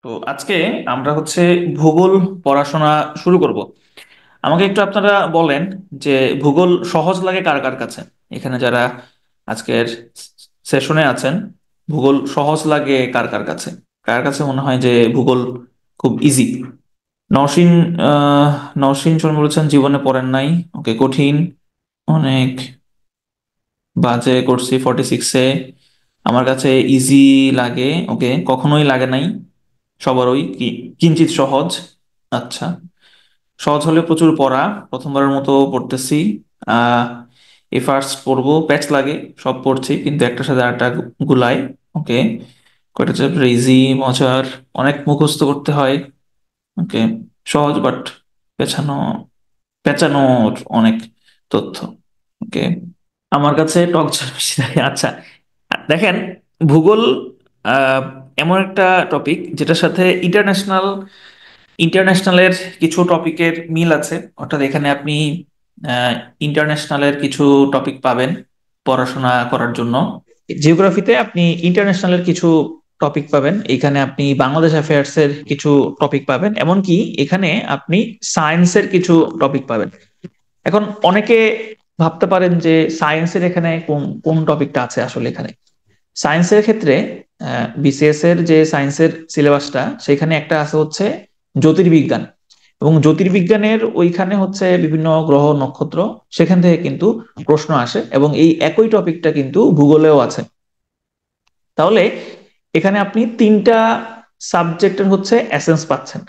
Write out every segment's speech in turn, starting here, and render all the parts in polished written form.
তো আজকে আমরা ভূগোল পড়াশোনা শুরু করব। আমাকে একটু আপনারা বলেন যে ভূগোল সহজ লাগে কার কার কাছে, এখানে যারা আজকের সেশনে আছেন। ভূগোল সহজ লাগে কার কার কাছে, কার কাছে মনে হয় যে ভূগোল খুব ইজি? নওশীন, আহ নওশীন শর্মা বলেছেন জীবনে পড়েন নাই। ওকে, কঠিন অনেক, বাজে করছি 46-এ। আমার কাছে ইজি লাগে। ওকে, কখনোই লাগে নাই, সবারই কি কিঞ্চিত সহজ। আচ্ছা, সহজ হলে প্রচুর পড়া, প্রথমবারের মতো পড়তেছি। আহ এই ফার্স্ট পড়বো, প্যাচ লাগে, সব পড়ছি কিন্তু একটার সাথে আরেকটা গুলাই। ওকে, কয়টা চ্যাপ্টার ইজি, মজার, অনেক মুখস্থ করতে হয়। ওকে, সহজ বাট পেছানো, পেঁচানোর অনেক তথ্য। ওকে, আমার কাছে টক ঝাল বেশি লাগে। আচ্ছা, দেখেন, ভূগোল আহ, এমন একটা টপিক যেটার সাথে ইন্টারন্যাশনালের কিছু টপিকের মিল আছে। অর্থাৎ এখানে আপনি ইন্টারন্যাশনালের কিছু টপিক পাবেন পড়াশোনা করার জন্য। জিওগ্রাফিতে আপনি ইন্টারন্যাশনালের কিছু টপিক পাবেন, এখানে আপনি বাংলাদেশ অ্যাফেয়ার্স এর কিছু টপিক পাবেন, এমনকি এখানে আপনি সায়েন্সের কিছু টপিক পাবেন। এখন অনেকে ভাবতে পারেন যে সায়েন্সের এখানে কোন কোন টপিকটা আছে আসলে এখানে। সায়েন্সের ক্ষেত্রে বিসিএস এর যে সায়েন্সের সিলেবাসটা, সেখানে একটা আছে জ্যোতির্বিজ্ঞান। এবং জ্যোতির্বিজ্ঞানের ওইখানে বিভিন্ন গ্রহ নক্ষত্র, সেখান থেকে কিন্তু প্রশ্ন আসে, এবং এই একই টপিকটা কিন্তু ভূগোলেও আছে। তাহলে এখানে আপনি তিনটা সাবজেক্টের এসেন্স পাচ্ছেন।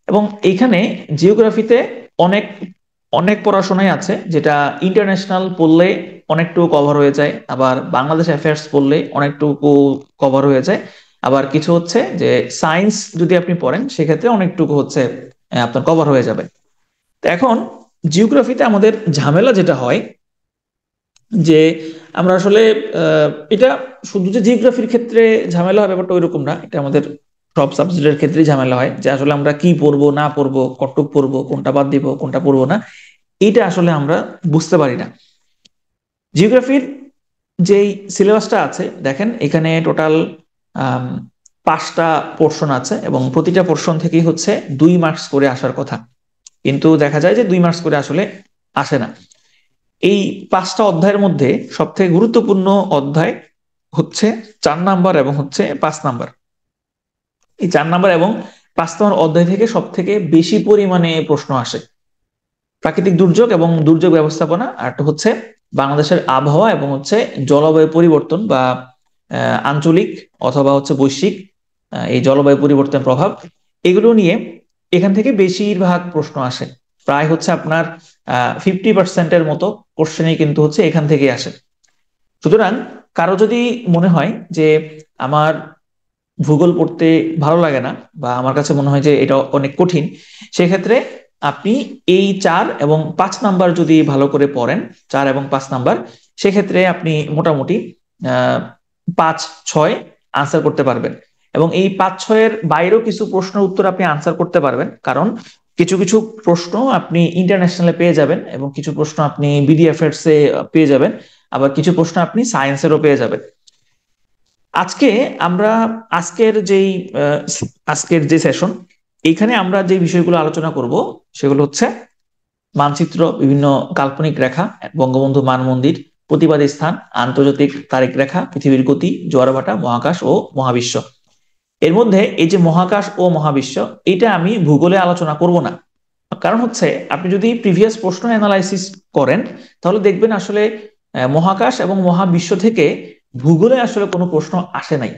এবং এইখানে জিওগ্রাফিতে অনেক অনেক পড়াশোনাই আছে, যেটা ইন্টারন্যাশনাল পড়লে অনেকটুকু কভার হয়ে যায়, আবার বাংলাদেশ অ্যাফেয়ার্স পড়লে অনেকটুকু কভার হয়ে যায়। আবার কিছু যে সায়েন্স যদি আপনি পড়েন, সেক্ষেত্রে অনেকটুকু আপনার কভার হয়ে যাবে। তো এখন জিওগ্রাফিতে আমাদের ঝামেলা যেটা হয়, যে আমরা আসলে এটা শুধু যে জিওগ্রাফির ক্ষেত্রে ঝামেলা হয় ব্যাপারটা ওইরকম না, এটা আমাদের সব সাবজেক্টের ক্ষেত্রেই ঝামেলা হয়, যে আসলে আমরা কি পড়বো না পড়বো, কতটুক পড়বো, কোনটা বাদ দিব, কোনটা পড়বো না, এইটা আসলে আমরা বুঝতে পারি না। জিওগ্রাফির যেই সিলেবাসটা আছে, দেখেন এখানে টোটাল 5টা পোর্শন আছে, এবং প্রতিটা পোর্শন থেকেই 2 মার্কস করে আসার কথা, কিন্তু দেখা যায় যে 2 মার্কস করে আসলে আসে না। এই 5টা অধ্যায়ের মধ্যে সব থেকে গুরুত্বপূর্ণ অধ্যায় 4 নাম্বার এবং 5 নাম্বার। এই 4 নাম্বার এবং 5 নাম্বার অধ্যায় থেকে সব থেকে বেশি পরিমাণে প্রশ্ন আসে। প্রাকৃতিক দুর্যোগ এবং দুর্যোগ ব্যবস্থাপনা, আর একটা বাংলাদেশের আবহাওয়া এবং জলবায়ু পরিবর্তন বা আঞ্চলিক অথবা বৈশ্বিক এই জলবায়ু পরিবর্তনের প্রভাব, এগুলো নিয়ে এখান থেকে বেশিরভাগ প্রশ্ন আসে। প্রায় আপনার 50%-এর মতো কোশ্চেনই কিন্তু এখান থেকে আসে। সুতরাং কারো যদি মনে হয় যে আমার ভূগোল পড়তে ভালো লাগে না, বা আমার কাছে মনে হয় যে এটা অনেক কঠিন, সেক্ষেত্রে আপনি এই 4 এবং 5 নাম্বার যদি ভালো করে পড়েন, 4 এবং 5 নাম্বার, সেক্ষেত্রে আপনি মোটামুটি 5-6 আনসার করতে পারবেন। এবং এই 5-6-এর বাইরেও কিছু প্রশ্নের উত্তর আপনি আনসার করতে পারবেন, কারণ কিছু কিছু প্রশ্ন আপনি ইন্টারন্যাশনালে পেয়ে যাবেন, এবং কিছু প্রশ্ন আপনি বিডিএফএস এ পেয়ে যাবেন, আবার কিছু প্রশ্ন আপনি সায়েন্সেরও পেয়ে যাবেন। আজকে আমরা আজকের যেই আহ, আজকের যে সেশন, এইখানে আমরা যে বিষয়গুলো আলোচনা করব, সেগুলো মানচিত্র, বিভিন্ন কাল্পনিক রেখা, বঙ্গবন্ধু মান মন্দির, প্রতিবাদী স্থান, আন্তর্জাতিক তারিখ রেখা, পৃথিবীর গতি, জোয়ারভাটা, মহাকাশ ও মহাবিশ্ব। এর মধ্যে এই যে মহাকাশ ও মহাবিশ্ব, এটা আমি ভূগোলে আলোচনা করব না। কারণ আপনি যদি প্রিভিয়াস প্রশ্ন অ্যানালাইসিস করেন, তাহলে দেখবেন আসলে মহাকাশ এবং মহাবিশ্ব থেকে ভূগোলে আসলে কোনো প্রশ্ন আসে নাই।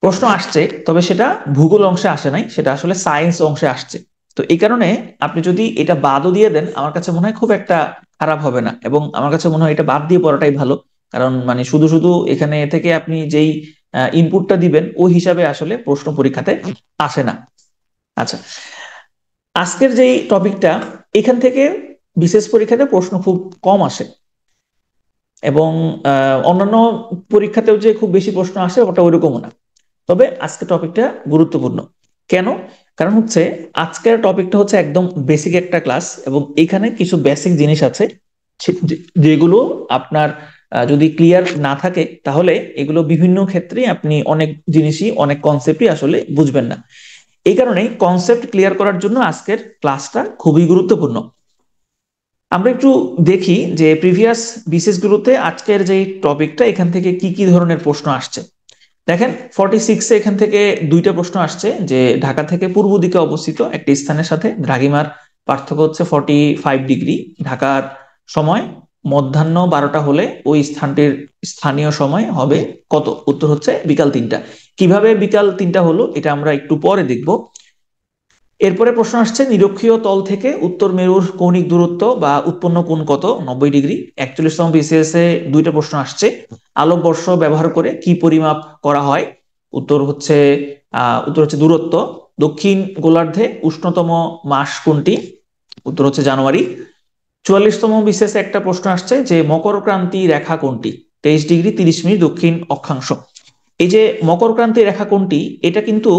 প্রশ্ন আসছে, তবে সেটা ভূগোল অংশে আসে নাই, সেটা আসলে সায়েন্স অংশে আসছে। তো এই কারণে আপনি যদি এটা বাদও দিয়ে দেন, আমার কাছে মনে হয় খুব একটা খারাপ হবে না, এবং আমার কাছে মনে হয় এটা বাদ দিয়ে পড়াটাই ভালো। কারণ মানে শুধু শুধু এখানে থেকে আপনি যেই ইনপুটটা দিবেন, ওই হিসাবে আসলে প্রশ্ন পরীক্ষাতে আসে না। আচ্ছা, আজকের যেই টপিকটা, এখান থেকে বিশেষ পরীক্ষাতে প্রশ্ন খুব কম আসে, এবং অন্যান্য পরীক্ষাতেও যে খুব বেশি প্রশ্ন আসে ওটা ওইরকমও না। তবে আজকের টপিকটা গুরুত্বপূর্ণ কেন? কারণ আজকের টপিকটা একদম বেসিক একটা ক্লাস, এবং এখানে কিছু বেসিক জিনিস আছে যেগুলো আপনার যদি ক্লিয়ার না থাকে তাহলে এগুলো বিভিন্ন ক্ষেত্রে আপনি অনেক জিনিসই অনেক কনসেপ্টই আসলে বুঝবেন না। এই কারণে কনসেপ্ট ক্লিয়ার করার জন্য আজকের ক্লাসটা খুবই গুরুত্বপূর্ণ। আমরা একটু দেখি যে প্রিভিয়াস বিসিএস গুলোতে আজকের যে টপিকটা এখান থেকে কি কি ধরনের প্রশ্ন আসছে। দেখেন 46 এখান থেকে দুইটা প্রশ্ন আসছে যে ঢাকা থেকে পূর্ব দিকে অবস্থিত একটি স্থানের সাথে দ্রাঘিমার পার্থক্য হচ্ছে 45 ডিগ্রি। ঢাকার সময় মধ্যাহ্ন 12টা হলে ওই স্থানটির স্থানীয় সময় হবে কত? উত্তর হচ্ছে বিকাল 3টা। কিভাবে বিকাল 3টা হলো এটা আমরা একটু পরে দেখব। এরপরে প্রশ্ন আসছে নিরক্ষীয় তল থেকে উত্তর মেরুর কৌণিক দূরত্ব বা উৎপন্ন কোণ কত? 90 ডিগ্রি। 41তম বিসিএস এ দুইটা প্রশ্ন আসছে, আলোকবর্ষ ব্যবহার করে কি পরিমাপ করা হয়? উত্তর হচ্ছে দূরত্ব। দক্ষিণ গোলার্ধে উষ্ণতম মাস কোনটি? উত্তর হচ্ছে জানুয়ারি। 44তম বিসিএস এ একটা প্রশ্ন আসছে যে মকর ক্রান্তি রেখা কোনটি? 23 ডিগ্রি 30 মিনিট দক্ষিণ অক্ষাংশ। এই যে মকর ক্রান্তি রেখা কোনটি, এটা কিন্তু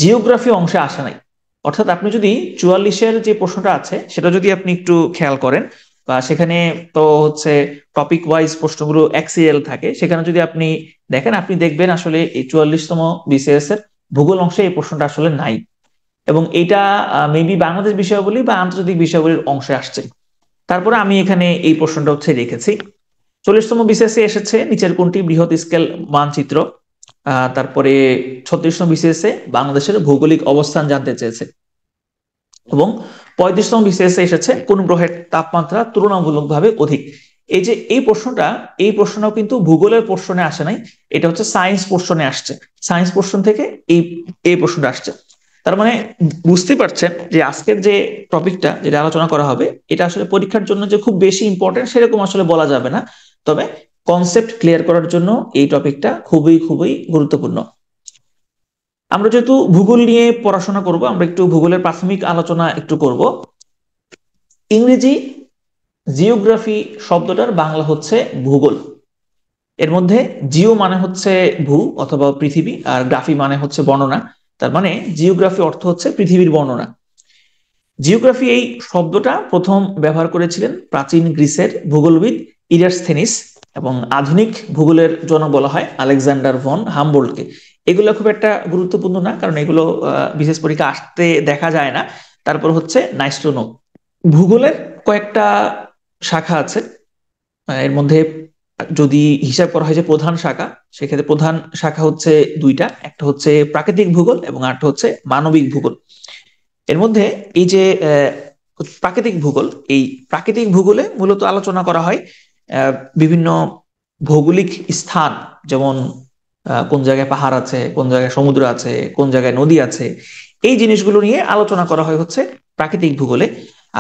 জিওগ্রাফি অংশে আসে নাই। অর্থাৎ আপনি যদি 44-এর যে প্রশ্নটা আছে সেটা যদি আপনি একটু খেয়াল করেন, বা সেখানে তো হচ্ছে টপিক ওয়াইজ প্রশ্নগুলো এক্সিএল থাকে, সেখানে যদি আপনি দেখেন আপনি দেখবেন আসলে এই 44তম বিসিএস এর ভূগোল অংশে এই প্রশ্নটা আসলে নাই, এবং এটা মেবি বাংলাদেশ বিষয়াবলী বা আন্তর্জাতিক বিষয়াবলীর অংশে আসছে। তারপরে আমি এখানে এই প্রশ্নটা হচ্ছে রেখেছি। 40তম বিসিএস এ এসেছে নিচের কোনটি বৃহৎ স্কেল মানচিত্র। তারপরে 36তম বিসিএস এ বাংলাদেশের ভৌগোলিক অবস্থান জানতে চেয়েছে, এবং 35তম বিসিএস এ এসেছে কোন গ্রহের তাপমাত্রা তুলনামূলকভাবে অধিক। এই যে এই প্রশ্নটাও কিন্তু ভূগোলের পোর্শনে আসে নাই, এটা হচ্ছে সায়েন্স পোর্শনে আসছে। সায়েন্স পোর্শন থেকে এই প্রশ্নটা আসছে। তার মানে বুঝতে পারছেন যে আজকের যে টপিকটা যেটা আলোচনা করা হবে এটা আসলে পরীক্ষার জন্য যে খুব বেশি ইম্পর্টেন্ট সেরকম আসলে বলা যাবে না, তবে কনসেপ্ট ক্লিয়ার করার জন্য এই টপিকটা খুবই খুবই গুরুত্বপূর্ণ। আমরা যেহেতু ভূগোল নিয়ে পড়াশোনা করব, আমরা একটু ভূগোলের প্রাথমিক আলোচনা একটু করব। ইংরেজি জিওগ্রাফি শব্দটার বাংলা হচ্ছে ভূগোল। এর মধ্যে জিও মানে হচ্ছে ভূ অথবা পৃথিবী, আর গ্রাফি মানে হচ্ছে বর্ণনা। তার মানে জিওগ্রাফি অর্থ হচ্ছে পৃথিবীর বর্ণনা। জিওগ্রাফি এই শব্দটা প্রথম ব্যবহার করেছিলেন প্রাচীন গ্রিসের ভূগোলবিদ ইরাসথেনিস, এবং আধুনিক ভূগোলের জনক বলা হয় আলেকজান্ডার ভন হামবোল্টকে। এগুলো খুব একটা গুরুত্বপূর্ণ না, কারণ এগুলো বিশেষ পরীক্ষা আসতে দেখা যায় না। তারপর হচ্ছে নাইস টু নো। ভূগোলের কয়েকটা শাখা আছে। এর মধ্যে যদি হিসাব করা হয় যে প্রধান শাখা, সেক্ষেত্রে প্রধান শাখা হচ্ছে দুইটা, একটা হচ্ছে প্রাকৃতিক ভূগোল এবং আরেকটা হচ্ছে মানবিক ভূগোল। এর মধ্যে এই যে প্রাকৃতিক ভূগোল, এই প্রাকৃতিক ভূগোলে মূলত আলোচনা করা হয় বিভিন্ন ভৌগোলিক স্থান, যেমন কোন জায়গায় পাহাড় আছে, কোন জায়গায় সমুদ্র আছে, কোন জায়গায় নদী আছে, এই জিনিসগুলো নিয়ে আলোচনা করা হয় হচ্ছে প্রাকৃতিক ভূগোলে।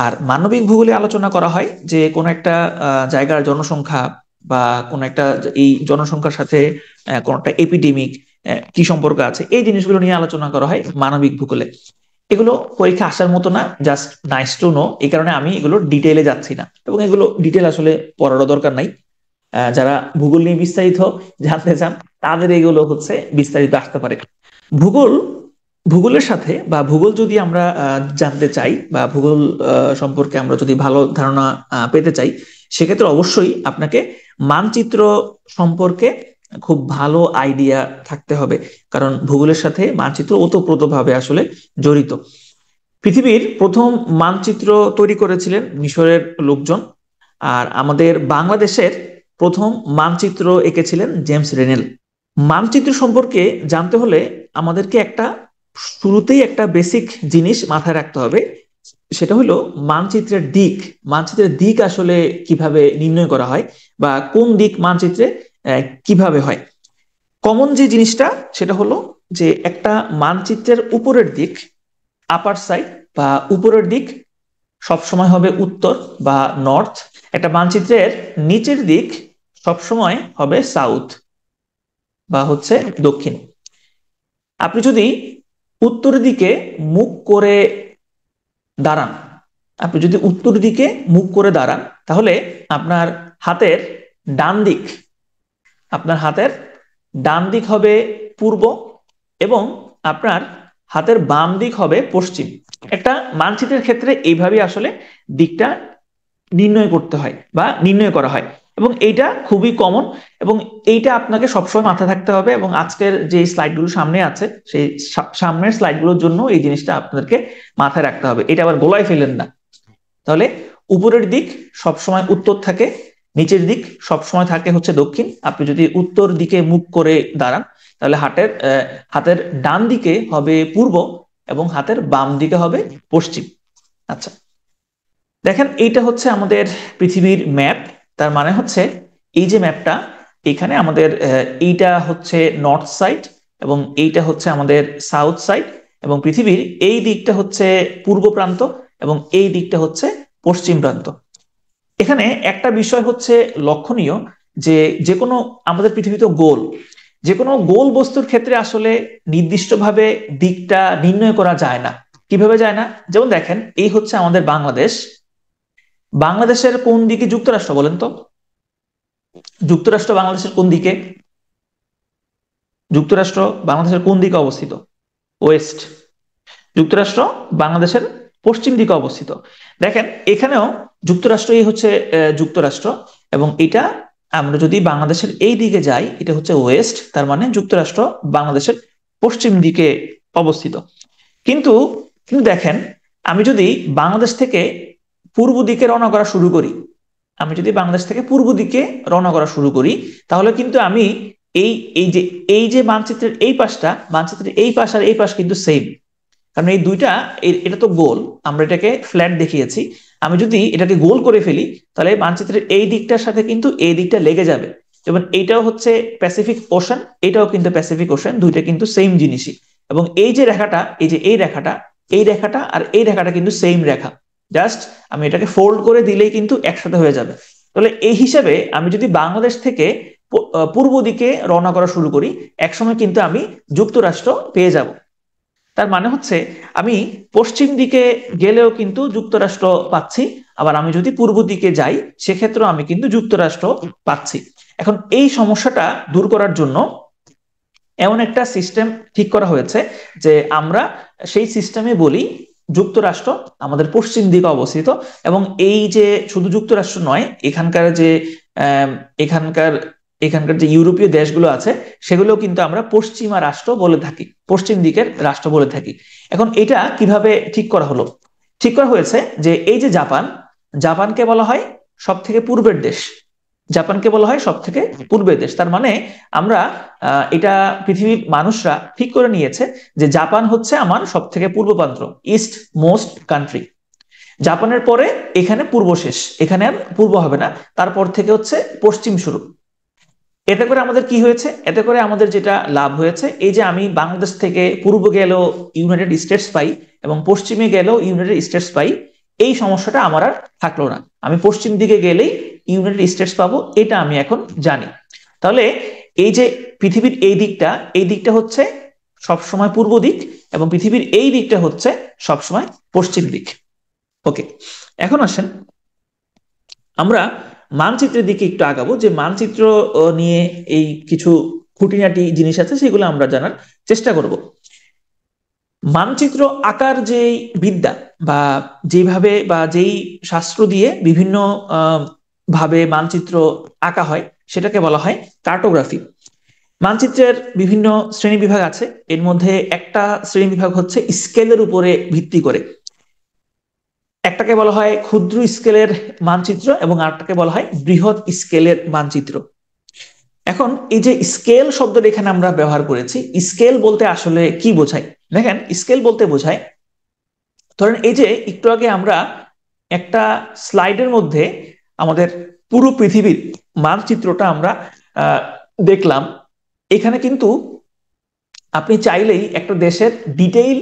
আর মানবিক ভূগোলে আলোচনা করা হয় যে কোন একটা জায়গার জনসংখ্যা, বা কোন একটা এই জনসংখ্যার সাথে কোন একটা এপিডেমিক কি সম্পর্ক আছে, এই জিনিসগুলো নিয়ে আলোচনা করা হয় মানবিক ভূগোলে। এগুলো পরীক্ষা আসার মতো না, জাস্ট নাইস টু নো, এই কারণে আমি এগুলো ডিটেইলে যাচ্ছি না, এবং এগুলো ডিটেল আসলে পড়ারও দরকার নাই। যারা ভূগোল নিয়ে বিস্তারিত জানতে চান তাদের এগুলো হচ্ছে বিস্তারিত আসতে পারে। ভূগোল ভূগোলের সাথে বা ভূগোল যদি আমরা জানতে চাই, বা ভূগোল সম্পর্কে আমরা যদি ভালো ধারণা পেতে চাই, সেক্ষেত্রে অবশ্যই আপনাকে মানচিত্র সম্পর্কে খুব ভালো আইডিয়া থাকতে হবে, কারণ ভূগোলের সাথে মানচিত্র ওতপ্রোতভাবে আসলে জড়িত। পৃথিবীর প্রথম মানচিত্র তৈরি করেছিলেন মিশরের লোকজন, আর আমাদের বাংলাদেশের প্রথম মানচিত্র এঁকেছিলেন জেমস রেনেল। মানচিত্র সম্পর্কে জানতে হলে আমাদেরকে শুরুতেই একটা বেসিক জিনিস মাথায় রাখতে হবে, সেটা হলো মানচিত্রের দিক। মানচিত্রের দিক আসলে কিভাবে নির্ণয় করা হয়, বা কোন দিক মানচিত্রে কিভাবে হয়। কমন যে জিনিসটা সেটা হলো যে একটা মানচিত্রের উপরের দিক, আপার সাইড বা উপরের দিক সবসময় হবে উত্তর বা নর্থ। একটা মানচিত্রের নিচের দিক সবসময় হবে সাউথ বা হচ্ছে দক্ষিণ। আপনি যদি উত্তরের দিকে মুখ করে দাঁড়ান আপনি যদি উত্তর দিকে মুখ করে দাঁড়ান তাহলে আপনার হাতের ডান দিক হবে পূর্ব, এবং আপনার হাতের বাম দিক হবে পশ্চিম। একটা মানচিত্রের ক্ষেত্রে এইভাবে আসলে দিকটা নির্ণয় করতে হয় বা নির্ণয় করা হয়। এবং এইটা খুবই কমন, এবং এইটা আপনাকে সবসময় মাথায় থাকতে হবে। এবং আজকের যে স্লাইডগুলো সামনে আছে সেই সামনের স্লাইডগুলোর জন্য এই জিনিসটা আপনাদেরকে মাথায় রাখতে হবে, এটা আবার গোলায় ফেলেন না। তাহলে উপরের দিক সবসময় উত্তর থাকে, নিচের দিক সবসময় থাকে হচ্ছে দক্ষিণ। আপনি যদি উত্তর দিকে মুখ করে দাঁড়ান তাহলে হাতের ডান দিকে হবে পূর্ব এবং হাতের বাম দিকে হবে পশ্চিম। আচ্ছা, দেখেন এইটা হচ্ছে আমাদের পৃথিবীর ম্যাপ। তার মানে হচ্ছে এই যে ম্যাপটা, এখানে আমাদের এইটা হচ্ছে নর্থ সাইড এবং এইটা হচ্ছে আমাদের সাউথ সাইড, এবং পৃথিবীর এই দিকটা হচ্ছে পূর্ব প্রান্ত এবং এই দিকটা হচ্ছে পশ্চিম প্রান্ত। এখানে একটা বিষয় হচ্ছে লক্ষণীয়, যে যে কোনো আমাদের পৃথিবীতে গোল, যে কোনো গোল বস্তুর ক্ষেত্রে আসলে নির্দিষ্টভাবে দিকটা নির্ণয় করা যায় না। কিভাবে যায় না? যেমন দেখেন, এই হচ্ছে আমাদের বাংলাদেশ। বাংলাদেশের কোন দিকে যুক্তরাষ্ট্র বলেন তো? যুক্তরাষ্ট্র বাংলাদেশের কোন দিকে? যুক্তরাষ্ট্র বাংলাদেশের কোন দিকে অবস্থিত? ওয়েস্ট। যুক্তরাষ্ট্র বাংলাদেশের পশ্চিম দিকে অবস্থিত। দেখেন এখানেও যুক্তরাষ্ট্রই হচ্ছে যুক্তরাষ্ট্র, এবং এটা আমরা যদি বাংলাদেশের এই দিকে যাই এটা হচ্ছে ওয়েস্ট, তার মানে যুক্তরাষ্ট্র বাংলাদেশের পশ্চিম দিকে অবস্থিত। কিন্তু কিন্তু দেখেন, আমি যদি বাংলাদেশ থেকে পূর্ব দিকে রওনা করা শুরু করি, আমি যদি বাংলাদেশ থেকে পূর্ব দিকে রওনা করা শুরু করি, তাহলে কিন্তু আমি এই এই যে মানচিত্রের এই পাশটা, মানচিত্রের এই পাশ আর এই পাশ কিন্তু সেম। কারণ এই দুইটা, এটা তো গোল, আমরা এটাকে ফ্ল্যাট দেখিয়েছি। আমি যদি এটাকে গোল করে ফেলি তাহলে মানচিত্রের এই দিকটার সাথে কিন্তু এই দিকটা লেগে যাবে। যেমন এইটাও হচ্ছে প্যাসিফিক ওশান, এটাও কিন্তু প্যাসিফিক ওশান, দুইটা কিন্তু সেম জিনিসই। এবং এই যে রেখাটা, এই যে এই রেখাটা, এই রেখাটা আর এই রেখাটা কিন্তু সেম রেখা। জাস্ট আমি এটাকে ফোল্ড করে দিলেই কিন্তু একসাথে হয়ে যাবে। তাহলে এই হিসাবে আমি যদি বাংলাদেশ থেকে পূর্ব দিকে রওনা করা শুরু করি, একসময় কিন্তু আমি যুক্তরাষ্ট্র পেয়ে যাব। তার মানে হচ্ছে আমি পশ্চিম দিকে গেলেও কিন্তু যুক্তরাষ্ট্র পাচ্ছি, আবার আমি যদি পূর্ব দিকে যাই সেক্ষেত্রেও আমি কিন্তু যুক্তরাষ্ট্র পাচ্ছি। এখন এই সমস্যাটা দূর করার জন্য এমন একটা সিস্টেম ঠিক করা হয়েছে যে আমরা সেই সিস্টেমে বলি যুক্তরাষ্ট্র আমাদের পশ্চিম দিকে অবস্থিত। এবং এই যে শুধু যুক্তরাষ্ট্র নয়, এখানকার যে এখানকার এখানকার যে ইউরোপীয় দেশগুলো আছে সেগুলো কিন্তু আমরা পশ্চিমা রাষ্ট্র বলে থাকি, পশ্চিম দিকের রাষ্ট্র বলে থাকি। এখন এটা কিভাবে ঠিক করা হলো? ঠিক করা হয়েছে যে এই যে জাপান, জাপানকে বলা হয় সব থেকে পূর্বের দেশ, জাপানকে বলা হয় সব থেকে পূর্বের দেশ। তার মানে আমরা এটা পৃথিবীর মানুষরা ঠিক করে নিয়েছে যে জাপান হচ্ছে আমার সব থেকে পূর্ব প্রান্ত, ইস্ট মোস্ট কান্ট্রি। জাপানের পরে এখানে পূর্ব শেষ, এখানে আর পূর্ব হবে না, তারপর থেকে হচ্ছে পশ্চিম শুরু। এতে করে আমাদের কি হয়েছে? এতে করে আমাদের যেটা লাভ হয়েছে, এই যে আমি বাংলাদেশ থেকে পূর্ব গেলেও ইউনাইটেড স্টেটস পাই এবং পশ্চিমে গেলেও ইউনাইটেড স্টেটস পাই, এই সমস্যাটা আমার আর থাকলো না। আমি পশ্চিম দিকে গেলেই ইউনাইটেড স্টেটস পাবো, এটা আমি এখন জানি। তাহলে এই যে পৃথিবীর এই দিকটা হচ্ছে সবসময় পূর্ব দিক, এবং পৃথিবীর এই দিকটা হচ্ছে সবসময় পশ্চিম দিক। ওকে, এখন আসেন আমরা মানচিত্রের দিকে একটু আগাবো, যে মানচিত্র নিয়ে এই কিছু খুঁটিনাটি জিনিস আছে সেগুলো আমরা জানার চেষ্টা করব। মানচিত্র আঁকার যে বিদ্যা বা যেভাবে বা যেই শাস্ত্র দিয়ে বিভিন্ন ভাবে মানচিত্র আঁকা হয় সেটাকে বলা হয় কার্টোগ্রাফি। মানচিত্রের বিভিন্ন শ্রেণী বিভাগ আছে, এর মধ্যে একটা শ্রেণী বিভাগ হচ্ছে স্কেলের উপরে ভিত্তি করে। একটাকে বলা হয় ক্ষুদ্র স্কেলের মানচিত্র এবং আরেকটাকে বলা হয় বৃহৎ স্কেলের মানচিত্র। এখন এই যে স্কেল শব্দটা এখানে আমরা ব্যবহার করেছি, স্কেল বলতে আসলে কি বোঝায়? দেখেন, স্কেল বলতে বোঝায়, ধরেন এই যে একটু আগে আমরা একটা স্লাইডের মধ্যে আমাদের পুরো পৃথিবীর মানচিত্রটা আমরা দেখলাম। এখানে কিন্তু আপনি চাইলেই একটা দেশের ডিটেইল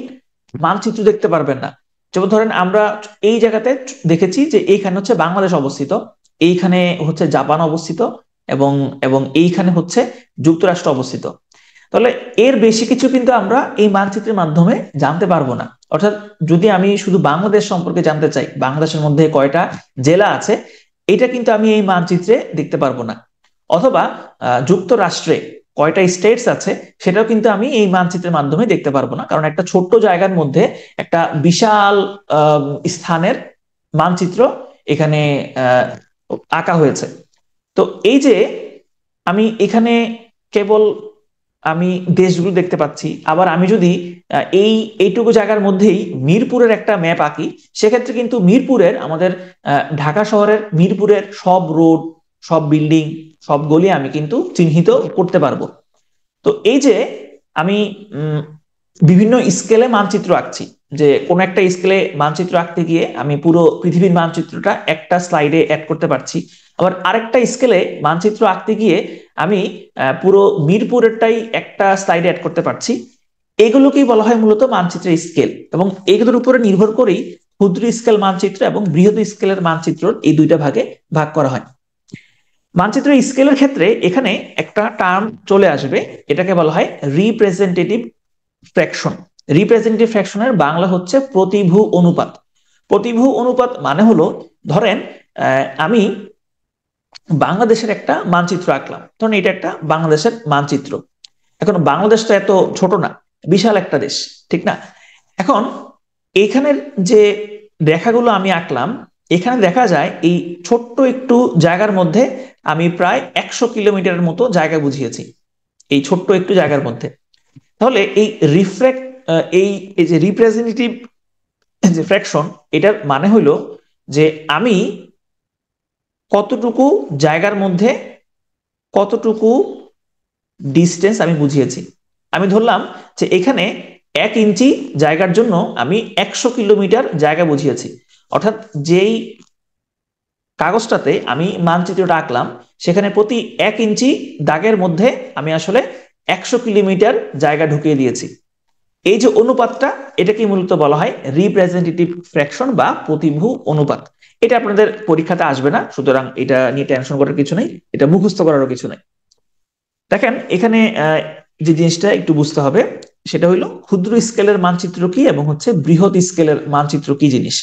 মানচিত্র দেখতে পারবেন না। যেমন ধরেন আমরা এই জায়গাতে দেখেছি যে এইখানে হচ্ছে বাংলাদেশ অবস্থিত, এইখানে হচ্ছে জাপান অবস্থিত, এবং এবং এইখানে হচ্ছে যুক্তরাষ্ট্র অবস্থিত। তাহলে এর বেশি কিছু কিন্তু আমরা এই মানচিত্রের মাধ্যমে জানতে পারবো না। অর্থাৎ যদি আমি শুধু বাংলাদেশ সম্পর্কে জানতে চাই, বাংলাদেশের মধ্যে কয়টা জেলা আছে, এটা কিন্তু আমি এই মানচিত্রে দেখতে পারবো না। অথবা যুক্তরাষ্ট্রে কয়টা স্টেটস আছে সেটাও কিন্তু আমি এই মানচিত্রের মাধ্যমে দেখতে পারবো না, কারণ একটা ছোট্ট জায়গার মধ্যে একটা বিশাল স্থানের মানচিত্র এখানে আঁকা হয়েছে। তো এই যে আমি এখানে কেবল আমি দেশগুলো দেখতে পাচ্ছি, আবার আমি যদি এইটুকু জায়গার মধ্যেই মিরপুরের একটা ম্যাপ আঁকি, সেক্ষেত্রে কিন্তু মিরপুরের আমাদের ঢাকা শহরের মিরপুরের সব রোড, সব বিল্ডিং, সব গলি আমি কিন্তু চিহ্নিত করতে পারবো। তো এই যে আমি বিভিন্ন স্কেলে মানচিত্র আঁকছি, যে কোনো একটা স্কেলে মানচিত্র আঁকতে গিয়ে আমি পুরো পৃথিবীর মানচিত্রটা একটা স্লাইডে অ্যাড করতে পারছি, আবার আরেকটা স্কেলে মানচিত্র আঁকতে গিয়ে আমি পুরো মিরপুরেরটাই একটা স্লাইডে অ্যাড করতে পারছি। এগুলোকেই বলা হয় মূলত মানচিত্রের স্কেল, এবং এগুলোর উপরে নির্ভর করেই ক্ষুদ্র স্কেল মানচিত্র এবং বৃহৎ স্কেলের মানচিত্র এই দুইটা ভাগে ভাগ করা হয়। মানচিত্রের স্কেলের ক্ষেত্রে এখানে একটা টার্ম চলে আসবে, এটাকে বলা হয় রিপ্রেজেন্টেটিভ ফ্র্যাকশন। রিপ্রেজেন্টেটিভ ফ্র্যাকশনের বাংলা হচ্ছে প্রতিভু অনুপাত। প্রতিভু অনুপাত মানে হলো, ধরেন আমি বাংলাদেশের একটা মানচিত্র আঁকলাম, ধরেন এটা একটা বাংলাদেশের মানচিত্র। এখন বাংলাদেশ তো এত ছোট না, বিশাল একটা দেশ, ঠিক না? এখন এখানের যে রেখাগুলো আমি আঁকলাম, এখানে দেখা যায় এই ছোট্ট একটু জায়গার মধ্যে আমি প্রায় 100 কিলোমিটারের মতো জায়গা বুঝিয়েছি, এই ছোট্ট একটু জায়গার মধ্যে। তাহলে এই রিফ্লেক্ট এই এই যে রিপ্রেজেন্টেটিভ যে ফ্র্যাকশন, এটার মানে হলো যে আমি কতটুকু জায়গার মধ্যে কতটুকু ডিস্টেন্স আমি বুঝিয়েছি। আমি ধরলাম যে এখানে 1 ইঞ্চি জায়গার জন্য আমি 100 কিলোমিটার জায়গা বুঝিয়েছি, অর্থাৎ যেই কাগজটাতে আমি মানচিত্রটা আঁকলাম সেখানে প্রতি 1 ইঞ্চি দাগের মধ্যে আমি আসলে 100 কিলোমিটার জায়গা ঢুকিয়ে দিয়েছি। এই যে অনুপাতটা, এটাকে মূলত বলা হয় রিপ্রেজেন্টেটিভ ফ্র্যাকশন বা প্রতিভু অনুপাত। এটা আপনাদের পরীক্ষাতে আসবে না, সুতরাং এটা নিয়ে টেনশন করার কিছু নেই, এটা মুখস্থ করারও কিছু নেই। দেখেন এখানে যে জিনিসটা একটু বুঝতে হবে সেটা হইলো ক্ষুদ্র স্কেলের মানচিত্র কি এবং হচ্ছে বৃহৎ স্কেলের মানচিত্র কি জিনিস।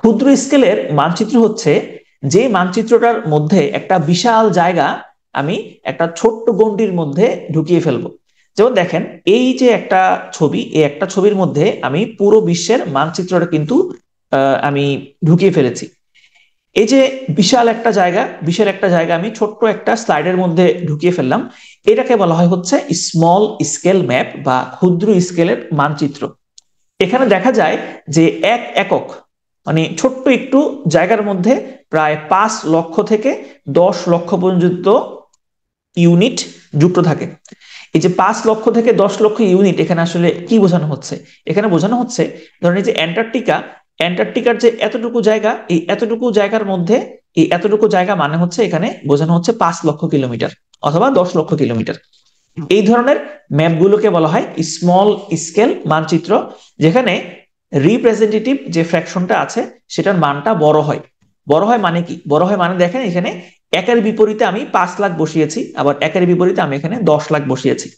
ক্ষুদ্র স্কেলের মানচিত্র হচ্ছে যে মানচিত্রটার মধ্যে একটা বিশাল জায়গা আমি একটা ছোট্ট গণ্ডির মধ্যে ঢুকিয়ে ফেলবো। যেমন দেখেন এই যে একটা ছবি, এই একটা ছবির মধ্যে আমি পুরো বিশ্বের মানচিত্রটা কিন্তু আমি ঢুকিয়ে ফেলেছি। এই যে বিশাল একটা জায়গা আমি ছোট্ট একটা স্লাইডের মধ্যে ঢুকিয়ে ফেললাম, এটাকে বলা হয় হচ্ছে স্মল স্কেল ম্যাপ বা ক্ষুদ্র স্কেলের মানচিত্র। এখানে দেখা যায় যে এক একক মানে ছোট্ট একটু জায়গার মধ্যে প্রায় 5 লক্ষ থেকে 10 লক্ষ পর্যন্ত ইউনিট যুক্ত থাকে। এই যে 5 লক্ষ থেকে 10 লক্ষ ইউনিট, এখানে আসলে কি বোঝানো হচ্ছে? এখানে বোঝানো হচ্ছে, ধরেন এই যে অ্যান্টার্কটিকার যে এতটুকু জায়গা, এই এতটুকু জায়গার মধ্যে এই এতটুকু জায়গা মানে হচ্ছে এখানে বোঝানো হচ্ছে 5 লক্ষ কিলোমিটার অথবা 10 লক্ষ কিলোমিটার। এই ধরনের ম্যাপগুলোকে বলা হয় স্মল স্কেল মানচিত্র, যেখানে রিপ্রেজেন্টেটিভ যে ফ্র্যাকশনটা আছে সেটার মানটা বড় হয়। বড় হয় মানে কি? বড় হয় মানে দেখেন এখানে একের বিপরীতে আমি 5 লাখ বসিয়েছি, আবার একের বিপরীতে আমি এখানে 10 লাখ বসিয়েছি।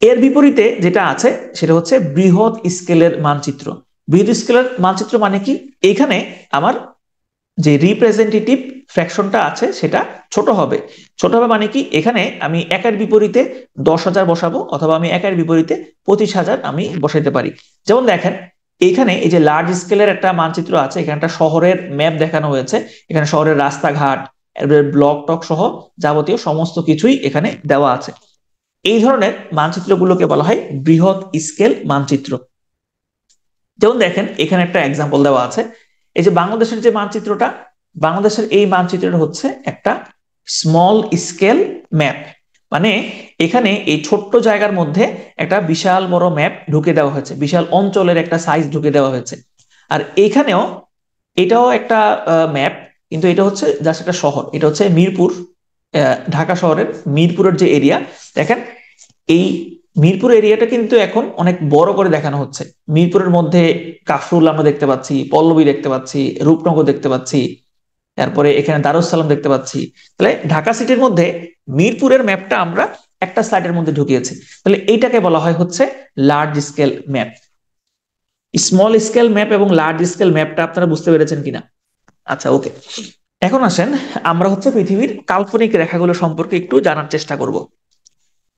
এর বিপরীতে যেটা আছে সেটা হচ্ছে বৃহৎ স্কেলের মানচিত্র। বৃহৎ স্কেলের মানচিত্র মানে কি? এখানে আমার যে রিপ্রেজেন্টেটিভ ফ্র্যাকশনটা আছে সেটা ছোট হবে। ছোট হবে মানে কি? এখানে আমি একের বিপরীতে 10,000 বসাবো, অথবা আমি একের বিপরীতে 25,000 আমি বসাইতে পারি। যেমন দেখেন এখানে এই যে লার্জ স্কেলের একটা মানচিত্র আছে, এখানে একটা শহরের ম্যাপ দেখানো হয়েছে, এখানে শহরের রাস্তাঘাট, ব্লক টক সহ যাবতীয় সমস্ত কিছুই এখানে দেওয়া আছে। এই ধরনের মানচিত্রগুলোকে বলা হয় বৃহৎ স্কেল মানচিত্র। যেমন দেখেন এখানে একটা এক্সাম্পল দেওয়া আছে, এই যে বাংলাদেশের যে মানচিত্রটা, বাংলাদেশের এই মানচিত্রটা হচ্ছে একটা স্মল স্কেল ম্যাপ। মানে এখানে এই ছোট্ট জায়গার মধ্যে একটা বিশাল বড় ম্যাপ ঢুকে দেওয়া হয়েছে, বিশাল অঞ্চলের একটা সাইজ ঢুকে দেওয়া হয়েছে। আর এখানেও এটাও একটা ম্যাপ, কিন্তু এটা হচ্ছে জাস্ট একটা শহর, এটা হচ্ছে মিরপুর, ঢাকা শহরের মিরপুরের যে এরিয়া। দেখেন এই মিরপুর এরিয়াটা কিন্তু এখন অনেক বড় করে দেখানো হচ্ছে। মিরপুরের মধ্যে কাফরুল আমরা দেখতে পাচ্ছি, পল্লবী দেখতে পাচ্ছি, রূপনগর দেখতে পাচ্ছি, তারপরে এখানে দারুস সালাম দেখতে পাচ্ছি। তাহলে ঢাকা সিটির মধ্যে মিরপুরের ম্যাপটা আমরা একটা স্লাইডের মধ্যে ঢুকিয়েছি। তাহলে এইটাকে বলা হয় হচ্ছে large scale map. Small scale map এবং লার্জ স্কেল ম্যাপটা আপনারা বুঝতে পেরেছেন কিনা? আচ্ছা, ওকে। এখন আসেন আমরা হচ্ছে পৃথিবীর কাল্পনিক রেখাগুলো সম্পর্কে একটু জানার চেষ্টা করব।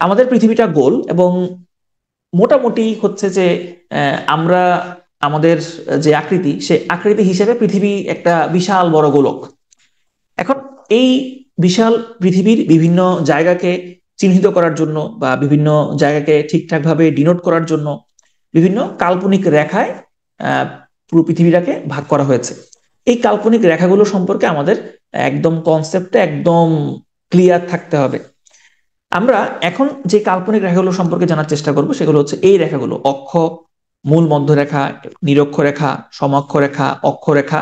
আমাদের পৃথিবীটা গোল এবং মোটামুটি হচ্ছে যে আমরা আমাদের যে আকৃতি, সে আকৃতি হিসেবে পৃথিবী একটা বিশাল বড় গোলক। এখন এই বিশাল পৃথিবীর বিভিন্ন জায়গাকে চিহ্নিত করার জন্য বা বিভিন্ন জায়গাকে ঠিকঠাকভাবে ডিনোট করার জন্য বিভিন্ন কাল্পনিক রেখায় পুরো পৃথিবীটাকে ভাগ করা হয়েছে। এই কাল্পনিক রেখাগুলো সম্পর্কে আমাদের একদম কনসেপ্টে একদম ক্লিয়ার থাকতে হবে। আমরা এখন যে কাল্পনিক রেখাগুলো সম্পর্কে জানার চেষ্টা করব সেগুলো হচ্ছে এই রেখাগুলো: অক্ষ, মূল মধ্যরেখা, নিরক্ষরেখা, সমঅক্ষরেখা, অক্ষরেখা,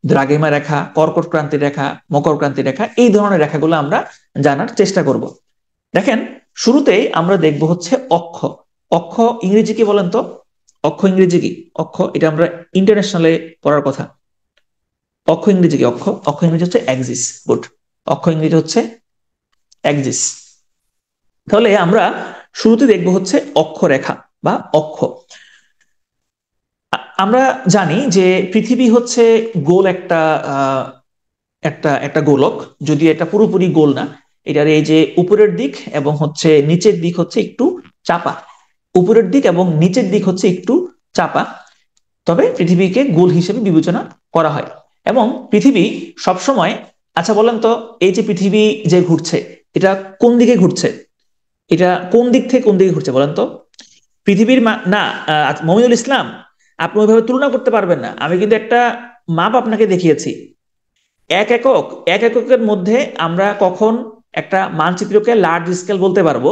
দ্রাঘিমা রেখা, কর্কট ক্রান্তি রেখা, মকর ক্রান্তি রেখা। এই ধরনের রেখাগুলো আমরা জানার চেষ্টা করব। দেখেন, শুরুতেই আমরা দেখব হচ্ছে অক্ষ। অক্ষ ইংরেজি কি বলেন তো? অক্ষ ইংরেজি কি? অক্ষ এটা আমরা ইন্টারন্যাশনালে পড়ার কথা। অক্ষ ইংরেজি কি? অক্ষ অক্ষ ইংরেজি হচ্ছে অ্যাক্সিস। গুড, অক্ষ ইংরেজি হচ্ছে অ্যাক্সিস। তাহলে আমরা শুরুতে দেখব হচ্ছে অক্ষরেখা বা অক্ষ। আমরা জানি যে পৃথিবী হচ্ছে গোল একটা একটা একটা গোলক, যদি এটা পুরোপুরি গোল না। এটার এই যে উপরের দিক এবং হচ্ছে নিচের দিক হচ্ছে একটু চাপা। উপরের দিক এবং নিচের দিক হচ্ছে একটু চাপা, তবে পৃথিবীকে গোল হিসেবে বিবেচনা করা হয়। এবং পৃথিবী সবসময়, আচ্ছা বলেন তো, এই যে পৃথিবী যে ঘুরছে, এটা কোন দিকে ঘুরছে? এটা কোন দিক থেকে কোন দিকে ঘুরছে বলেন তো? পৃথিবীর না, মমিনুল ইসলাম, আপনি ওইভাবে তুলনা করতে পারবেন না। আমি কিন্তু একটা মাপ আপনাকে দেখিয়েছি। এক একক, এক এককের মধ্যে আমরা কখন একটা মানচিত্রকে লার্জ স্কেল বলতে পারবো?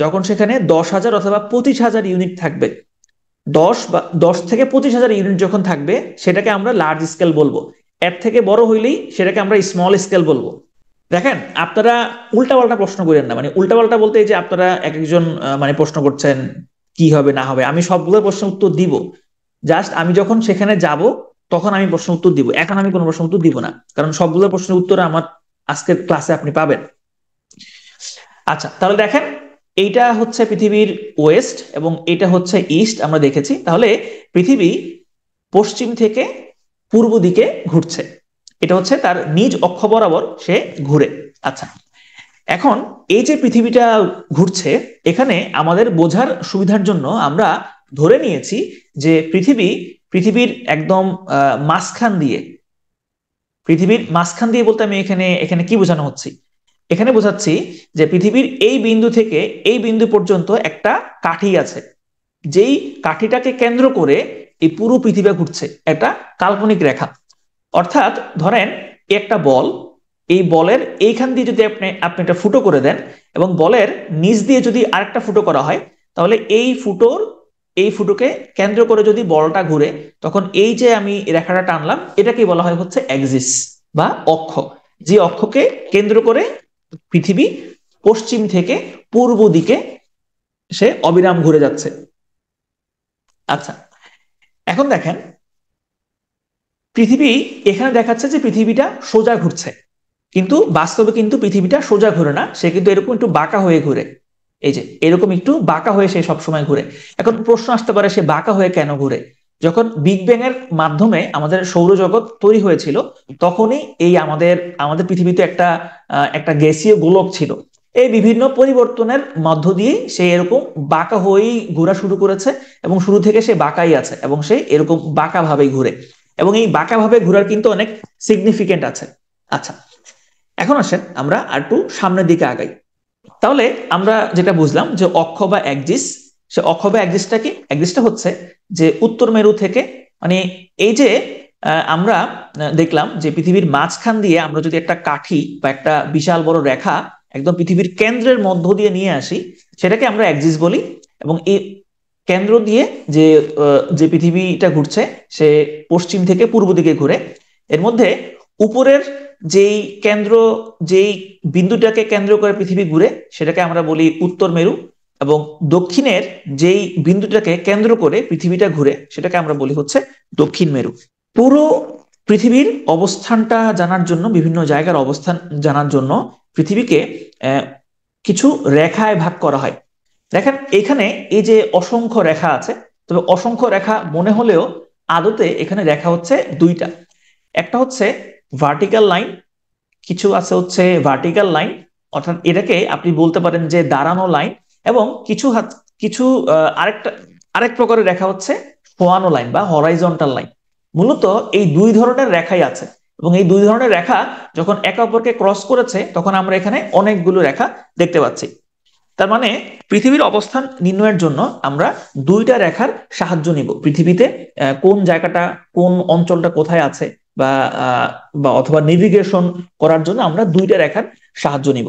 যখন সেখানে 10,000 অথবা 25,000 ইউনিট থাকবে। 10 থেকে 25,000 ইউনিট যখন থাকবে সেটাকে আমরা লার্জ স্কেল বলবো। এর থেকে বড় হইলেই সেটাকে আমরা স্মল স্কেল বলবো। দেখেন, আপনারা উল্টাপাল্টা প্রশ্ন করেন না। মানে উল্টাপাল্টা বলতে এই যে আপনারা এক একজন মানে প্রশ্ন করছেন কি হবে না হবে, আমি সবগুলো প্রশ্নের উত্তর দিব। জাস্ট আমি যখন সেখানে যাব তখন আমি প্রশ্ন উত্তর দিব, এখন আমি কোনো প্রশ্ন উত্তর দিব না, কারণ সবগুলো প্রশ্নের উত্তর আমার আজকের ক্লাসে আপনি পাবেন। আচ্ছা, তাহলে দেখেন, এইটা হচ্ছে পৃথিবীর ওয়েস্ট এবং এটা হচ্ছে ইস্ট আমরা দেখেছি। তাহলে পৃথিবী পশ্চিম থেকে পূর্ব দিকে ঘুরছে, এটা হচ্ছে তার নিজ অক্ষ বরাবর সে ঘুরে। আচ্ছা, এখন এই যে পৃথিবীটা ঘুরছে, এখানে আমাদের বোঝার সুবিধার জন্য আমরা ধরে নিয়েছি যে পৃথিবীর একদম মাঝখান দিয়ে, পৃথিবীর মাঝখান দিয়ে বলতে আমি এখানে এখানে কি বোঝানো হচ্ছে? এখানে বোঝাচ্ছি যে পৃথিবীর এই বিন্দু থেকে এই বিন্দু পর্যন্ত একটা কাঠি আছে, যেই কাঠিটাকে কেন্দ্র করে এই পুরো পৃথিবী ঘুরছে, একটা কাল্পনিক রেখা। অর্থাৎ ধরেন একটা বল, এই বলের এইখান দিয়ে যদি আপনি আপনি একটা ফুটো করে দেন এবং বলের নিচ দিয়ে যদি আরেকটা ফুটো করা হয়, তাহলে এই ফুটোকে কেন্দ্র করে যদি বলটা ঘুরে, তখন এই যে আমি রেখাটা টানলাম এটাকে বলা হয় হচ্ছে অ্যাক্সিস বা অক্ষ। যে অক্ষকে কেন্দ্র করে পৃথিবী পশ্চিম থেকে পূর্ব দিকে সে অবিরাম ঘুরে যাচ্ছে। আচ্ছা, এখন দেখেন, পৃথিবী এখানে দেখাচ্ছে যে পৃথিবীটা সোজা ঘুরছে, কিন্তু বাস্তবে কিন্তু পৃথিবীটা সোজা ঘুরে না, সে কিন্তু এরকম একটু বাঁকা হয়ে ঘুরে। এই যে এরকম একটু বাঁকা হয়ে সে সবসময় ঘুরে। এখন প্রশ্ন আসতে পারে, সে বাঁকা হয়ে কেন ঘুরে? যখন বিগ ব্যাং এর মাধ্যমে আমাদের সৌরজগৎ তৈরি হয়েছিল, তখনই এই আমাদের আমাদের পৃথিবীতে একটা একটা গ্যাসীয় গোলক ছিল। এই বিভিন্ন পরিবর্তনের মধ্য দিয়ে সে এরকম বাঁকা হয়েই ঘোরা শুরু করেছে, এবং শুরু থেকে সে বাঁকাই আছে এবং সে এরকম বাঁকা ভাবেই ঘুরে। এবং এই বাঁকা ভাবে ঘোরার কিন্তু অনেক সিগনিফিকেন্ট আছে। আচ্ছা, এখন আসেন আমরা আর একটু সামনের দিকে আগাই। তাহলে আমরা যেটা বুঝলাম যে অক্ষ বা অ্যাক্সিস, সে অক্ষ বা অ্যাক্সিসটা কি? অ্যাক্সিসটা হচ্ছে যে উত্তর মেরু থেকে, মানে এই যে আমরা দেখলাম যে পৃথিবীর মাঝখান দিয়ে আমরা যদি একটা কাঠি বা একটা বিশাল বড় রেখা একদম পৃথিবীর কেন্দ্রের মধ্য দিয়ে নিয়ে আসি, সেটাকে আমরা অ্যাক্সিস বলি। এবং এই কেন্দ্র দিয়ে যে যে পৃথিবীটা ঘুরছে সে পশ্চিম থেকে পূর্ব দিকে ঘুরে। এর মধ্যে উপরের যেই কেন্দ্র, যেই বিন্দুটাকে কেন্দ্র করে পৃথিবী ঘুরে, সেটাকে আমরা বলি উত্তর মেরু। এবং দক্ষিণের যেই বিন্দুটাকে কেন্দ্র করে পৃথিবীটা ঘুরে, সেটাকে আমরা বলি হচ্ছে দক্ষিণ মেরু। পুরো পৃথিবীর অবস্থানটা জানার জন্য, বিভিন্ন জায়গার অবস্থান জানার জন্য পৃথিবীকে কিছু রেখায় ভাগ করা হয়। দেখেন, এখানে এই যে অসংখ্য রেখা আছে, তবে অসংখ্য রেখা মনে হলেও আদতে এখানে রেখা হচ্ছে দুইটা। একটা হচ্ছে ভার্টিক্যাল লাইন, কিছু আছে হচ্ছে ভার্টিক্যাল লাইন, অর্থাৎ এটাকে আপনি বলতে পারেন যে দাঁড়ানো লাইন। এবং কিছু আরেক প্রকারের রেখা হচ্ছে শোয়ানো লাইন বা হরাইজন্টাল লাইন। মূলত এই দুই ধরনের রেখাই আছে। এবং এই দুই ধরনের রেখা যখন একে অপরকে ক্রস করেছে তখন আমরা এখানে অনেকগুলো রেখা দেখতে পাচ্ছি। তার মানে পৃথিবীর অবস্থান নির্ণয়ের জন্য আমরা দুইটা রেখার সাহায্য নিব। পৃথিবীতে কোন জায়গাটা, কোন অঞ্চলটা কোথায় আছে বা অথবা নেভিগেশন করার জন্য আমরা দুইটা রেখার সাহায্য নিব।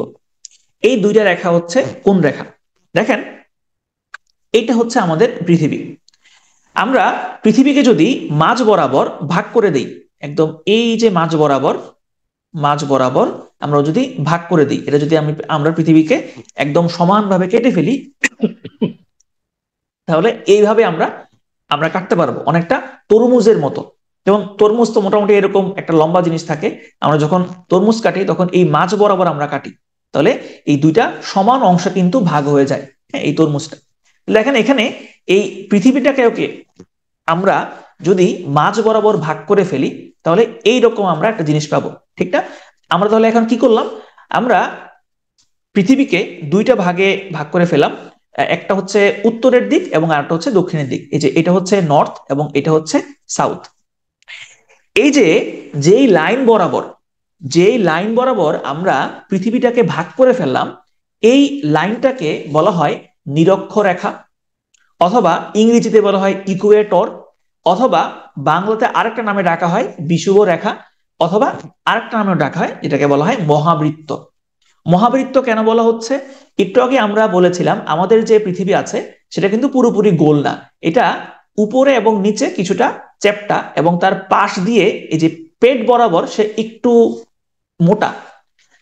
এই দুইটা রেখা হচ্ছে কোন রেখা? দেখেন, এটা হচ্ছে আমাদের পৃথিবী। আমরা পৃথিবীকে যদি মাঝ বরাবর ভাগ করে দিই, একদম এই যে মাঝ বরাবর আমরা যদি ভাগ করে দিই, এটা যদি আমরা পৃথিবীকে একদম সমানভাবে কেটে ফেলি, তাহলে এইভাবে আমরা কাটতে পারবো, অনেকটা তরমুজের মতো। যেমন তরমুজ তো মোটামুটি এরকম একটা লম্বা জিনিস থাকে, আমরা যখন তরমুজ কাটি তখন এই মাঝ বরাবর আমরা কাটি, তাহলে এই দুইটা সমান অংশ কিন্তু ভাগ হয়ে যায়। হ্যাঁ, এই তরমুজটা দেখেন, এখানে এই পৃথিবীটাকে আমরা যদি মাঝ বরাবর ভাগ করে ফেলি তাহলে এইরকম আমরা একটা জিনিস পাবো, ঠিক না? আমরা তাহলে এখন কি করলাম, আমরা পৃথিবীকে দুইটা ভাগে ভাগ করে ফেলাম। একটা হচ্ছে উত্তরের দিক এবং আরেকটা হচ্ছে দক্ষিণের দিক। এই যে এটা হচ্ছে নর্থ এবং এটা হচ্ছে সাউথ। এই যে যেই লাইন বরাবর আমরা পৃথিবীটাকে ভাগ করে ফেললাম, এই লাইনটাকে বলা হয় নিরক্ষরেখা, অথবা ইংরেজিতে বলা হয় ইকুয়েটর, অথবা বাংলাতে আরেকটা নামে ডাকা হয় বিষুবরেখা, অথবা আরেকটা নামে ডাকা হয় যেটাকে বলা হয় মহাবৃত্ত। মহাবৃত্ত কেন বলা হচ্ছে? একটু আগে আমরা বলেছিলাম আমাদের যে পৃথিবী আছে সেটা কিন্তু পুরোপুরি গোল না, এটা উপরে এবং নিচে কিছুটা চ্যাপ্টা, এবং তার পাশ দিয়ে এই যে পেট বরাবর সে একটু মোটা।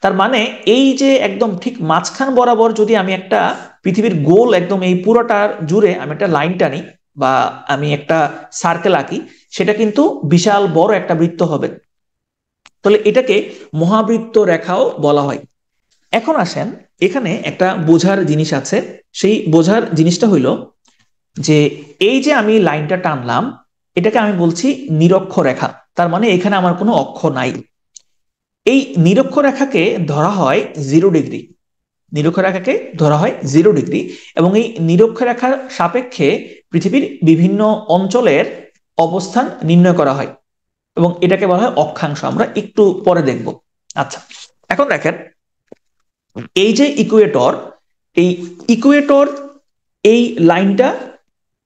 তার মানে এই যে একদম ঠিক মাঝখান বরাবর যদি আমি একটা পৃথিবীর গোল একদম এই পুরোটার জুড়ে আমি একটা লাইন টানি বা আমি একটা সার্কেল আঁকি, সেটা কিন্তু বিশাল বড় একটা বৃত্ত হবে। তাহলে এটাকে মহাবৃত্ত রেখাও বলা হয়। এখন আসেন, এখানে একটা বোঝার জিনিস আছে। সেই বোঝার জিনিসটা হইলো যে এই যে আমি লাইনটা টানলাম, এটাকে আমি বলছি নিরক্ষরেখা। তার মানে এখানে আমার কোনো অক্ষ নাই। এই নিরক্ষরেখাকে ধরা হয় 0 ডিগ্রি। নিরক্ষরেখাকে ধরা হয় 0 ডিগ্রি, এবং এই নিরক্ষরেখার সাপেক্ষে পৃথিবীর বিভিন্ন অঞ্চলের অবস্থান নির্ণয় করা হয়, এবং এটাকে বলা হয় অক্ষাংশ। আমরা একটু পরে দেখব। আচ্ছা, এখন দেখেন, এই যে ইকুয়েটর, এই ইকুয়েটর এই লাইনটা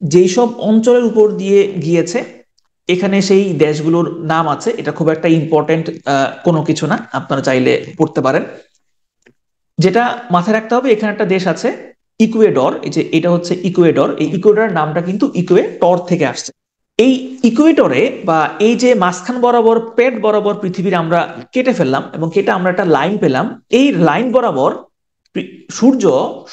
যেই সব অঞ্চলের উপর দিয়ে গিয়েছে, এখানে সেই দেশগুলোর নাম আছে। এটা খুব একটা ইম্পর্টেন্ট কোনো কিছু না, আপনারা চাইলে পড়তে পারেন। যেটা মাথায় রাখতে হবে, এখানে একটা দেশ আছে ইকুয়েডর। এই যে এটা হচ্ছে ইকুয়েডর, এই ইকুয়েডরের নামটা কিন্তু ইকুয়েটর থেকে আসছে। এই ইকুয়েটরে বা এই যে মাঝখান বরাবর পেট বরাবর পৃথিবীর আমরা কেটে ফেললাম এবং কেটে আমরা একটা লাইন পেলাম। এই লাইন বরাবর সূর্য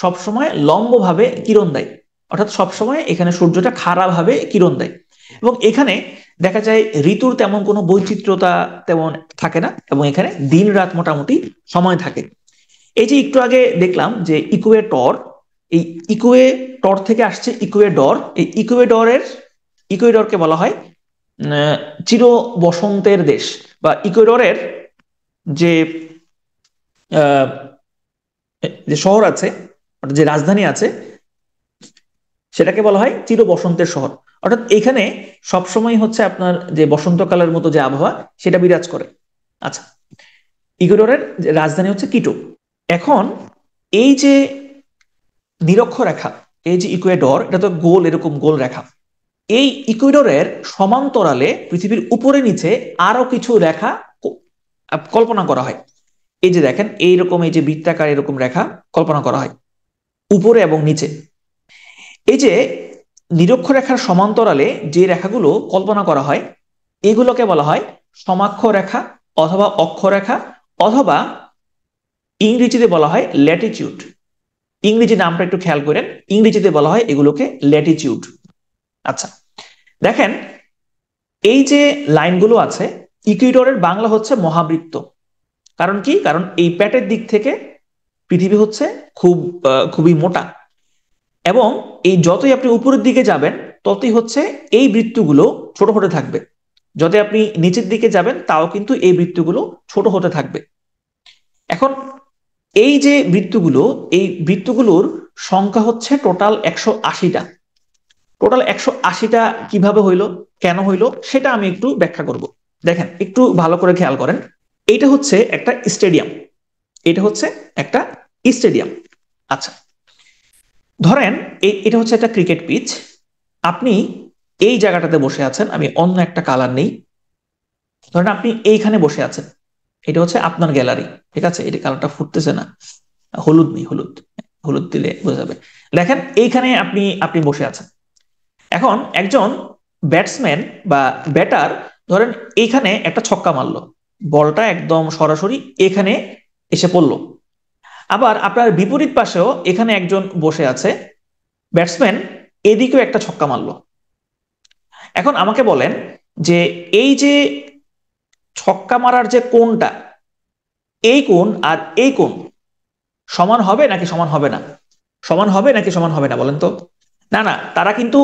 সবসময় লম্বভাবে কিরণ দেয়, অর্থাৎ সবসময় এখানে সূর্যটা খাড়া ভাবে কিরণ দেয়, এবং এখানে দেখা যায় ঋতুর তেমন কোনো বৈচিত্র্যতা তেমন থাকে না, এবং এখানে দিন রাত মোটামুটি সময় থাকে। এই যে একটু আগে দেখলাম যে ইকুয়েটর, এই ইকুয়েটর থেকে আসছে ইকুয়েডর। এই ইকুয়েডরকে বলা হয় চির বসন্তের দেশ, বা ইকুয়েডরের যে যে শহর আছে, যে রাজধানী আছে, সেটাকে বলা হয় চির বসন্তের শহর। অর্থাৎ এখানে সবসময় হচ্ছে আপনার যে বসন্তকালের মতো যে আবহাওয়া সেটা বিরাজ করে। আচ্ছা, ইকুয়েডরের রাজধানী হচ্ছে কিটো। এখন এই যে নিরক্ষরেখা, এই যে ইকুয়েডর, এটা তো গোল, এরকম গোল রেখা। এই ইকুয়েডরের সমান্তরালে পৃথিবীর উপরে নিচে আরো কিছু রেখা কল্পনা করা হয়। এই যে দেখেন, এইরকম এই যে বৃত্তাকার এরকম রেখা কল্পনা করা হয় উপরে এবং নিচে। এই যে নিরক্ষরেখার সমান্তরালে যে রেখাগুলো কল্পনা করা হয়, এগুলোকে বলা হয় সমাক্ষ রেখা, অথবা অক্ষরেখা, অথবা ইংরেজিতে বলা হয় ল্যাটিটিউড। ইংরেজি নামটা একটু খেয়াল করেন, ইংরেজিতে বলা হয় এগুলোকে ল্যাটিটিউড। আচ্ছা, দেখেন, এই যে লাইনগুলো আছে, ইকুয়েডরের বাংলা হচ্ছে মহাবৃত্ত। কারণ কি? কারণ এই প্যাটের দিক থেকে পৃথিবী হচ্ছে খুবই মোটা, এবং এই যতই আপনি উপরের দিকে যাবেন ততই হচ্ছে এই বৃত্তগুলো ছোট হতে থাকবে। যতই আপনি নিচের দিকে যাবেন তাও কিন্তু এই বৃত্তগুলো ছোট হতে থাকবে। এখন এই যে বৃত্তগুলো, এই বৃত্তগুলোর সংখ্যা হচ্ছে টোটাল 180টা। টোটাল 180টা কিভাবে হইলো, কেন হইলো, সেটা আমি একটু ব্যাখ্যা করব। দেখেন একটু ভালো করে খেয়াল করেন, এইটা হচ্ছে একটা স্টেডিয়াম, এটা হচ্ছে একটা স্টেডিয়াম। আচ্ছা, ধরেন এটা হচ্ছে একটা ক্রিকেট পিচ, আপনি এই জায়গাটাতে বসে আছেন, আমি অন্য একটা কালার নেই, ধরেন আপনি এইখানে বসে আছেন, এটা হচ্ছে আপনার গ্যালারি, ঠিক আছে, এটা কালারটা ফুটতেছে না, হলুদ নেই, হলুদ, হলুদ দিলে বোঝা যাবে। দেখেন এইখানে আপনি আপনি বসে আছেন, এখন একজন ব্যাটসম্যান বা ব্যাটার ধরেন এইখানে একটা ছক্কা মারলো, বলটা একদম সরাসরি এখানে এসে পড়লো। আবার আপনার বিপরীত পাশেও এখানে একজন বসে আছে, ব্যাটসম্যান এদিকেও একটা ছক্কা মারলো। এখন আমাকে বলেন যে এই যে ছক্কা মারার যে কোণটা, এই কোণ আর এই কোণ সমান হবে নাকি সমান হবে না? সমান হবে নাকি সমান হবে না বলেন তো? না না, তারা কিন্তু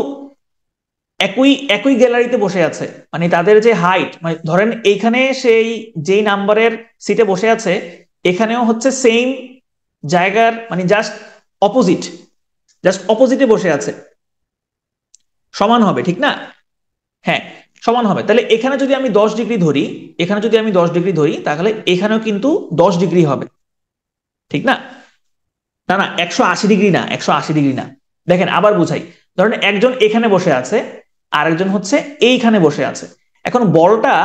একই একই গ্যালারিতে বসে আছে, মানে তাদের যে হাইট, মানে ধরেন এইখানে সেই যেই নাম্বারের সিটে বসে আছে, এখানেও হচ্ছে সেম জায়গার, মানে জাস্ট অপোজিট, জাস্ট অপোজিটে বসে আছে, সমান হবে ঠিক না? হ্যাঁ, সমান হবে। তাহলে এখানে যদি আমি 10 ডিগ্রি ধরি, এখানে যদি আমি 10 ডিগ্রি ধরি, তাহলে এখানেও কিন্তু 10 ডিগ্রি হবে, ঠিক না? না না, 180 ডিগ্রি না, 180 ডিগ্রি না। দেখেন আবার বুঝাই, ধরেন একজন এখানে বসে আছে, আরেকজন হচ্ছে এইখানে বসে আছে। এখন বলটা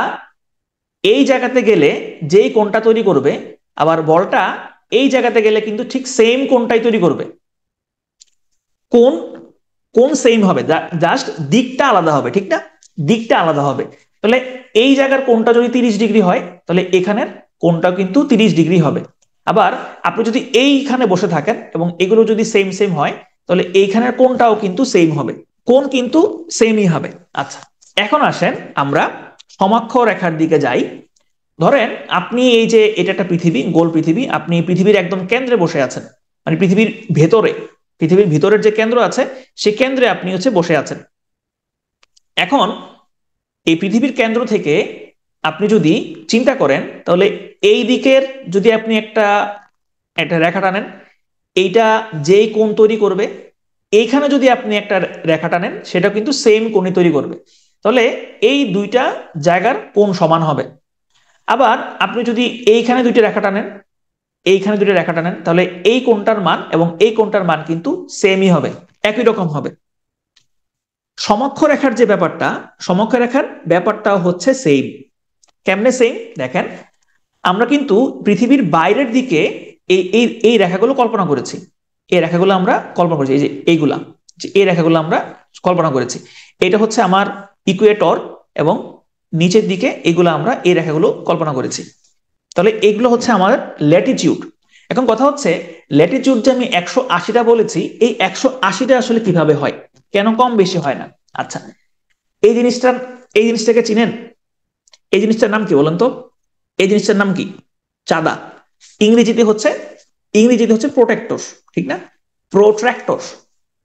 এই জায়গাতে গেলে যেই কোণটা তৈরি করবে, আবার বলটা এই জায়গাতে গেলে কিন্তু ঠিক সেম কোণটাই তৈরি করবে। কোণ কোণ সেম হবে, জাস্ট দিকটা আলাদা হবে, ঠিক না? দিকটা আলাদা হবে। তাহলে এই জায়গার কোণটা যদি 30 ডিগ্রি হয়, তাহলে এখানের কোণটাও কিন্তু 30 ডিগ্রি হবে। আবার আপনি যদি এইখানে বসে থাকেন এবং এগুলো যদি সেম সেম হয়, তাহলে এইখানের কোণটাও কিন্তু সেম হবে, কোণ কিন্তু সেমই হবে। আচ্ছা, এখন আসেন আমরা সমাক্ষ রেখার দিকে যাই। ধরেন আপনি এই যে এটা একটা পৃথিবী, গোল পৃথিবী, আপনি পৃথিবীর একদম কেন্দ্রে বসে আছেন, মানে পৃথিবীর ভেতরে, পৃথিবীর ভিতরের যে কেন্দ্র আছে সেই কেন্দ্রে আপনি হচ্ছে বসে আছেন। এখন এই পৃথিবীর কেন্দ্র থেকে আপনি যদি চিন্তা করেন, তাহলে এই দিকের যদি আপনি একটা একটা রেখা টানেন, এইটা যেই কোণ তৈরি করবে, এইখানে যদি আপনি একটা রেখা টানেন, সেটা কিন্তু সেম কোণই তৈরি করবে। তাহলে এই দুইটা জায়গার কোণ সমান হবে। আবার আপনি যদি এইখানে দুইটা রেখা টানেন, এইখানে দুইটা রেখা টানেন, তাহলে এই কোণটার মান এবং এই কোণটার মান কিন্তু সেমই হবে, একই রকম হবে। সমক্ষ রেখার যে ব্যাপারটা, সমক্ষ রেখার ব্যাপারটাও হচ্ছে সেম। কেমনে সেম দেখেন, আমরা কিন্তু পৃথিবীর বাইরের দিকে এই এই এই রেখাগুলো কল্পনা করেছি, এই রেখাগুলো আমরা কল্পনা করেছি, এই যে এইগুলা, যে এই রেখাগুলো আমরা কল্পনা করেছি। এটা হচ্ছে আমার ইকুয়েটর, এবং নিচের দিকে এগুলো আমরা এই রেখাগুলো কল্পনা করেছি। তাহলে এগুলো হচ্ছে আমাদের ল্যাটিটিউড। এখন কথা হচ্ছে, ল্যাটিটিউড যে আমি 180টা বলেছি, এই 180টা আসলে কিভাবে হয়, কেন কম বেশি হয় না? আচ্ছা, এই জিনিসটা, এই জিনিসটাকে চিনেন? এই জিনিসটার নাম কি বলেন তো? এই জিনিসটার নাম কি? চাঁদা। ইংরেজিতে হচ্ছে, ইংরেজিতে হচ্ছে প্রোটেক্টর, ঠিক না? প্রোট্রাক্টর,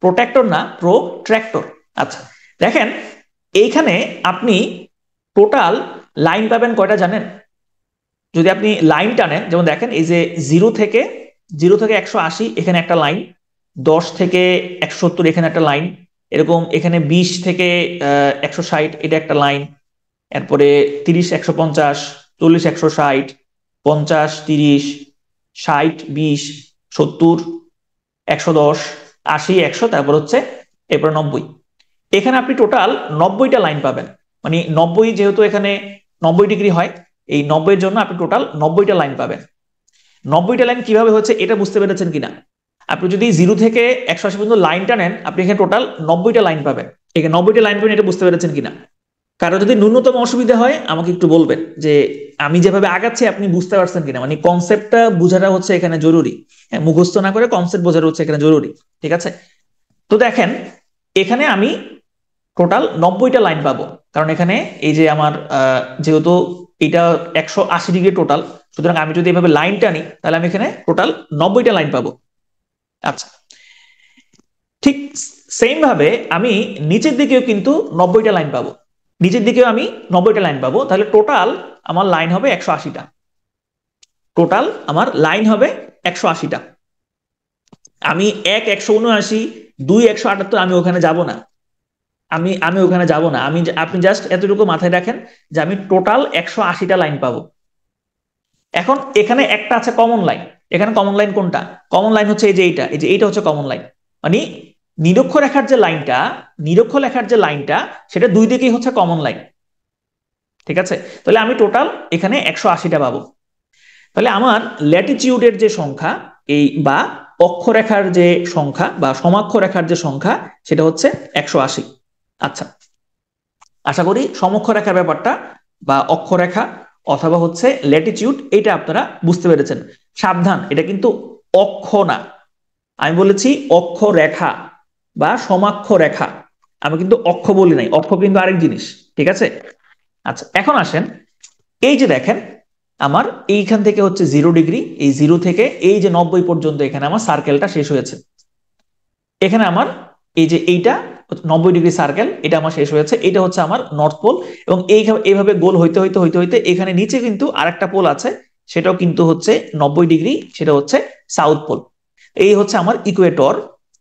প্রোটেক্টর না, প্রোট্রাক্টর। আচ্ছা, দেখেন এইখানে আপনি টোটাল লাইন পাবেন কয়টা জানেন? যদি আপনি লাইন টানেন, যেমন দেখেন এই যে জিরো থেকে 180 এখানে একটা লাইন, 10 থেকে 170 এখানে একটা লাইন, এরকম এখানে 20 থেকে 160 এটা একটা লাইন, এরপরে 30 150, 40 160, 50 30, 60 20, 70 110, 80 100, তারপর হচ্ছে এরপর 90। এখানে আপনি টোটাল 90টা লাইন পাবেন, মানে 90 যেহেতু এখানে 90 ডিগ্রি হয়, এই 90 এর জন্য আপনি টোটাল 90টা লাইন পাবেন। 90টা লাইন কিভাবে হচ্ছে এটা বুঝতে পেরেছেন কিনা? আপনি যদি 0 থেকে 180 পর্যন্ত লাইনটা নেন, আপনি এখানে টোটাল 90টা লাইন পাবেন। এখানে 90টা লাইন পাবেন, এটা বুঝতে পেরেছেন কিনা? কারো যদি ন্যূনতম অসুবিধা হয় আমাকে একটু বলবেন, যে আমি যেভাবে আগাচ্ছি আপনি বুঝতে পারছেন কিনা, মানে কনসেপ্টটা বোঝাটা হচ্ছে এখানে জরুরি। হ্যাঁ, মুখস্থ না করে কনসেপ্ট বোঝাটা হচ্ছে এখানে জরুরি, ঠিক আছে? তো দেখেন এখানে আমি টোটাল 90টা লাইন পাবো, কারণ এখানে এই যে আমার যেহেতু এটা 180 ডিগ্রি টোটাল, সুতরাং আমি যদি এভাবে লাইন টানি, তাহলে আমি এখানে টোটাল 90টা লাইন পাবো। আচ্ছা, ঠিক সেম ভাবে আমি নিচের দিকেও কিন্তু 90টা লাইন পাবো, নিচের দিকেও আমি 90টা লাইন পাবো, তাহলে টোটাল আমার লাইন হবে 180টা, টোটাল আমার লাইন হবে 180টা। আমি 1 179, 2 178 আমি ওখানে যাব না, আমি আমি ওখানে যাব না, আপনি জাস্ট এতটুকু মাথায় রাখেন যে আমি টোটাল 180টা লাইন পাবো। এখন এখানে একটা আছে কমন লাইন। এখানে কমন লাইন কোনটা? কমন লাইন হচ্ছে এই যে এইটা হচ্ছে কমন লাইন। মানে নিরক্ষরেখার যে লাইনটা, নিরক্ষরেখার যে লাইনটা, সেটা দুই দিকেই হচ্ছে কমন লাইন। ঠিক আছে, তাহলে আমি টোটাল এখানে 180টা পাবো। তাহলে আমার ল্যাটিটিউডের যে সংখ্যা, এই বা অক্ষরেখার যে সংখ্যা বা সমাক্ষরেখার যে সংখ্যা, সেটা হচ্ছে 180। আচ্ছা, আশা করি সমক্ষরেখার ব্যাপারটা বা অক্ষরেখা অথবা হচ্ছে ল্যাটিটিউড, এটা আপনারা বুঝতে পেরেছেন। সাবধান, এটা কিন্তু অক্ষ না, আমি বলেছি অক্ষরেখা বা সমাক্ষরেখা, আমি কিন্তু অক্ষ বলি নাই, অক্ষ কিন্তু আরেক জিনিস। ঠিক আছে, আচ্ছা এখন আসেন, এই যে দেখেন আমার এইখান থেকে হচ্ছে 0 ডিগ্রি, এই 0 থেকে এই যে 90 পর্যন্ত এখানে আমার সার্কেলটা শেষ হয়েছে। এখানে আমার এই যে এইটা 90 ডিগ্রি সার্কেল, এটা আমার শেষ হয়েছে, এটা হচ্ছে আমার নর্থ পোল। এবং এইভাবে গোল হইতে হইতে হইতে হইতে এখানে নিচে কিন্তু আরেকটা পোল আছে, সেটাও কিন্তু হচ্ছে 90 ডিগ্রি, সেটা হচ্ছে সাউথ পোল। এই হচ্ছে আমার ইকুয়েটর।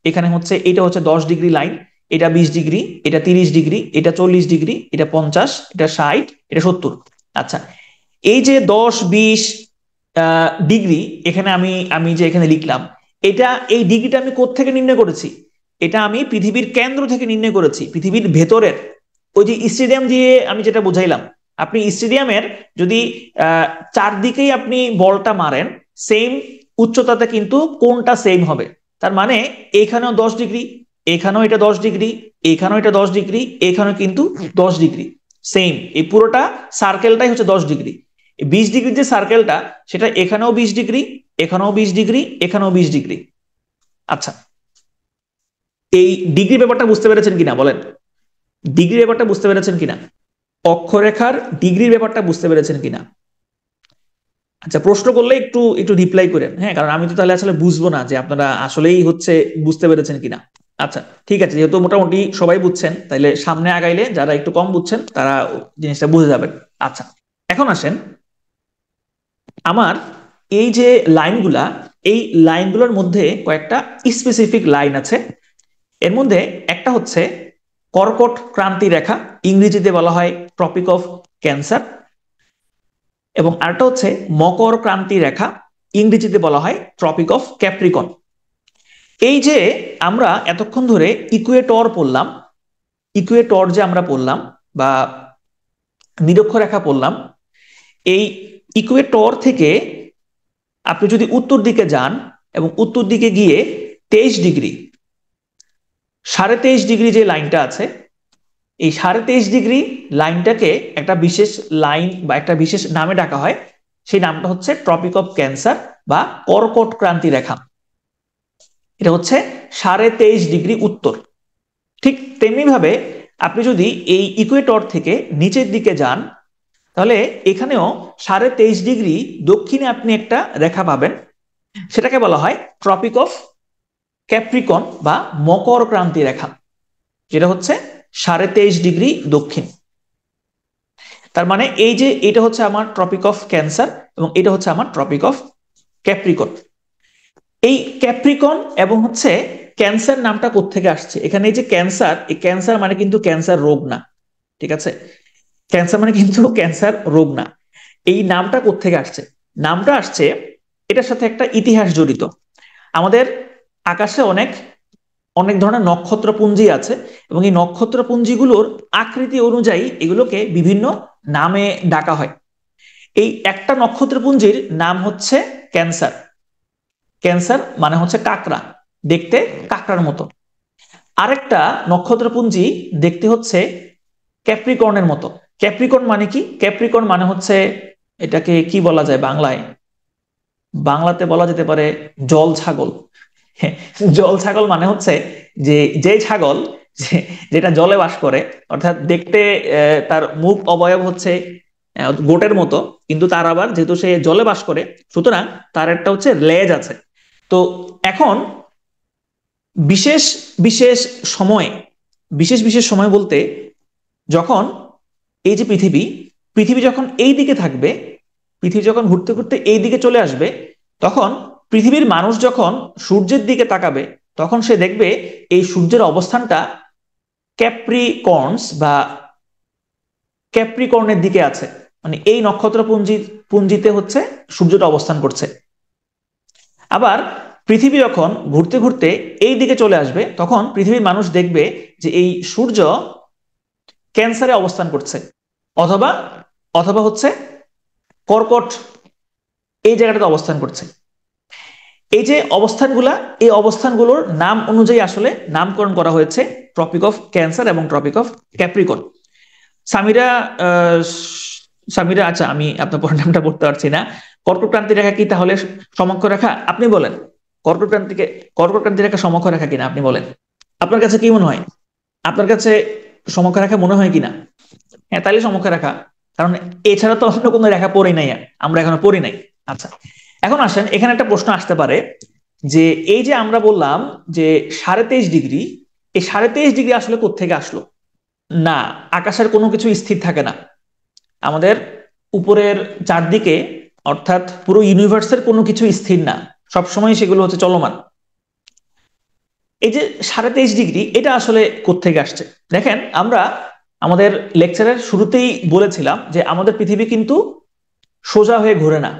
এখানে হচ্ছে এটা হচ্ছে 10 ডিগ্রি লাইন, এটা 20 ডিগ্রি, এটা 30 ডিগ্রি, এটা 40 ডিগ্রি, এটা 50, এটা 60, এটা 70। আচ্ছা, এই যে 10, 20 ডিগ্রি এখানে আমি আমি যে এখানে লিখলাম, এটা এই ডিগ্রিটা আমি কোত্থেকে নির্ণয় করেছি? এটা আমি পৃথিবীর কেন্দ্র থেকে নির্ণয় করেছি, পৃথিবীর ভেতরের। ওই যে স্টেডিয়াম দিয়ে আমি যেটা বুঝাইলাম, আপনি স্টেডিয়ামের যদি চারদিকেই আপনি বলটা মারেন, সেম উচ্চতাতে কিন্তু কোনটা সেম হবে। তার মানে এখানেও 10 ডিগ্রি, এখানেও এটা 10 ডিগ্রি, এখানেও এটা 10 ডিগ্রি, এখানেও কিন্তু 10 ডিগ্রি, সেম। এই পুরোটা সার্কেলটাই হচ্ছে 10 ডিগ্রি। 20 ডিগ্রির যে সার্কেলটা, সেটা এখানেও 20 ডিগ্রি, এখানেও 20 ডিগ্রি, এখানেও 20 ডিগ্রি। আচ্ছা, এই ডিগ্রি ব্যাপারটা বুঝতে পেরেছেন কিনা বলেন? ডিগ্রি ব্যাপারটা বুঝতে পেরেছেন কিনা? অক্ষরেখার ডিগ্রির ব্যাপারটা বুঝতে পেরেছেন কিনা? আচ্ছা, প্রশ্ন করলে একটু একটু রিপ্লাই করেন, হ্যাঁ, কারণ আমি তো তাহলে আসলে বুঝবো না যে আপনারা আসলেই হচ্ছে বুঝতে পেরেছেন কিনা। আচ্ছা ঠিক আছে, যেহেতু মোটামুটি সবাই বুঝছেন, তাহলে সামনে আগাইলে যারা একটু কম বুঝছেন তারা জিনিসটা বুঝে যাবেন। আচ্ছা, এখন আসেন, আমার এই যে লাইনগুলা, এই লাইনগুলোর মধ্যে কয়েকটা স্পেসিফিক লাইন আছে। এর মধ্যে একটা হচ্ছে কর্কট ক্রান্তি রেখা, ইংরেজিতে বলা হয় ট্রপিক অফ ক্যান্সার। এবং আরেকটা হচ্ছে মকর ক্রান্তি রেখা, ইংরেজিতে বলা হয় ট্রপিক অফ ক্যাপ্রিকন। এই যে আমরা এতক্ষণ ধরে ইকুয়েটর পড়লাম, ইকুয়েটর যে আমরা পড়লাম বা নিরক্ষরেখা পড়লাম, এই ইকুয়েটর থেকে আপনি যদি উত্তর দিকে যান এবং উত্তর দিকে গিয়ে 23 ডিগ্রি, 23.5 ডিগ্রি যে লাইনটা আছে, এই 23.5 ডিগ্রি লাইনটাকে একটা বিশেষ লাইন বা একটা বিশেষ নামে ডাকা হয়। সেই নামটা হচ্ছে ট্রপিক অফ ক্যান্সার বা কর্কট ক্রান্তি রেখা। এটা হচ্ছে 23.5 ডিগ্রি উত্তর। ঠিক তেমনি ভাবে আপনি যদি এই ইকুয়েটর থেকে নিচের দিকে যান, তাহলে এখানেও 23.5 ডিগ্রি দক্ষিণে আপনি একটা রেখা পাবেন, সেটাকে বলা হয় ট্রপিক অফ ক্যাপ্রিকন বা মকর ক্রান্তি রেখা, যেটা হচ্ছে 23.5 ডিগ্রি দক্ষিণ। তার মানে এই যে এটা হচ্ছে আমার ট্রপিক অফ ক্যান্সার এবং এটা হচ্ছে আমার ট্রপিক অফ ক্যাপ্রিকন। এই ক্যাপ্রিকন এবং হচ্ছে ক্যান্সার নামটা কোত্থেকে আসছে? এখানে এই যে ক্যান্সার, এই ক্যান্সার মানে কিন্তু ক্যান্সার রোগ না, ঠিক আছে? ক্যান্সার মানে কিন্তু ক্যান্সার রোগ না। এই নামটা কোত্থেকে আসছে? নামটা আসছে, এটার সাথে একটা ইতিহাস জড়িত। আমাদের আকাশে অনেক অনেক ধরনের নক্ষত্রপুঞ্জি আছে এবং এই নক্ষত্রপুঞ্জিগুলোর আকৃতি অনুযায়ী এগুলোকে বিভিন্ন নামে ডাকা হয়। এই একটা নক্ষত্রপুঞ্জির নাম হচ্ছে ক্যান্সার। ক্যান্সার মানে হচ্ছে কাকড়া, দেখতে কাকড়ার মতো। আরেকটা নক্ষত্রপুঞ্জি দেখতে হচ্ছে ক্যাপ্রিকর্নের মতো। ক্যাপ্রিকর্ন মানে কি? ক্যাপ্রিকর্ন মানে হচ্ছে, এটাকে কি বলা যায় বাংলায়? বাংলাতে বলা যেতে পারে জল ছাগল। জল ছাগল মানে হচ্ছে যে যে ছাগল যেটা জলে বাস করে, অর্থাৎ দেখতে তার মুখ অবয়ব হচ্ছে গোটের মতো, কিন্তু তার আবার যেহেতু সে জলে বাস করে, সুতরাং তার একটা হচ্ছে লেজ আছে। তো এখন বিশেষ বিশেষ সময়ে, বিশেষ বিশেষ সময় বলতে, যখন এই যে পৃথিবী, পৃথিবী যখন এই দিকে থাকবে, পৃথিবী যখন ঘুরতে ঘুরতে এই দিকে চলে আসবে, তখন পৃথিবীর মানুষ যখন সূর্যের দিকে তাকাবে, তখন সে দেখবে এই সূর্যের অবস্থানটা ক্যাপ্রিকর্নস বা ক্যাপ্রিকর্নের দিকে আছে, মানে এই নক্ষত্র পুঞ্জিতে হচ্ছে সূর্যটা অবস্থান করছে। আবার পৃথিবী যখন ঘুরতে ঘুরতে এই দিকে চলে আসবে, তখন পৃথিবীর মানুষ দেখবে যে এই সূর্য ক্যান্সারে অবস্থান করছে, অথবা অথবা হচ্ছে কর্কট এই জায়গাটাতে অবস্থান করছে। এই যে অবস্থানগুলা, এই অবস্থানগুলোর নাম অনুযায়ী আসলে নামকরণ করা হয়েছে ট্রপিক অফ ক্যান্সার এবং tropic of Capricorn. Samira Samira, আচ্ছা আমি আপনার পরের নামটা পড়তে পারছি না। কর্কটক্রান্তি রেখা কি তাহলে সমক্ষ রেখা? আপনি বলেন, কর্কটক্রান্তি রেখা সমক্ষ রেখা কিনা আপনি বলেন। আপনার কাছে কি মনে হয়? আপনার কাছে সমক্ষ রেখা মনে হয় কিনা? হ্যাঁ, তাহলে সমক্ষ রেখা, কারণ এছাড়া তো অন্য কোনো রেখা পড়ি নাই, আমরা এখনো পড়ি নাই। আচ্ছা, এখন আসেন, এখানে একটা প্রশ্ন আসতে পারে যে এই যে আমরা বললাম যে 23.5 ডিগ্রি, এই 23.5 ডিগ্রি আসলে কোত্থেকে আসলো? না, আকাশের কোনো কিছু স্থির থাকে না। আমাদের উপরের চারদিকে, অর্থাৎ পুরো ইউনিভার্সের কোনো কিছু স্থির না, সবসময় সেগুলো হচ্ছে চলমান। এই যে 23.5 ডিগ্রি, এটা আসলে কোত্থেকে আসছে? দেখেন, আমরা আমাদের লেকচারের শুরুতেই বলেছিলাম যে আমাদের পৃথিবী কিন্তু সোজা হয়ে ঘোরে না,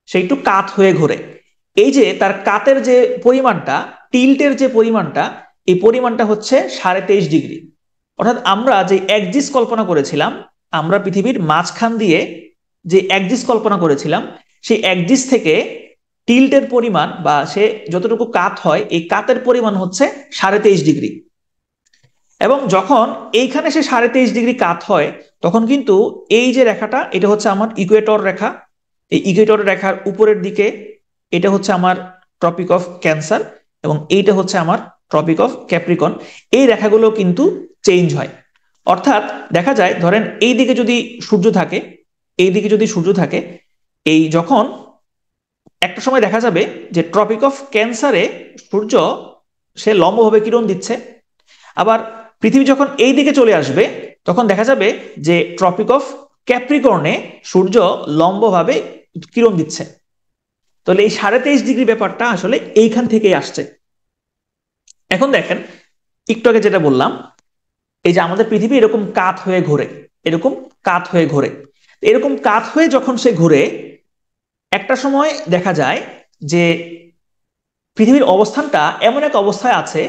সে একটু কাত হয়ে ঘোরে। এই যে তার কাতের যে পরিমাণটা, টিল্টের যে পরিমাণটা, এই পরিমাণটা হচ্ছে 23.5 ডিগ্রি। অর্থাৎ আমরা যে একজিস কল্পনা করেছিলাম, আমরা পৃথিবীর মাঝখান দিয়ে যে একজিস কল্পনা করেছিলাম, সেই একজিস থেকে টিল্টের পরিমাণ বা সে যতটুকু কাত হয়, এই কাতের পরিমাণ হচ্ছে 23.5 ডিগ্রি। এবং যখন এইখানে সে 23.5 ডিগ্রি কাত হয়, তখন কিন্তু এই যে রেখাটা, এটা হচ্ছে আমার ইকুয়েটর রেখা। এই ইকুয়েটর রেখার উপরের দিকে এটা হচ্ছে আমার ট্রপিক অফ ক্যান্সার, এবং এইটা হচ্ছে আমার ট্রপিক অফ ক্যাপ্রিকন। এই রেখাগুলো কিন্তু চেঞ্জ হয়। অর্থাৎ দেখা যায়, ধরেন এই দিকে যদি সূর্য থাকে, এই দিকে যদি সূর্য থাকে, এই যখন একটা সময় দেখা যাবে যে ট্রপিক অফ ক্যান্সারে সূর্য সে লম্বভাবে কিরণ দিচ্ছে। আবার পৃথিবী যখন এই দিকে চলে আসবে, তখন দেখা যাবে যে ট্রপিক অফ ক্যাপ্রিকর্নে সূর্য লম্বভাবে কিরণ দিচ্ছে। তাহলে এই 23.5 ডিগ্রি ব্যাপারটা আসলে এইখান থেকেই আসছে। এখন দেখেন, একটু আগে যেটা বললাম, এই যে আমাদের পৃথিবী এরকম কাত হয়ে ঘোরে, এরকম কাত হয়ে ঘোরে। এরকম কাত হয়ে যখন সে ঘুরে, একটা সময় দেখা যায় যে পৃথিবীর অবস্থানটা এমন এক অবস্থায় আছে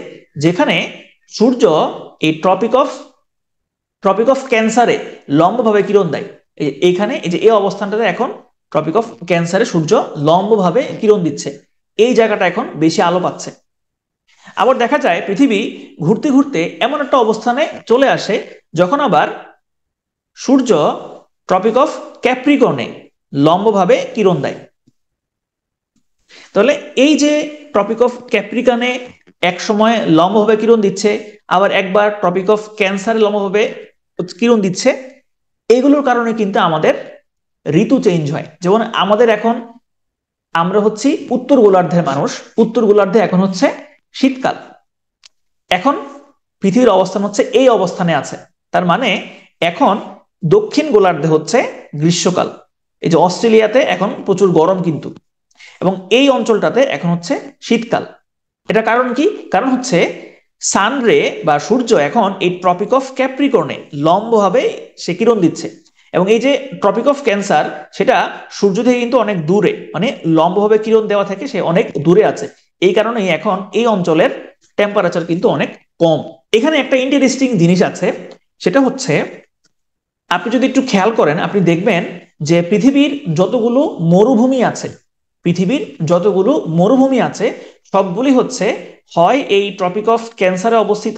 যেখানে সূর্য এই ট্রপিক অফ ক্যান্সারে লম্বভাবে কিরণ দেয়। এইখানে এই যে এই অবস্থানটাতে এখন ট্রপিক অফ ক্যান্সারে সূর্য লম্বভাবে কিরণ দিচ্ছে, এই জায়গাটা এখন বেশি আলো পাচ্ছে। আবার দেখা যায় পৃথিবী ঘুরতে ঘুরতে এমন একটা অবস্থানে চলে আসে যখন আবার সূর্য ট্রপিক অফ ক্যাপ্রিকর্নে লম্বভাবে কিরণ দেয়। তাহলে এই যে ট্রপিক অফ ক্যাপ্রিকনে এক সময় লম্বভাবে কিরণ দিচ্ছে, আবার একবার ট্রপিক অফ ক্যান্সারে লম্বভাবে কিরণ দিচ্ছে, এইগুলোর কারণে কিন্তু আমাদের ঋতু চেঞ্জ হয়। যেমন আমাদের এখন, আমরা হচ্ছি উত্তর গোলার্ধের মানুষ, উত্তর গোলার্ধে এখন হচ্ছে শীতকাল। এখন পৃথিবীর অবস্থান হচ্ছে এই অবস্থানে আছে, তার মানে এখন দক্ষিণ গোলার্ধে হচ্ছে গ্রীষ্মকাল। এই যে অস্ট্রেলিয়াতে এখন প্রচুর গরম কিন্তু, এবং এই অঞ্চলটাতে এখন হচ্ছে শীতকাল। এটা কারণ কি? কারণ হচ্ছে সানরে বা সূর্য এখন এই ট্রপিক অফ ক্যাপ্রিকর্নে লম্বভাবে সে কিরণ দিচ্ছে, এবং এই যে ট্রপিক অফ ক্যান্সার, সেটা সূর্য থেকে কিন্তু অনেক দূরে, মানে লম্বভাবে কিরণ দেওয়া থেকে সে অনেক দূরে আছে। এই কারণেই এখন এই অঞ্চলের টেম্পারেচার কিন্তু অনেক কম। এখানে একটা ইন্টারেস্টিং জিনিস আছে, সেটা হচ্ছে আপনি যদি একটু খেয়াল করেন, আপনি দেখবেন যে পৃথিবীর যতগুলো মরুভূমি আছে, পৃথিবীর যতগুলো মরুভূমি আছে, সবগুলি হচ্ছে হয় এই ট্রপিক অফ ক্যান্সারে অবস্থিত,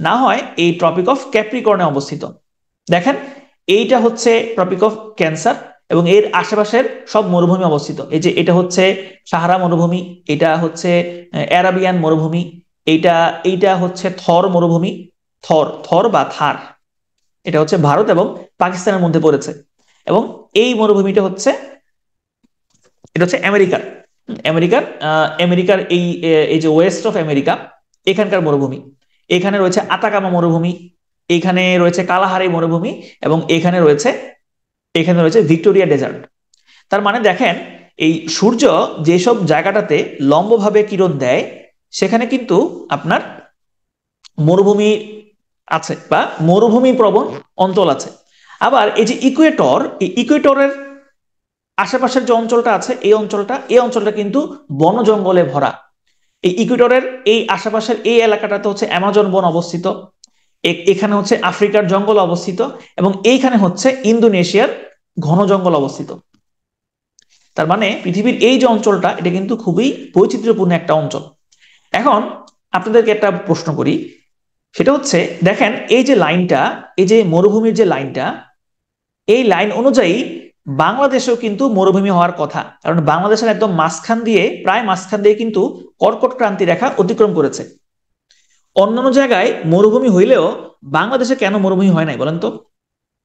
না হয় এই ট্রপিক অফ ক্যাপ্রিকর্নে অবস্থিত। দেখেন, এইটা হচ্ছে ট্রপিক অফ ক্যান্সার, এবং এর আশেপাশের সব মরুভূমি অবস্থিত। এই যে এটা হচ্ছে সাহারা মরুভূমি, এটা হচ্ছে অ্যারাবিয়ান মরুভূমি, এইটা এইটা হচ্ছে থর মরুভূমি, থর থর বা থার, এটা হচ্ছে ভারত এবং পাকিস্তানের মধ্যে পড়েছে। এবং এই মরুভূমিটা হচ্ছে, এটা হচ্ছে আমেরিকার, আমেরিকার আমেরিকার এই এই যে ওয়েস্ট অফ আমেরিকা, এখানকার মরুভূমি। এখানে রয়েছে আতাকামা মরুভূমি, এখানে রয়েছে কালাহারি মরুভূমি, এবং এখানে রয়েছে ভিক্টোরিয়া ডেজার্ট। তার মানে দেখেন, এই সূর্য যেসব জায়গাটাতে লম্বভাবে কিরণ দেয়, সেখানে কিন্তু আপনার মরুভূমি আছে বা মরুভূমি প্রবণ অঞ্চল আছে। আবার এই যে ইকুয়েটর, এই ইকুয়েটরের আশেপাশের যে অঞ্চলটা আছে এই অঞ্চলটা কিন্তু বন জঙ্গলে ভরা। এই ইকুয়েটরের এই আশেপাশের এই এলাকাটাতে হচ্ছে অ্যামাজন বন অবস্থিত, এখানে হচ্ছে আফ্রিকার জঙ্গল অবস্থিত, এবং এইখানে হচ্ছে ইন্দোনেশিয়ার ঘন জঙ্গল অবস্থিত। তার মানে পৃথিবীর এই যে অঞ্চলটা এটা কিন্তু খুবই বৈচিত্র্যপূর্ণ একটা অঞ্চল। এখন আপনাদেরকে একটা প্রশ্ন করি, সেটা হচ্ছে দেখেন এই যে লাইনটা, এই যে মরুভূমির যে লাইনটা, এই লাইন অনুযায়ী বাংলাদেশেও কিন্তু মরুভূমি হওয়ার কথা, কারণ বাংলাদেশের একদম মাঝখান দিয়ে, প্রায় মাঝখান দিয়ে কিন্তু কর্কট ক্রান্তি রেখা অতিক্রম করেছে। অন্যান্য জায়গায় মরুভূমি হইলেও বাংলাদেশে কেন মরুভূমি হয় নাই বলেন তো?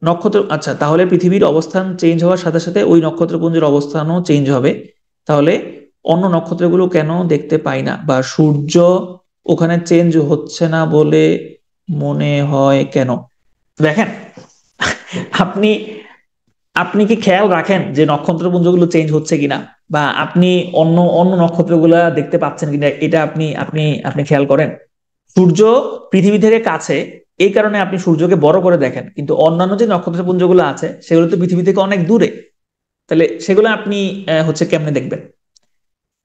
নক্ষত্র, আচ্ছা তাহলে পৃথিবীর অবস্থান চেঞ্জ হওয়ার সাথে সাথে ওই নক্ষত্রপুঞ্জের অবস্থানও চেঞ্জ হবে। তাহলে অন্য নক্ষত্রগুলো কেন দেখতে পাই না, বা সূর্য ওখানে চেঞ্জ হচ্ছে না বলে মনে হয় কেন? দেখেন, আপনি আপনি কি খেয়াল রাখেন যে নক্ষত্রপুঞ্জগুলো চেঞ্জ হচ্ছে কিনা, বা আপনি অন্য অন্য নক্ষত্রগুলা দেখতে পাচ্ছেন কিনা? এটা আপনি আপনি আপনি খেয়াল করেন। সূর্য পৃথিবী থেকে কাছে, এই কারণে আপনি সূর্যকে বড় করে দেখেন, কিন্তু অন্যান্য যে নক্ষত্রপুঞ্জগুলো আছে সেগুলো তো পৃথিবী থেকে অনেক দূরে। তাহলে সেগুলো আপনি হচ্ছে কেমনে দেখবেন?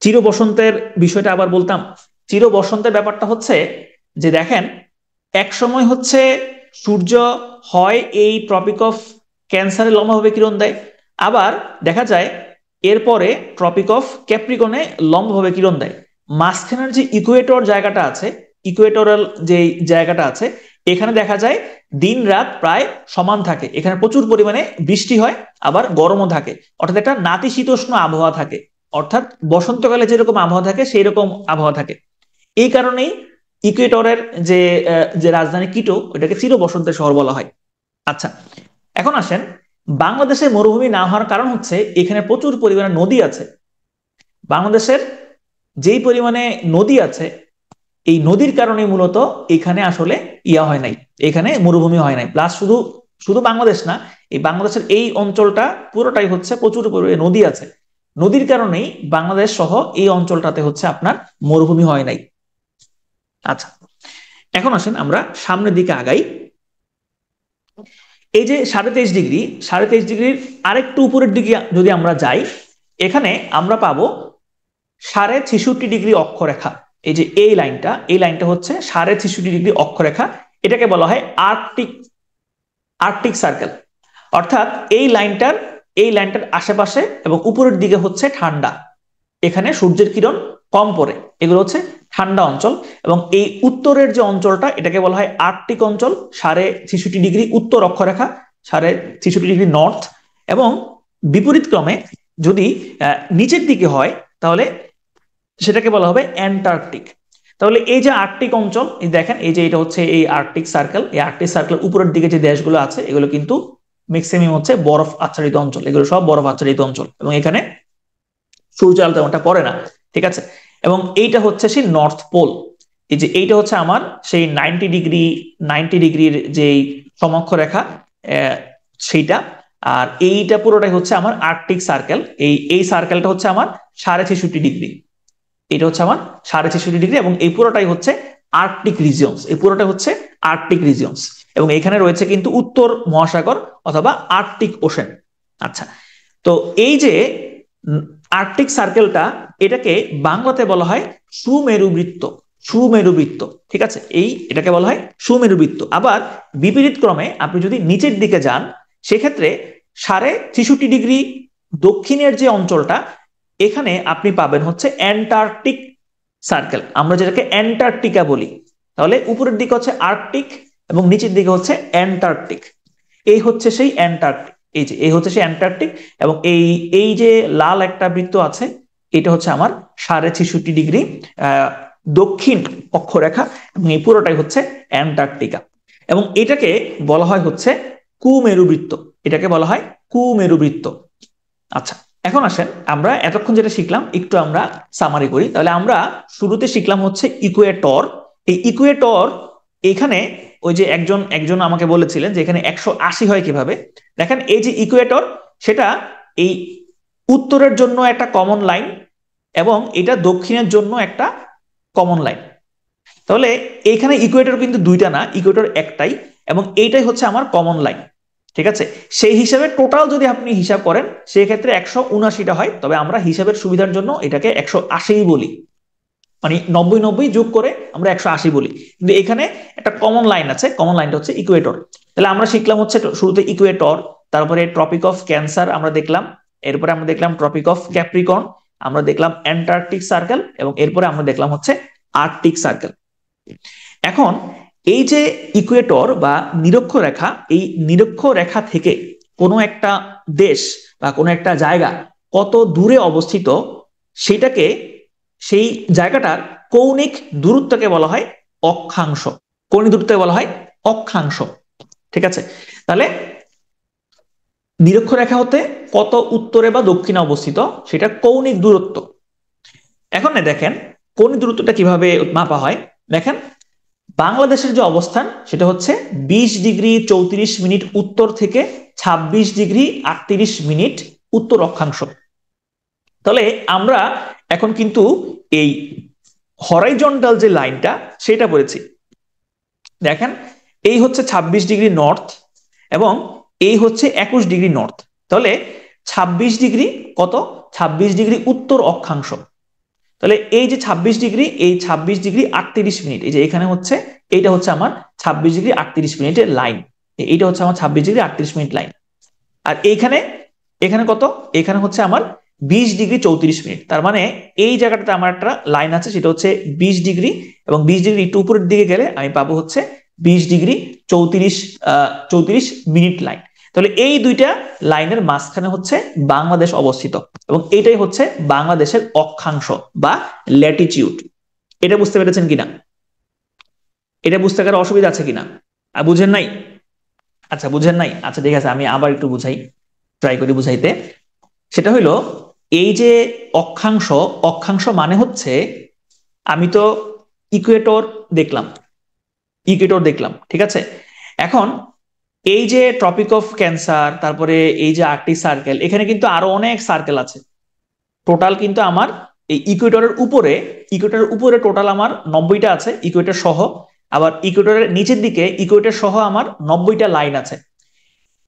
চির বসন্তের বিষয়টা আবার বলতাম। চির বসন্তের ব্যাপারটা হচ্ছে যে দেখেন, এক সময় হচ্ছে সূর্য হয় এই ট্রপিক অফ ক্যান্সারে লম্বাভাবে কিরণ দেয়, আবার দেখা যায় এরপরে ট্রপিক অফ ক্যাপ্রিকনে লম্বাভাবে কিরণ দেয়। মাঝখানের যে ইকুয়েটর জায়গাটা আছে, ইকুয়েটরাল যে জায়গাটা আছে, এখানে দেখা যায় দিন রাত প্রায় সমান থাকে, এখানে প্রচুর পরিমাণে বৃষ্টি হয়, আবার গরমও থাকে, অর্থাৎ একটা নাতিশীতোষ্ণ আবহাওয়া থাকে। অর্থাৎ বসন্তকালে যেরকম আবহাওয়া থাকে সেই রকম আবহাওয়া থাকে। এই কারণেই ইকুয়েটরের যে যে রাজধানী কিটো, ওইটাকে চির বসন্তের শহর বলা হয়। আচ্ছা, এখন আসেন, বাংলাদেশে মরুভূমি না হওয়ার কারণ হচ্ছে এখানে প্রচুর পরিমাণে নদী আছে। বাংলাদেশের যেই পরিমাণে নদী আছে, এই নদীর কারণে মূলত এখানে আসলে ইয়া হয় নাই, এখানে মরুভূমি হয় নাই। প্লাস শুধু শুধু বাংলাদেশ না, এই বাংলাদেশের এই অঞ্চলটা পুরোটাই হচ্ছে প্রচুর পরিমাণে নদী আছে। নদীর কারণেই বাংলাদেশ সহ এই অঞ্চলটাতে হচ্ছে আপনার মরুভূমি হয় নাই। আচ্ছা, এখন আসেন আমরা সামনের দিকে আগাই। এই যে 23.5 ডিগ্রি, 23.5 ডিগ্রির আরেকটু উপরের দিকে যদি আমরা যাই, এখানে আমরা পাবো 66.5 ডিগ্রি অক্ষরেখা। এই যে এই লাইনটা হচ্ছে 66.5 ডিগ্রি অক্ষরেখা। এটাকে বলা হয় আর্কটিক আর্কটিক সার্কেল। অর্থাৎ এই লাইনটার আশেপাশে এবং উপরের দিকে হচ্ছে ঠান্ডা, এখানে সূর্যের কিরণ কম পড়ে, এগুলো হচ্ছে ঠান্ডা অঞ্চল। এবং এই উত্তরের যে অঞ্চলটা, এটাকে বলা হয় আর্কটিক অঞ্চল, 66.5 ডিগ্রি উত্তর অক্ষরেখা, 66.5 ডিগ্রি নর্থ। এবং বিপরীত ক্রমে যদি নিচের দিকে হয় তাহলে সেটাকে বলা হবে অ্যান্টার্কটিক। তাহলে এই যে আর্কটিক অঞ্চল, এই দেখেন, এই যে এটা হচ্ছে এই আর্কটিক সার্কেল, এই আর্কটিক সার্কেলের উপরের দিকে যে দেশগুলো আছে এগুলো কিন্তু ম্যাক্সিমাম হচ্ছে বরফ আচ্ছাদিত অঞ্চল, এগুলো সব বরফ আচ্ছাদিত অঞ্চল, এবং এখানে সূর্য আলো তেমনটা পড়ে না। ঠিক আছে, এবং এইটা হচ্ছে সেই নর্থ পোল। এই যে এইটা হচ্ছে আমার সেই 90 ডিগ্রির যেই সমক্ষরেখা, সেইটা। আর এইটা পুরোটাই হচ্ছে আমার আর্কটিক সার্কেল। এই সার্কেলটা হচ্ছে আমার 66.5 ডিগ্রি, এটা হচ্ছে আমার 66.5 ডিগ্রি, এবং এই পুরোটাই হচ্ছে আর্কটিক রিজিয়নস, এই পুরোটাই হচ্ছে আর্কটিক রিজিয়নস। এবং এখানে রয়েছে কিন্তু উত্তর মহাসাগর অথবা আর্কটিক ওশেন। আচ্ছা, তো এই যে আর্কটিক সার্কেলটা, এটাকে বাংলাতে বলা হয় সুমেরুবৃত্ত। সুমেরুবৃত্ত, ঠিক আছে, এটাকে বলা হয় সুমেরুবৃত্ত। আবার বিপরীত ক্রমে আপনি যদি নিচের দিকে যান, সেক্ষেত্রে 63.5 ডিগ্রি দক্ষিণের যে অঞ্চলটা, এখানে আপনি পাবেন হচ্ছে অ্যান্টার্কটিক সার্কেল, আমরা যেটাকে অ্যান্টার্কটিকা বলি। তাহলে উপরের দিকে হচ্ছে আর্কটিক এবং নিচের দিকে হচ্ছে অ্যান্টার্কটিক। এই হচ্ছে সেই অ্যান্টার্কটিক, এই হচ্ছে সেই অ্যান্টার্কটিক। এবং এই এই যে লাল একটা বৃত্ত আছে, এটা হচ্ছে আমার 66.5 ডিগ্রি দক্ষিণ অক্ষরেখা, এবং এই পুরোটাই হচ্ছে অ্যান্টার্কটিকা। এবং এটাকে বলা হয় হচ্ছে কুমেরুবৃত্ত, এটাকে বলা হয় কুমেরুবৃত্ত। আচ্ছা, এখন আসেন আমরা এতক্ষণ যেটা শিখলাম একটু আমরা সামারি করি। তাহলে আমরা শুরুতে শিখলাম হচ্ছে ইকুয়েটর। এই ইকুয়েটর, এখানে ওই যে একজন একজন আমাকে বলেছিলেন যে এখানে 180 হয় কিভাবে। দেখেন, এই যে ইকুয়েটর, সেটা এই উত্তরের জন্য একটা কমন লাইন, এবং এটা দক্ষিণের জন্য একটা কমন লাইন। তাহলে এইখানে ইকুয়েটর কিন্তু দুইটা না, ইকুয়েটর একটাই, এবং এইটাই হচ্ছে আমার কমন লাইন। ঠিক আছে, সেই হিসাবে টোটাল যদি আপনি হিসাব করেন সেই ক্ষেত্রে 179টা হয়, তবে আমরা হিসাবের সুবিধার জন্য এটাকে 180 বলি, মানে 90-90 যোগ করে আমরা 180 বলি। কিন্তু এখানে একটা কমন লাইন আছে, কমন লাইনটা হচ্ছে ইকুয়েটর। তাহলে আমরা শিখলাম হচ্ছে শুরুতে ইকুয়েটর, তারপরে ট্রপিক অফ ক্যান্সার আমরা দেখলাম, এরপরে আমরা দেখলাম ট্রপিক অফ ক্যাপ্রিকর্ন, আমরা দেখলাম অ্যান্টার্কটিক সার্কেল, এবং এরপরে আমরা দেখলাম হচ্ছে আর্কটিক সার্কেল। এখন এই যে ইকুয়েটর বা নিরক্ষরেখা, এই নিরক্ষরেখা থেকে কোনো একটা দেশ বা কোনো একটা জায়গা কত দূরে অবস্থিত, সেটাকে, সেই জায়গাটার কৌণিক দূরত্বকে বলা হয় অক্ষাংশ। কৌণিক দূরত্বকে বলা হয় অক্ষাংশ। ঠিক আছে, তাহলে নিরক্ষরেখা হতে কত উত্তরে বা দক্ষিণে অবস্থিত সেটা কৌণিক দূরত্ব। এখন দেখেন কৌণিক দূরত্বটা কিভাবে মাপা হয়। দেখেন বাংলাদেশের যে অবস্থান সেটা হচ্ছে 20°34' উত্তর থেকে 26°38' উত্তর অক্ষাংশ। তাহলে আমরা এখন কিন্তু এই হরাইজন্টাল যে লাইনটা সেটা বলেছি। দেখেন এই হচ্ছে 26° নর্থ এবং এই হচ্ছে 21° নর্থ। তাহলে 26° কত, 26° উত্তর অক্ষাংশ। তাহলে এই যে 26°, এই 26°38', এই যে এখানে হচ্ছে, এইটা হচ্ছে আমার 26°38' লাইন, এইটা হচ্ছে আমার 26°38' লাইন। আর এইখানে, এখানে কত, এখানে হচ্ছে আমার 20°34'। তার মানে এই জায়গাটাতে আমার একটা লাইন আছে, সেটা হচ্ছে 20°, এবং 20° একটু উপরের দিকে গেলে আমি পাবো হচ্ছে 20°34' লাইন। তাহলে এই দুইটা লাইনের মাঝখানে হচ্ছে বাংলাদেশ অবস্থিত, এবং এটাই হচ্ছে বাংলাদেশের অক্ষাংশ বা ল্যাটিটিউড। এটা বুঝতে পেরেছেন কিনা? এটা বুঝতে কারো অসুবিধা আছে কিনা? বুঝেন নাই? আচ্ছা বুঝেন নাই, আচ্ছা ঠিক আছে, আমি আবার একটু বুঝাই, ট্রাই করি বুঝাইতে। সেটা হলো এই যে অক্ষাংশ, অক্ষাংশ মানে হচ্ছে, আমি তো ইকুয়েটর দেখলাম, ইকুয়েটর দেখলাম, ঠিক আছে। এখন এই যে ট্রপিক অফ ক্যান্সার, তারপরে এই যে আর্কটিক সার্কেল, এখানে কিন্তু আরো অনেক সার্কেল আছে। টোটাল কিন্তু আমার এই ইকুয়েটরের উপরে, ইকুয়েটরের উপরে টোটাল আমার 90টা আছে ইকুয়েটর সহ, আবার ইকুয়েটরের নিচের দিকে ইকুয়েটর সহ আমার 90টা লাইন আছে।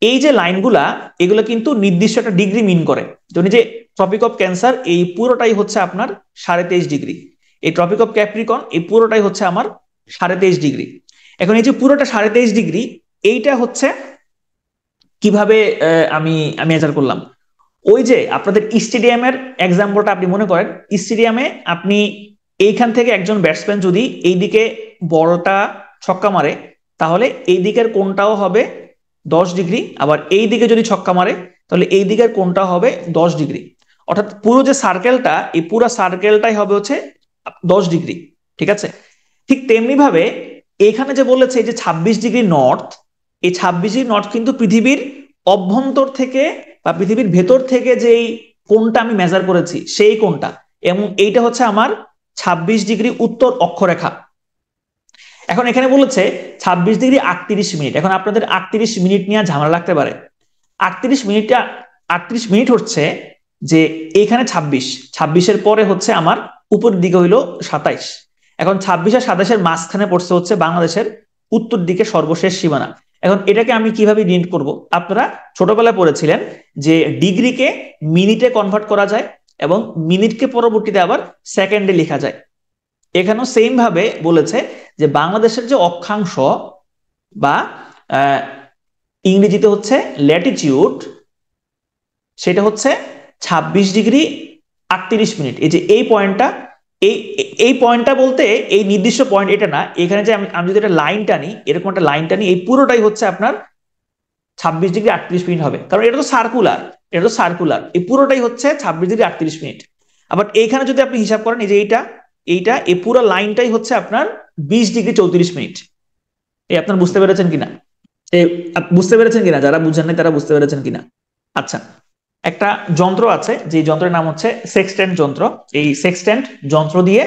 এই যে লাইনগুলা, এগুলো কিন্তু নির্দিষ্ট একটা ডিগ্রি মিন করে। যেমন যে ট্রপিক অফ ক্যান্সার, এই পুরোটাই হচ্ছে আপনার 23.5°। এই ট্রপিক অফ ক্যাপ্রিকর্ন, এই পুরোটাই হচ্ছে আমার 23.5°। এখন এই যে পুরোটা 23.5°, এইটা হচ্ছে কিভাবে আমি আমি মেজার করলাম। ওই যে আপনাদের স্টেডিয়ামের এক্সাম্পলটা আপনি মনে করেন, স্টেডিয়ামে আপনি এইখান থেকে একজন ব্যাটসম্যান যদি এইদিকে বলটা ছক্কা মারে, তাহলে এই দিকের কোণটাও হবে 10°, আবার এই দিকে যদি ছক্কা মারে তাহলে এই দিকের কোণটা হবে 10°। অর্থাৎ পুরো যে সার্কেলটা, এই পুরো সার্কেলটাই হবে হচ্ছে 10°। ঠিক আছে, ঠিক তেমনি ভাবে এখানে যে বলেছে এই যে 26° নর্থ, এই 26° নর্থ কিন্তু পৃথিবীর অভ্যন্তর থেকে বা পৃথিবীর ভেতর থেকে যেই কোণটা আমি মেজার করেছি সেই কোণটা, এবং এইটা হচ্ছে আমার 26° উত্তর অক্ষরেখা। এখন এখানে বলেছে 26°38'। এখন আপনাদের 38 মিনিট নিয়ে ঝামেলা লাগতে পারে। 38 মিনিট হচ্ছে যে এখানে 26-এর পরে হচ্ছে আমার উপরের দিকে হইলো 27। এখন 26 আর 27-এর মাঝখানে পড়ছে হচ্ছে বাংলাদেশের উত্তর দিকে সর্বশেষ সীমানা। এখন এটাকে আমি কিভাবে ডিনোট করব? আপনারা ছোটবেলায় পড়েছিলেন যে ডিগ্রিকে মিনিটে কনভার্ট করা যায় এবং মিনিটকে পরবর্তীতে আবার সেকেন্ডে লেখা যায়। এখানেও সেম ভাবে বলেছে যে বাংলাদেশের যে অক্ষাংশ বা ইংরেজিতে হচ্ছে ল্যাটিটিউড, সেটা হচ্ছে 26°38'। এই যে এই পয়েন্টটা, এই এই পয়েন্টটা বলতে এই নির্দিষ্ট পয়েন্ট এটা না, এখানে যে আমি যদি একটা লাইন টানি, এরকম একটা লাইন টানি, এই পুরোটাই হচ্ছে আপনার 26°38' হবে, কারণ এটা তো সার্কুলার, এটা তো সার্কুলার, এই পুরোটাই হচ্ছে 26°38'। আবার এইখানে যদি আপনি হিসাব করেন, এই যে এইটা, এইটা, এই পুরো লাইনটাই হচ্ছে আপনার 20°34'। এই আপনার বুঝতে পেরেছেন কিনা? বুঝতে পেরেছেন কিনা? যারা বুঝেন নাই তারা বুঝতে পেরেছেন কিনা? আচ্ছা, একটা যন্ত্র আছে যে যন্ত্রের নাম হচ্ছে সেক্সট্যান্ট যন্ত্র। এই সেক্সট্যান্ট যন্ত্র দিয়ে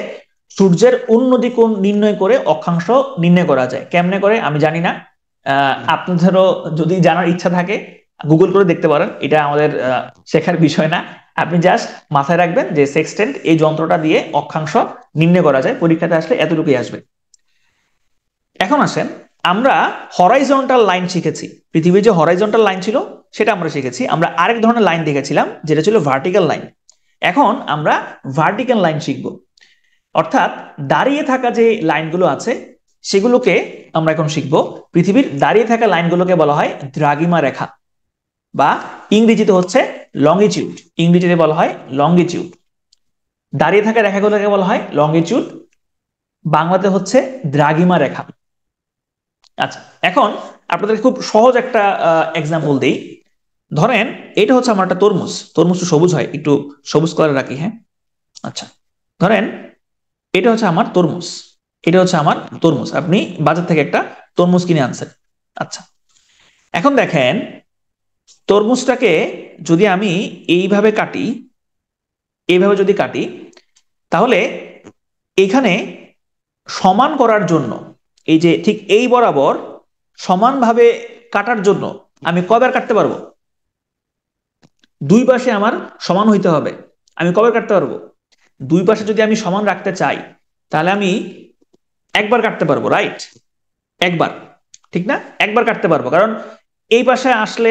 সূর্যের উন্নতি কোণ নির্ণয় করে অক্ষাংশ নির্ণয় করা যায়। কেমনে করে আমি জানি না, আপনাদেরও যদি জানার ইচ্ছা থাকে গুগল করে দেখতে পারেন, এটা আমাদের শেখার বিষয় না। আপনি জাস্ট মাথায় রাখবেন যে সেক্সট্যান্ট এই যন্ত্রটা দিয়ে অক্ষাংশ নির্ণয় করা যায়, পরীক্ষাতে আসলে এতটুকুই আসবে। এখন আসেন, আমরা হরাইজন্টাল লাইন শিখেছি, পৃথিবীর যে হরাইজন্টাল লাইন ছিল সেটা আমরা শিখেছি। আমরা আরেক ধরনের লাইন দেখেছিলাম যেটা ছিল ভার্টিক্যাল লাইন। এখন আমরা ভার্টিক্যাল লাইন শিখব, অর্থাৎ দাঁড়িয়ে থাকা যে লাইনগুলো আছে সেগুলোকে আমরা এখন শিখব। পৃথিবীর দাঁড়িয়ে থাকা লাইনগুলোকে বলা হয় দ্রাঘিমা রেখা, বা ইংরেজিতে হচ্ছে লঙ্গিটিউড। ইংরেজিতে বলা হয় লঙ্গিটিউড। দাঁড়িয়ে থাকা রেখাগুলোকে বলা হয় লঙ্গিটিউড, বাংলাতে হচ্ছে দ্রাঘিমা রেখা। আচ্ছা, এখন আপনাদের খুব সহজ একটা এক্সাম্পল দিই। ধরেন এটা হচ্ছে আমার একটা তরমুজ। তরমুজ তো সবুজ হয়, একটু সবুজ কালার রাখি। হ্যাঁ, আচ্ছা, ধরেন এটা হচ্ছে আমার তরমুজ। এটা হচ্ছে আমার তরমুজ। আপনি বাজার থেকে একটা তরমুজ কিনে আনছেন। আচ্ছা, এখন দেখেন তরমুজটাকে যদি আমি এইভাবে কাটি, এইভাবে যদি কাটি, তাহলে এখানে সমান করার জন্য, এই যে ঠিক এই বরাবর সমানভাবে কাটার জন্য আমি কয়বার কাটতে পারবো? দুই পাশে আমার সমান হইতে হবে। আমি কবে কাটতে পারবো? দুই পাশে যদি আমি সমান রাখতে চাই তাহলে আমি একবার কাটতে পারবো, রাইট? একবার, ঠিক না? একবার কাটতে পারবো, কারণ এই পাশে আসলে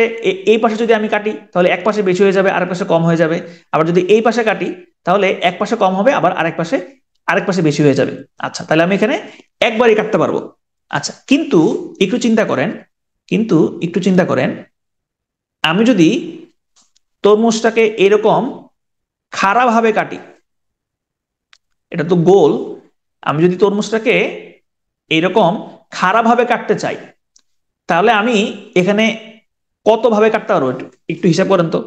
এই পাশে যদি আমি কাটি তাহলে এক পাশে বেশি হয়ে যাবে, আরেক পাশে কম হয়ে যাবে। আবার যদি এই পাশে কাটি তাহলে এক পাশে কম হবে, আবার আরেক পাশে বেশি হয়ে যাবে। আচ্ছা, তাহলে আমি এখানে একবারই কাটতে পারবো। আচ্ছা, কিন্তু একটু চিন্তা করেন, আমি যদি তরমুজটাকে এরকম খাড়া ভাবে কাটি, এটা তো গোল, আমি যদি তরমুজটাকে এরকম খাড়া ভাবে কাটতে চাই তাহলে আমি এখানে কত ভাবে কাটতে পারবো? একটু হিসাব করেন তো।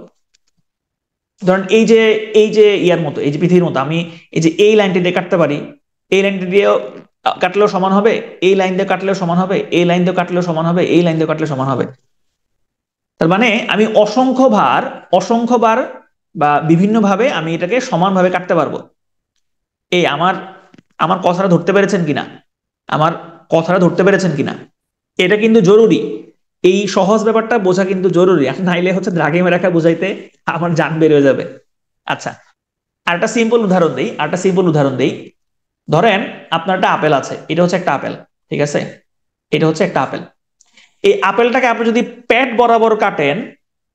ধরেন এই যে ইয়ার মতো, এই যে পৃথিবীর মতো আমি এই যে এই লাইনটি দিয়ে কাটতে পারি, এই লাইনটি দিয়েও কাটলেও সমান হবে, এই লাইন দিয়ে কাটলেও সমান হবে, এই লাইন দিয়ে কাটলেও সমান হবে, এই লাইন দিয়ে কাটলে সমান হবে। তার মানে আমি অসংখ্যবার বা বিভিন্নভাবে আমি এটাকে সমানভাবে কাটতে পারবো। এই আমার আমার কথাটা ধরতে পেরেছেন কিনা? আমার কথাটা ধরতে পেরেছেন কিনা? এটা কিন্তু জরুরি, এই সহজ ব্যাপারটা বোঝা কিন্তু জরুরি, নাইলে হচ্ছে দ্রাঘিমা রেখা বোঝাইতে আমার জান বের হয়ে যাবে। আচ্ছা, আর একটা সিম্পল উদাহরণ দেই। ধরেন আপনার একটা আপেল আছে, এটা হচ্ছে একটা আপেল, ঠিক আছে? এটা হচ্ছে একটা আপেল। এই আপেলটাকে আপনি যদি পেট বরাবর কাটেন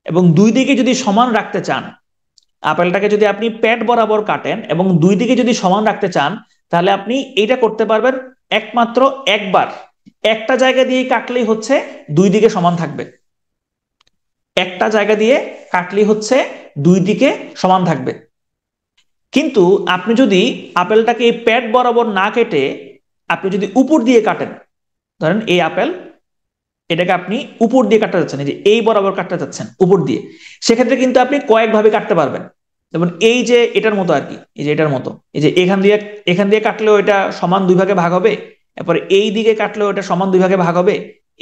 এবং দুই দিকে যদি সমান রাখতে চান, আপেলটাকে যদি আপনি পেট বরাবর কাটেন এবং দুই দিকে যদি সমান রাখতে চান, তাহলে আপনি এটা করতে পারবেন একমাত্র একবার। একটা জায়গা দিয়ে কাটলেই হচ্ছে দুই দিকে সমান থাকবে। একটা জায়গা দিয়ে কাটলেই হচ্ছে দুই দিকে সমান থাকবে। কিন্তু আপনি যদি আপেলটাকে এই পেট বরাবর না কেটে আপনি যদি উপর দিয়ে কাটেন, ধরেন এই আপেল, এটাকে আপনি উপর দিয়ে কাটতে যাচ্ছেন, এই যে এই বরাবর কাটতে যাচ্ছেন উপর দিয়ে, সেক্ষেত্রে কিন্তু আপনি কয়েকভাবে কাটতে পারবেন। যেমন এই যে এটার মতো আর কি, এই যে এটার মতো, এই যে এখান দিয়ে কাটলেও এটা সমান দুই ভাগে ভাগ হবে, এরপরে এই দিকে কাটলেও এটা সমান দুই ভাগে ভাগ হবে,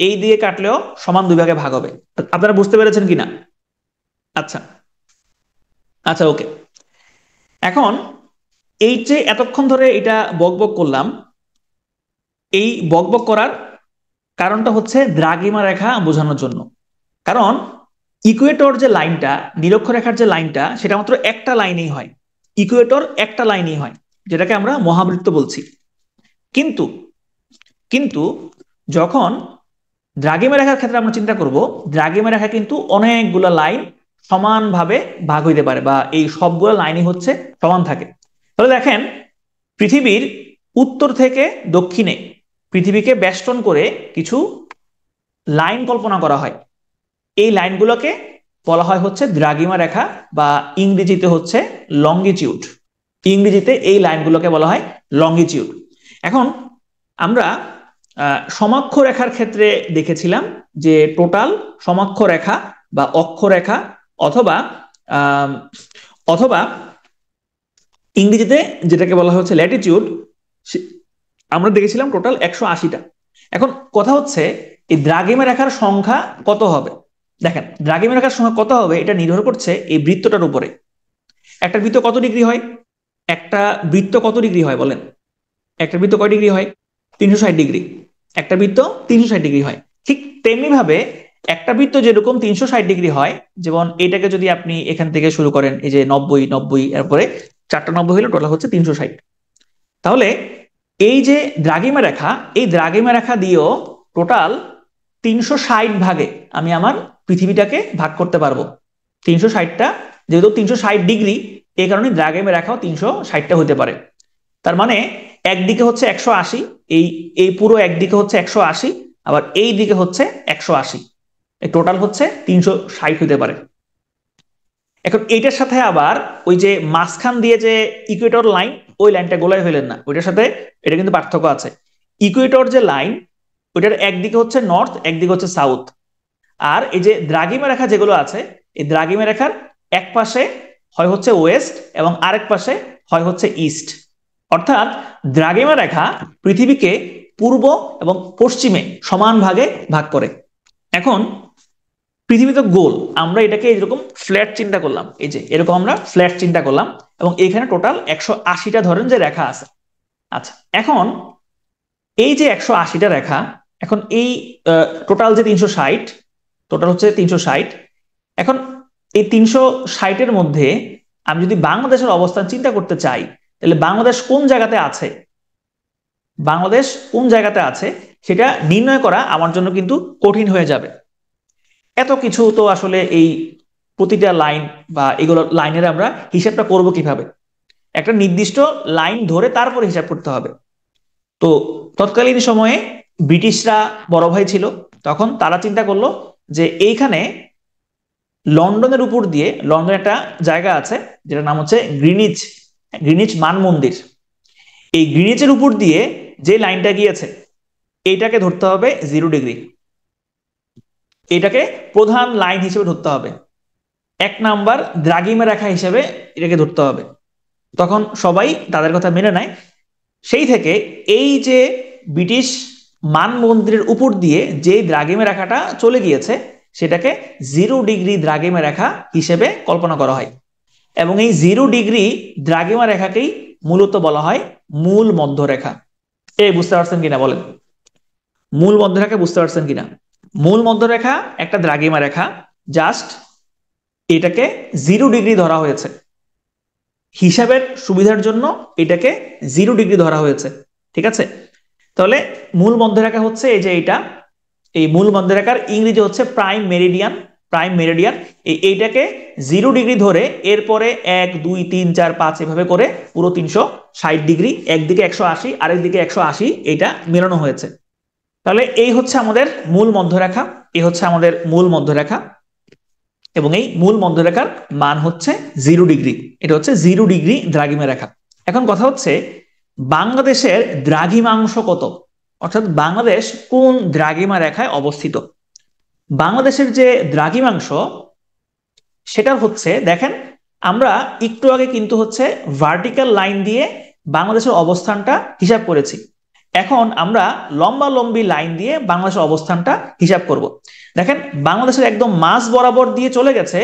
এই দিকে কাটলেও সমান দুই ভাগে ভাগ হবে। আপনারা বুঝতে পেরেছেন কিনা? আচ্ছা, আচ্ছা, ওকে। এখন এই যে এতক্ষণ ধরে এটা বকবক করলাম, এই বকবক করার কারণটা হচ্ছে দ্রাঘিমা রেখা বোঝানোর জন্য। কারণ ইকুয়েটর যে লাইনটা, নিরক্ষরেখার যে লাইনটা, সেটা মাত্র একটা লাইনেই হয়। ইকুয়েটর একটা লাইনেই হয়, যেটাকে আমরা মহাবৃত্ত বলছি। কিন্তু কিন্তু যখন দ্রাঘিমা রেখার ক্ষেত্রে আমরা চিন্তা করব, দ্রাঘিমা রেখা কিন্তু অনেকগুলো লাইন সমানভাবে ভাগ হইতে পারে, বা এই সবগুলো লাইনই হচ্ছে সমান থাকে। তাহলে দেখেন, পৃথিবীর উত্তর থেকে দক্ষিণে পৃথিবীকে বেষ্টন করে কিছু লাইন কল্পনা করা হয়। এই লাইনগুলোকে বলা হয় হচ্ছে দ্রাঘিমা রেখা, বা ইংরেজিতে হচ্ছে লঙ্গিটিউড। ইংরেজিতে এই লাইনগুলোকে বলা হয় লঙ্গিটিউড। এখন আমরা সমাক্ষ রেখার ক্ষেত্রে দেখেছিলাম যে টোটাল সমাক্ষ রেখা বা অক্ষরেখা, অথবা অথবা ইংরেজিতে যেটাকে বলা হচ্ছে ল্যাটিটিউড, আমরা দেখেছিলাম টোটাল 180টা। এখন কথা হচ্ছে এই দ্রাঘিমা রেখার সংখ্যা কত হবে। দেখেন, দ্রাঘিমা রেখার সংখ্যা কত হবে এটা নির্ভর করছে এই বৃত্তটার উপরে। একটা বৃত্ত কত ডিগ্রি হয়? একটা বৃত্ত কত ডিগ্রি হয় বলেন? একটা বৃত্ত কয় ডিগ্রি হয়? 360 ডিগ্রি। একটা বৃত্ত 360 ডিগ্রি হয়। ঠিক তেমনি ভাবে একটা বৃত্ত যেরকম 360 ডিগ্রি হয়, যেমন এটাকে যদি আপনি এখান থেকে শুরু করেন, এই যে 90 90, এরপরে 4টা 90 হলো, টোটাল হচ্ছে 360। তাহলে এই যে দ্রাঘিমা রেখা, এই দ্রাঘিমা রেখা দিয়েও টোটাল 360 ভাগে আমি আমার পৃথিবীটাকে ভাগ করতে পারবো। 360টা, যেহেতু 360 ডিগ্রি, এই কারণে দ্রাঘিমা রেখাও 360টা হতে পারে। তার মানে একদিকে হচ্ছে 180, এই এই পুরো একদিকে হচ্ছে 180, আবার এই দিকে হচ্ছে 180, টোটাল হচ্ছে 360 হতে পারে। এখন এইটার সাথে আবার ওই যে মাঝখান দিয়ে যে ইকুয়েটর লাইন, ওই লাইনটা গোলাই ফেলেন না, ওইটার সাথে এটা কিন্তু পার্থক্য আছে। ইকুয়েটর যে লাইন, ওইটার একদিকে হচ্ছে নর্থ, একদিকে হচ্ছে সাউথ। আর এই যে দ্রাঘিমা রেখা যেগুলো আছে, এই দ্রাঘিমা রেখার এক পাশে হয় হচ্ছে ওয়েস্ট এবং আরেক পাশে হয় হচ্ছে ইস্ট। অর্থাৎ দ্রাঘিমা রেখা পৃথিবীকে পূর্ব এবং পশ্চিমে সমান ভাগে ভাগ করে। এখন পৃথিবী তো গোল, আমরা এটাকে এরকম ফ্ল্যাট চিন্তা করলাম, এই যে এরকম আমরা ফ্ল্যাট চিন্তা করলাম, এবং এখানে টোটাল 180টা ধরেন যে রেখা আছে। আচ্ছা, এখন এই যে 180টা রেখা, এখন এই টোটাল যে 360, টোটাল হচ্ছে 360। এখন এই 360-এর মধ্যে আমি যদি বাংলাদেশের অবস্থান চিন্তা করতে চাই, তাহলে বাংলাদেশ কোন জায়গাতে আছে, বাংলাদেশ কোন জায়গাতে আছে সেটা নির্ণয় করা আমার জন্য কিন্তু কঠিন হয়ে যাবে। এত কিছু তো আসলে এই প্রতিটা লাইন বা এগুলো লাইনের আমরা হিসাবটা করব কিভাবে? একটা নির্দিষ্ট লাইন ধরে তারপরে হিসাব করতে হবে। তো তৎকালীন সময়ে ব্রিটিশরা বড় ভাই ছিল, তখন তারা চিন্তা করলো যে এইখানে লন্ডনের উপর দিয়ে, লন্ডনে একটা জায়গা আছে যেটার নাম হচ্ছে গ্রিনিচ, গ্রিনিচ মান মন্দির। এই গ্রিনিচের উপর দিয়ে যে লাইনটা গিয়েছে, এইটাকে ধরতে হবে 0 ডিগ্রি, এটাকে প্রধান লাইন হিসেবে ধরতে হবে, 1 নাম্বার দ্রাঘিমা রেখা হিসেবে এটাকে ধরতে হবে। তখন সবাই তাদের কথা মেনে নেয়। সেই থেকে এই যে ব্রিটিশ মান মন্দিরের উপর দিয়ে যে দ্রাঘিমা রেখাটা চলে গিয়েছে, সেটাকে 0 ডিগ্রি দ্রাঘিমা রেখা হিসেবে কল্পনা করা হয়। এবং এই 0 ডিগ্রি দ্রাঘিমা রেখাকেই মূলত বলা হয় মূল মধ্যরেখা। এই বুঝতে পারছেন কিনা বলেন? মূল মধ্যরেখা বুঝতে পারছেন কিনা? মূল মধ্যরেখা একটা দ্রাঘিমা রেখা, জাস্ট এটাকে 0 ডিগ্রি ধরা হয়েছে, হিসাবের সুবিধার জন্য এটাকে 0 ডিগ্রি ধরা হয়েছে। ঠিক আছে, তাহলে মূল মধ্যরেখা হচ্ছে এই যে এইটা, এই মূল মধ্যরেখার ইংরেজি হচ্ছে প্রাইম মেরিডিয়ান। প্রাইম মেরিডিয়ান, এইটাকে 0 ডিগ্রি ধরে এরপরে 1 2 3 4 5 এভাবে করে পুরো 360 ডিগ্রি, একদিকে 180 আরেকদিকে 180, এটা মেলানো হয়েছে। তাহলে এই হচ্ছে আমাদের মূল মধ্যরেখা, এই হচ্ছে আমাদের মূল মধ্যরেখা, এবং এই মূল মধ্যরেখার মান হচ্ছে 0 ডিগ্রি। এটা হচ্ছে 0 ডিগ্রি দ্রাঘিমা রেখা। এখন কথা হচ্ছে বাংলাদেশের দ্রাঘিমাংশ কত, অর্থাৎ বাংলাদেশ কোন দ্রাঘিমা রেখায় অবস্থিত। বাংলাদেশের যে দ্রাঘিমাংশ, সেটা হচ্ছে, দেখেন আমরা একটু আগে কিন্তু হচ্ছে ভার্টিক্যাল লাইন দিয়ে বাংলাদেশের অবস্থানটা হিসাব করেছি। এখন আমরা লম্বা লম্বি লাইন দিয়ে বাংলাদেশের অবস্থানটা হিসাব করব। দেখেন বাংলাদেশের একদম মাঝ বরাবর দিয়ে চলে গেছে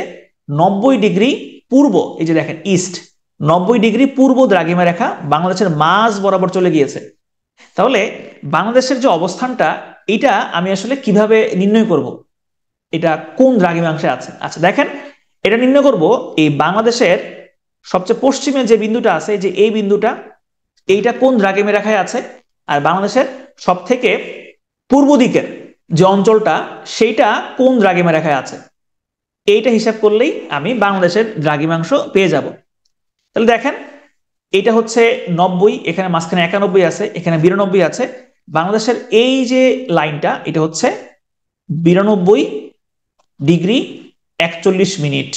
90 ডিগ্রি পূর্ব, এই যে দেখেন ইস্ট, 90 ডিগ্রি পূর্ব দ্রাঘিমা রেখা বাংলাদেশের মাঝ বরাবর চলে গিয়েছে। তাহলে বাংলাদেশের যে অবস্থানটা, এটা আমি আসলে কিভাবে নির্ণয় করব, এটা কোন দ্রাঘিমাংশে আছে? আচ্ছা দেখেন, এটা নির্ণয় করব এই বাংলাদেশের সবচেয়ে পশ্চিমে যে বিন্দুটা আছে, যে এই বিন্দুটা, এইটা কোন দ্রাঘিমা রেখায় আছে, আর বাংলাদেশের সব থেকে পূর্ব দিকের যে অঞ্চলটা, সেইটা কোন দ্রাঘিমা রেখায় আছে, এইটা হিসাব করলেই আমি বাংলাদেশের দ্রাঘিমাংশ পেয়ে যাব। তাহলে দেখেন এটা হচ্ছে 90, এখানে মাঝখানে 91 আছে, এখানে 92 আছে। বাংলাদেশের এই যে লাইনটা, এটা হচ্ছে 92 ডিগ্রি 41 মিনিট,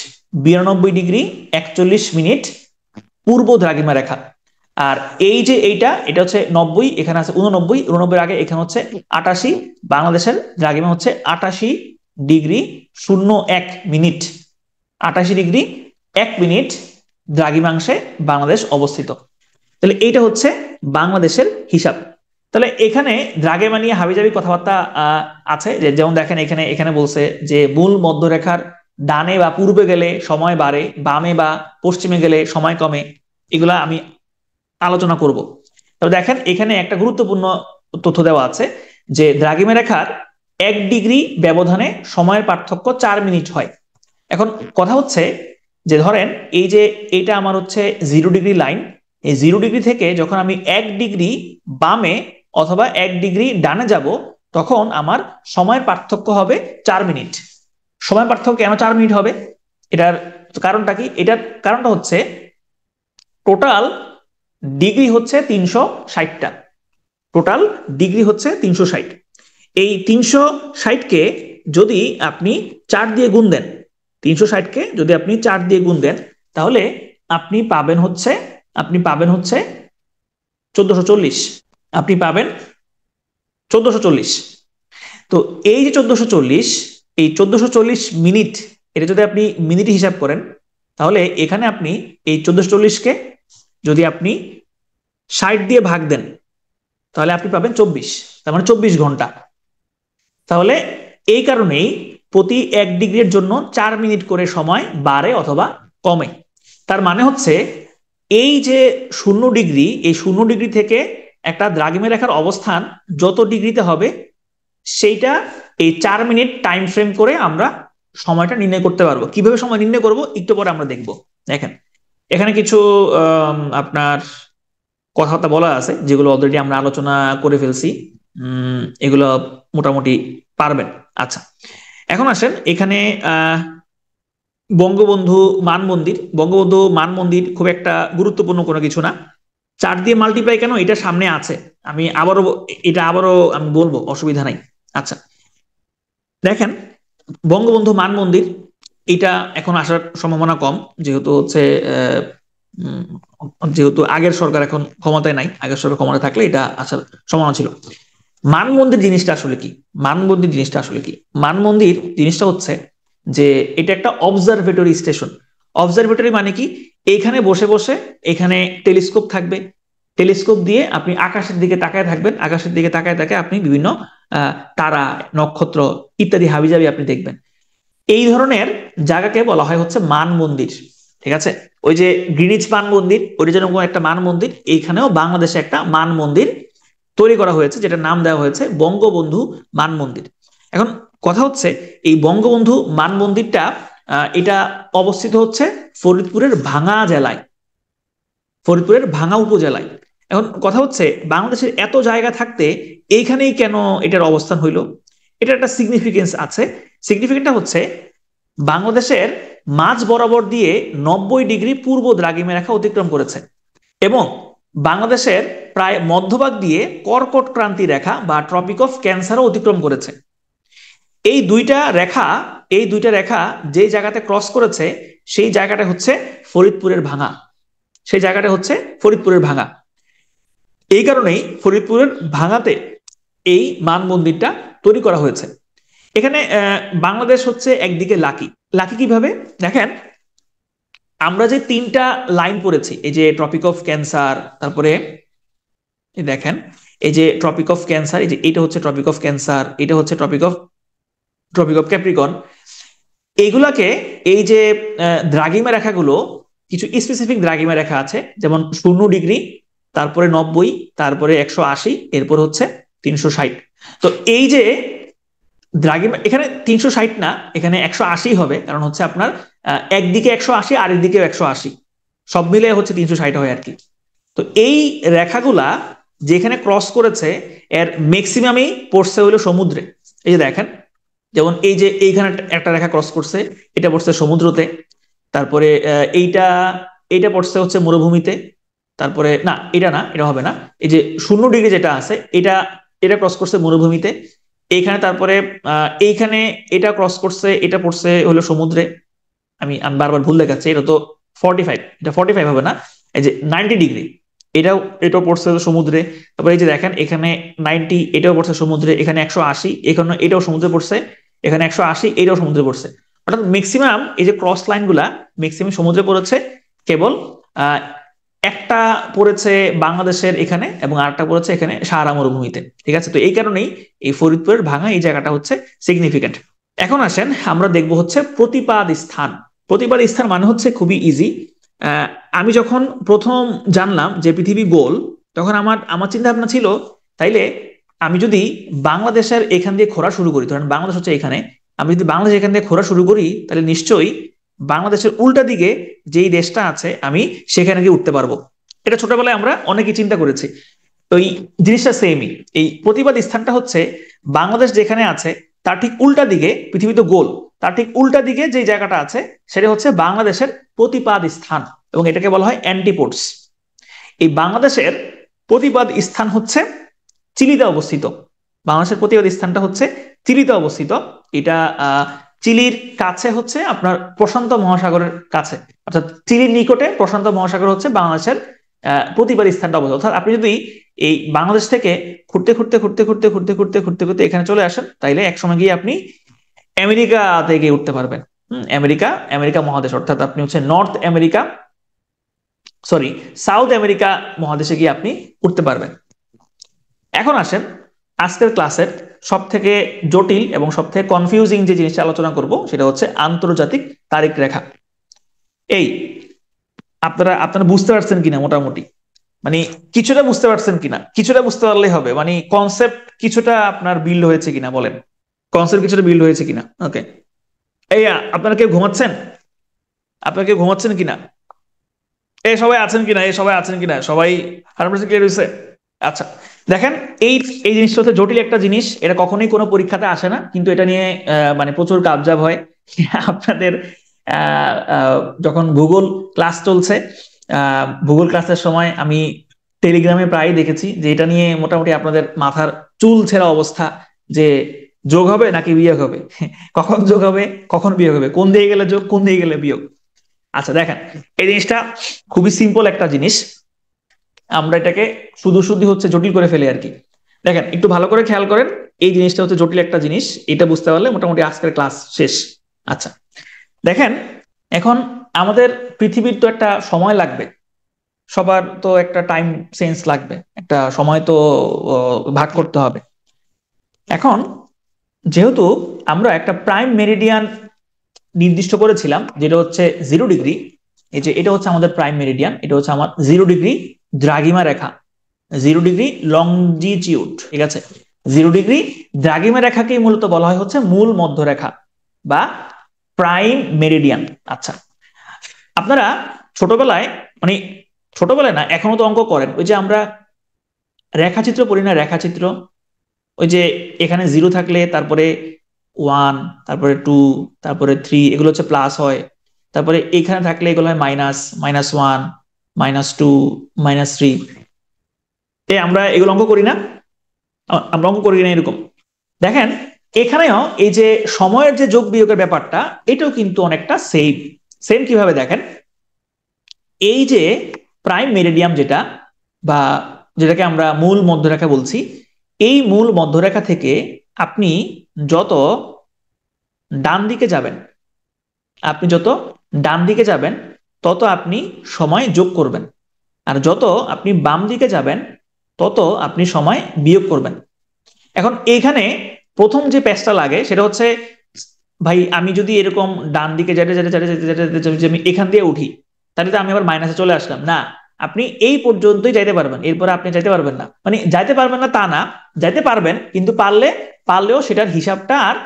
92 ডিগ্রি 41 মিনিট পূর্ব দ্রাঘিমা রেখা। আর এই যে এইটা, এটা হচ্ছে 90, এখানে আছে 89, 89 আগে এখানে হচ্ছে 88, বাংলাদেশের দ্রাঘিমা হচ্ছে 88 ডিগ্রি 01 মিনিট, 88 ডিগ্রি 1 মিনিট দ্রাঘিমাংশে বাংলাদেশ অবস্থিত। তাহলে এইটা হচ্ছে বাংলাদেশের হিসাব। তাহলে এখানে দ্রাঘিমা নিয়ে হাবিজাবি কথাবার্তা আছে, যেমন দেখেন এখানে এখানে বলছে যে মূল মধ্যরেখার ডানে বা পূর্বে গেলে সময় বাড়ে, বামে বা পশ্চিমে গেলে সময় কমে, এগুলা আমি আলোচনা করব। তবে দেখেন এখানে একটা গুরুত্বপূর্ণ তথ্য দেওয়া আছে যে দ্রাঘিমা রেখার 1 ডিগ্রি ব্যবধানে সময়ের পার্থক্য 4 মিনিট হয়। এখন কথা হচ্ছে যে ধরেন এই যে এটা আমার হচ্ছে 0 ডিগ্রি লাইন, এই 0 ডিগ্রি থেকে যখন আমি 1 ডিগ্রি বামে অথবা 1 ডিগ্রি ডানে যাব, তখন আমার সময়ের পার্থক্য হবে 4 মিনিট। সময় পার্থক্য কেন 4 মিনিট হবে? এটার কারণটা কি? এটার কারণটা হচ্ছে টোটাল ডিগ্রি হচ্ছে 360টা। টোটাল ডিগ্রি হচ্ছে 360। এই 360কে যদি আপনি 4 দিয়ে গুণ দেন, 360কে যদি আপনি 4 দিয়ে গুণ দেন, তাহলে আপনি পাবেন হচ্ছে 1440। আপনি পাবেন 1440। তো এই যে 1440, এই 1440 মিনিট, এটা যদি আপনি মিনিটে হিসাব করেন, তাহলে এখানে আপনি এই 1440কে যদি আপনি 60 দিয়ে ভাগ দেন, তাহলে আপনি পাবেন 24, তার মানে 24 ঘন্টা। তাহলে এই কারণেই প্রতি 1 ডিগ্রির জন্য 4 মিনিট করে সময় বাড়ে অথবা কমে। তার মানে হচ্ছে এই যে 0 ডিগ্রি, এই 0 ডিগ্রি থেকে একটা দ্রাঘিমা রেখার অবস্থান যত ডিগ্রিতে হবে, সেইটা এই 4 মিনিট টাইম ফ্রেম করে আমরা সময়টা নির্ণয় করতে পারবো। কিভাবে সময় নির্ণয় করব একটু পরে আমরা দেখব। দেখেন, এখানে কিছু আপনার কথাবার্তা বলা আছে যেগুলো অলরেডি আমরা আলোচনা করে ফেলছি। এগুলো মোটামুটি পারবেন। আচ্ছা, এখন আসেন এখানে বঙ্গবন্ধু মান মন্দির খুব একটা গুরুত্বপূর্ণ কোনো কিছু না। 4 দিয়ে মাল্টিপ্লাই কেন, এটা সামনে আছে, আমি আমি বলবো, অসুবিধা নাই। আচ্ছা, দেখেন বঙ্গবন্ধু মান মন্দির, এটা এখন আসার সম্ভাবনা কম, যেহেতু আগের সরকার এখন ক্ষমতায় নাই। আগের সরকার ক্ষমতায় থাকলে এটা আসার সম্ভাবনা ছিল। মানমন্দির জিনিসটা আসলে কি? মানমন্দির জিনিসটা হচ্ছে যে এটা একটা অবজারভেটরি স্টেশন। অবজারভেটরি মানে কি? এখানে বসে বসে এখানে টেলিস্কোপ থাকবে, টেলিস্কোপ দিয়ে আপনি আকাশের দিকে তাকায় থাকবেন, আকাশের দিকে তাকায় তাকায় আপনি বিভিন্ন তারা, নক্ষত্র ইত্যাদি হাবিজাবি আপনি দেখবেন। এই ধরনের জায়গাকে বলা হয় হচ্ছে মান মন্দির। ঠিক আছে, ওই যে গ্রিনিচ মান মন্দির, ওইটা যেন একটা মান মন্দির, এইখানেও বাংলাদেশে একটা মান মন্দির তৈরি করা হয়েছে, যেটা নাম দেওয়া হয়েছে বঙ্গবন্ধু মান মন্দির। এখন কথা হচ্ছে এই বঙ্গবন্ধু মান মন্দিরটা এটা অবস্থিত হচ্ছে ফরিদপুরের ভাঙা জেলায়, ফরিদপুরের ভাঙা উপজেলায়। এখন কথা হচ্ছে বাংলাদেশের এত জায়গা থাকতে এইখানেই কেন এটার অবস্থান হইল? এটা একটা সিগনিফিকেন্স আছে। সিগনিফিকেন্টটা হচ্ছে বাংলাদেশের মাঝ বরাবর দিয়ে 90 ডিগ্রি পূর্ব দ্রাঘিমা রেখা অতিক্রম করেছে, এবং বাংলাদেশের প্রায় মধ্যভাগ দিয়ে কর্কট ক্রান্তি রেখা বা ট্রপিক অফ ক্যান্সারও অতিক্রম করেছে। এই দুইটা রেখা যে জায়গাতে ক্রস করেছে, সেই জায়গাটা হচ্ছে ফরিদপুরের ভাঙা। এই কারণেই ফরিদপুরের ভাঙাতে এই মান মন্দিরটা তৈরি করা হয়েছে। এখানে বাংলাদেশ হচ্ছে একদিকে লাকি। লাকি কিভাবে? দেখেন, আমরা যে 3টা লাইন পড়েছি, এই যে ট্রপিক অফ ক্যান্সার, তারপরে দেখেন এই যে ট্রপিক অফ ক্যান্সার, এই যে এটা হচ্ছে ট্রপিক অফ ক্যান্সার, এটা হচ্ছে ট্রপিক অফ ক্যাপ্রিকন। এইগুলাকে, এই যে দ্রাঘিমা রেখাগুলো, কিছু স্পেসিফিক দ্রাঘিমা রেখা আছে, যেমন 0 ডিগ্রি, তারপরে 90, তারপরে 180, এরপর হচ্ছে 360। তো এই যে দ্রাঘিমা, এখানে 360 না, এখানে 180 হবে, কারণ হচ্ছে আপনার একদিকে 180 আর একদিকে 180, সব মিলে হচ্ছে 360 হয় আর কি। তো এই রেখাগুলা যেখানে ক্রস করেছে, এর ম্যাক্সিমামই পড়ছে হলো সমুদ্রে। এই যে দেখেন, যেমন এই যে এইখানে একটা রেখা ক্রস করছে, এটা পড়ছে সমুদ্রতে। তারপরে এইটা এইটা পড়ছে হচ্ছে মরুভূমিতে। তারপরে না, এটা হবে না। এই যে 0 ডিগ্রি যেটা আছে, এটা এটা ক্রস করছে মরুভূমিতে। এইখানে তারপরে এইখানে এটা ক্রস করছে, এটা পড়ছে হলো সমুদ্রে। আমি বারবার ভুল দেখাচ্ছি, এটা তো 45, এটা 45 হবে না। এই যে 90 ডিগ্রি, এটাও পড়ছে সমুদ্রে। তারপরে এই যে দেখেন এখানে 90, এটাও পড়ছে সমুদ্রে। এখানে 180, এখানে এটাও সমুদ্রে পড়ছে। এখানে 180, এটাও সমুদ্রে পড়ছে। অর্থাৎ ম্যাক্সিমাম এই যে ক্রস লাইন গুলা ম্যাক্সিমাম সমুদ্রে পড়েছে। কেবল একটা পড়েছে বাংলাদেশের এখানে, এবং আরেকটা পড়েছে এখানে সাহারা মরুভূমিতে। ঠিক আছে, তো এই কারণেই এই ফরিদপুরের ভাঙা এই জায়গাটা হচ্ছে সিগনিফিকেন্ট। এখন আসেন আমরা দেখব হচ্ছে প্রতিপাদ স্থান। প্রতিপাদ স্থান মানে হচ্ছে খুবই ইজি। আমি যখন প্রথম জানলাম যে পৃথিবী গোল, তখন আমার চিন্তা ভাবনা ছিল, তাইলে আমি যদি বাংলাদেশের এখান দিয়ে ঘোরা শুরু করি, ধরেন বাংলাদেশ হচ্ছে এখানে, আমি যদি বাংলাদেশ এখান দিয়ে ঘোরা শুরু করি, তাহলে নিশ্চয়ই বাংলাদেশের উল্টা দিকে যেই দেশটা আছে আমি সেখানে গিয়ে উঠতে পারবো। এটা ছোটবেলায় আমরা অনেকেই চিন্তা করেছি। তো এই জিনিসটা সেমই, এই প্রতিবাদ স্থানটা হচ্ছে বাংলাদেশ যেখানে আছে তার ঠিক উল্টা দিকে, পৃথিবী তো গোল, তার ঠিক উল্টা দিকে যে জায়গাটা আছে সেটা হচ্ছে বাংলাদেশের প্রতিপাদ স্থান, এবং এটাকে বলা হয় অ্যান্টিপোডস। এই বাংলাদেশের প্রতিপাদ স্থান হচ্ছে চিলিতে অবস্থিত। বাংলাদেশের প্রতিবাদ স্থানটা হচ্ছে চিলিতে অবস্থিত। এটা চিলির কাছে হচ্ছে আপনার প্রশান্ত মহাসাগরের কাছে, অর্থাৎ চিলির নিকটে প্রশান্ত মহাসাগর হচ্ছে বাংলাদেশের প্রতিবাদ স্থানটা অবস্থিত। অর্থাৎ আপনি যদি এই বাংলাদেশ থেকে ঘুরতে ঘুরতে ঘুরতে ঘুরতে ঘুরতে ঘুরতে ঘুরতে ঘুরতে এখানে চলে আসেন, তাইলে একসময় গিয়ে আপনি আমেরিকাতে গিয়ে উঠতে পারবেন। আমেরিকা, আমেরিকা মহাদেশ, অর্থাৎ আপনি হচ্ছে north America, sorry south America মহাদেশে গিয়ে আপনি উঠতে পারবেন। এখন আসেন আজকের ক্লাসের সব থেকে জটিল এবং সব থেকে কনফিউজিং যে জিনিসটা আলোচনা করব সেটা হচ্ছে আন্তর্জাতিক তারিখ রেখা। এই আপনারা বুঝতে পারছেন কিনা মোটামুটি, মানে কিছুটা বুঝতে পারছেন কিনা? কিছুটা বুঝতে পারলেই হবে, মানে কনসেপ্ট কিছুটা আপনার বিল্ড হয়েছে কিনা বলেন, কনসেপ্ট কিছুটা বিল্ড হয়েছে কিনা? ওকে, এই আপনারা কেউ ঘুমাচ্ছেন? আপনারা কেউ ঘুমাচ্ছেন কিনা? এই সবাই আছেন কিনা? এই সবাই আছেন কিনা? সবাই 100% ক্লিয়ার হয়েছে? আচ্ছা, দেখেন এই এই জিনিসটা হচ্ছে জটিল একটা জিনিস, এটা কখনোই কোনো পরীক্ষাতে আসে না, কিন্তু এটা নিয়ে মানে প্রচুর কাবজাব হয়। আপনাদের যখন ভূগোল ক্লাস চলছে, ভূগোল ক্লাসের সময় আমি টেলিগ্রামে প্রায় দেখেছি যে এটা নিয়ে মোটামুটি আপনাদের মাথার চুল ছেঁড়া অবস্থা, যে যোগ হবে নাকি বিয়োগ হবে, কখন যোগ হবে কখন বিয়োগ হবে, কোন দিকে গেলে যোগ কোন দিকে গেলে বিয়োগ। আচ্ছা দেখেন, এই জিনিসটা খুবই সিম্পল একটা জিনিস, আমরা এটাকে শুধু শুধু হচ্ছে জটিল করে ফেলে আর কি। দেখেন একটু ভালো করে খেয়াল করেন, এই জিনিসটা হচ্ছে জটিল একটা জিনিস, এটা বুঝতে পারলে মোটামুটি আজকের ক্লাস শেষ। আচ্ছা দেখেন, এখন আমাদের পৃথিবীর তো একটা সময় লাগবে, সবার তো একটা টাইম সেন্স লাগবে, একটা সময় তো ভাগ করতে হবে। এখন যেহেতু আমরা একটা প্রাইম মেরিডিয়ান নির্দিষ্ট করেছিলাম যেটা হচ্ছে 0 ডিগ্রি, এই যে এটা হচ্ছে আমাদের প্রাইম মেরিডিয়ান, এটা হচ্ছে আমার 0 ডিগ্রি দ্রাঘিমা রেখা, 0 ডিগ্রি লংজিটিউড, ঠিক আছে। 0 ডিগ্রি দ্রাঘিমা রেখাকেই মূলত বলা হয় হচ্ছে মূল মধ্যরেখা বা প্রাইম মেরিডিয়ান। আচ্ছা, আপনারা ছোটবেলায়, মানে ছোটবেলায় না এখনো তো অঙ্ক করেন, ওই যে আমরা রেখাচিত্র পড়ি না, রেখাচিত্র, ওই যে এখানে 0 থাকলে তারপরে 1, তারপরে 2, তারপরে 3, এগুলো হচ্ছে প্লাস হয়, তারপরে এখানে থাকলে এগুলো হয় মাইনাস, -1, -2, -3। আমরা এগুলো অঙ্ক করি না? আমরা অঙ্ক করি না এরকম? দেখেন এখানেও এই যে সময়ের যে যোগ বিয়োগের ব্যাপারটা, এটাও কিন্তু অনেকটা সেম। সেম কিভাবে দেখেন, এই যে প্রাইম মেরিডিয়াম যেটা, বা যেটাকে আমরা মূল মধ্যরেখা বলছি, এই মূল মধ্যরেখা থেকে আপনি যত ডান দিকে যাবেন, আপনি যত ডান দিকে যাবেন তত আপনি সময় যোগ করবেন, আর যত আপনি বাম দিকে যাবেন তত আপনি সময় বিয়োগ করবেন। এখন এইখানে প্রথম যে প্যাচটা লাগে সেটা হচ্ছে, ভাই আমি যদি এরকম ডান দিকে যেতে যেতে যেতে যেতে যেতে যেতে আমি এখান দিয়ে উঠি, তাহলে তো আমি আবার মাইনাসে চলে আসলাম না। আপনি এই পর্যন্তই যাইতে পারবেন, এরপরে আপনি যাইতে পারবেন না, মানে যাইতে পারবেন না তা না, যাইতে পারবেন কিন্তু পারলেও সেটার হিসাবটা আর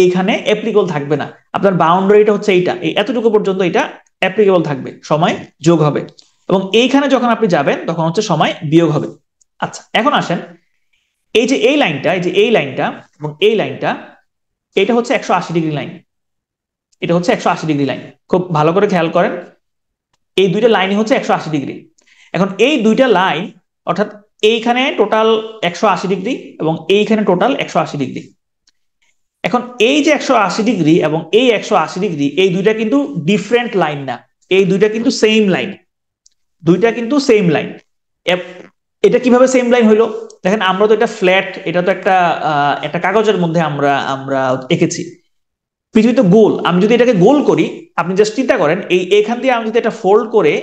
এইখানে অ্যাপ্লিকেবল থাকবে না। আপনার বাউন্ডারিটা হচ্ছে এইটা, এই এতটুকু পর্যন্ত এটা অ্যাপ্লিকেবল থাকবে, সময় যোগ হবে, এবং এইখানে যখন আপনি যাবেন তখন হচ্ছে সময় বিয়োগ হবে। আচ্ছা এখন আসেন, এই যে এই লাইনটা, এই যে এই লাইনটা এবং এই লাইনটা, এটা হচ্ছে 180 ডিগ্রি লাইন, এটা হচ্ছে 180 ডিগ্রি লাইন, খুব ভালো করে খেয়াল করেন, এই দুইটা লাইনই হচ্ছে 180 ডিগ্রি। এখন এই দুইটা লাইন, অর্থাৎ এইখানে টোটাল 180 ডিগ্রি এবং এইখানে টোটাল 180 ডিগ্রি। এখন এই যে 180 ডিগ্রি এবং এই 180 ডিগ্রি, এই দুইটা কিন্তু ডিফারেন্ট লাইন না, এই দুইটা কিন্তু সেম লাইন, দুইটা কিন্তু সেম লাইন। এটা কিভাবে সেম লাইন হইলো? দেখেন আমরা তো এটা ফ্ল্যাট, এটা তো একটা একটা কাগজের মধ্যে আমরা আমরা এঁকেছি, পৃথিবী তো গোল, আমি যদি এটাকে গোল করি, আপনি জাস্ট চিন্তা করেন এইখান দিয়ে আমি যদি এটা ফোল্ড করে,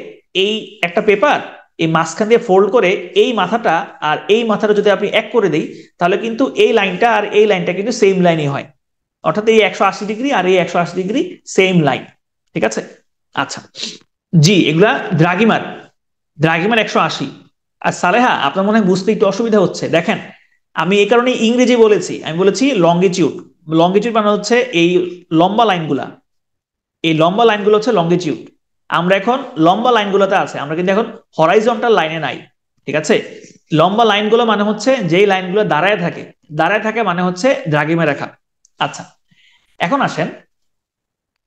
এই একটা পেপার এই মাঝখান দিয়ে ফোল্ড করে এই মাথাটা আর এই মাথাটা যদি আপনি এক করে দেই, তাহলে কিন্তু এই লাইনটা আর এই লাইনটা কিন্তু সেম লাইনই হয়, অর্থাৎ এই 180 ডিগ্রি আর এই 180 ডিগ্রি সেম লাইন, ঠিক আছে। আচ্ছা জি, এগুলা দ্রাঘিমার, দ্রাঘিমার 180। আর সালেহা আপনার মনে হয় বুঝতে একটু অসুবিধা হচ্ছে, দেখেন আমি এই কারণে ইংরেজি বলেছি, আমি বলেছি লঙ্গিটিউড, লঙ্গিটিউড মানে হচ্ছে এই লম্বা লাইনগুলা, এই লম্বা লাইনগুলো হচ্ছে লঙ্গিটিউড। আমরা এখন লম্বা লাইনগুলোতে আছে, আমরা কিন্তু এখন হরাইজন্টাল লাইনে নাই। ঠিক আছে, লম্বা লাইনগুলো মানে হচ্ছে যেই লাইনগুলো দাঁড়ায় থাকে, দাঁড়ায় থাকে মানে হচ্ছে দ্রাঘিমা রেখা। আচ্ছা, এখন আসেন,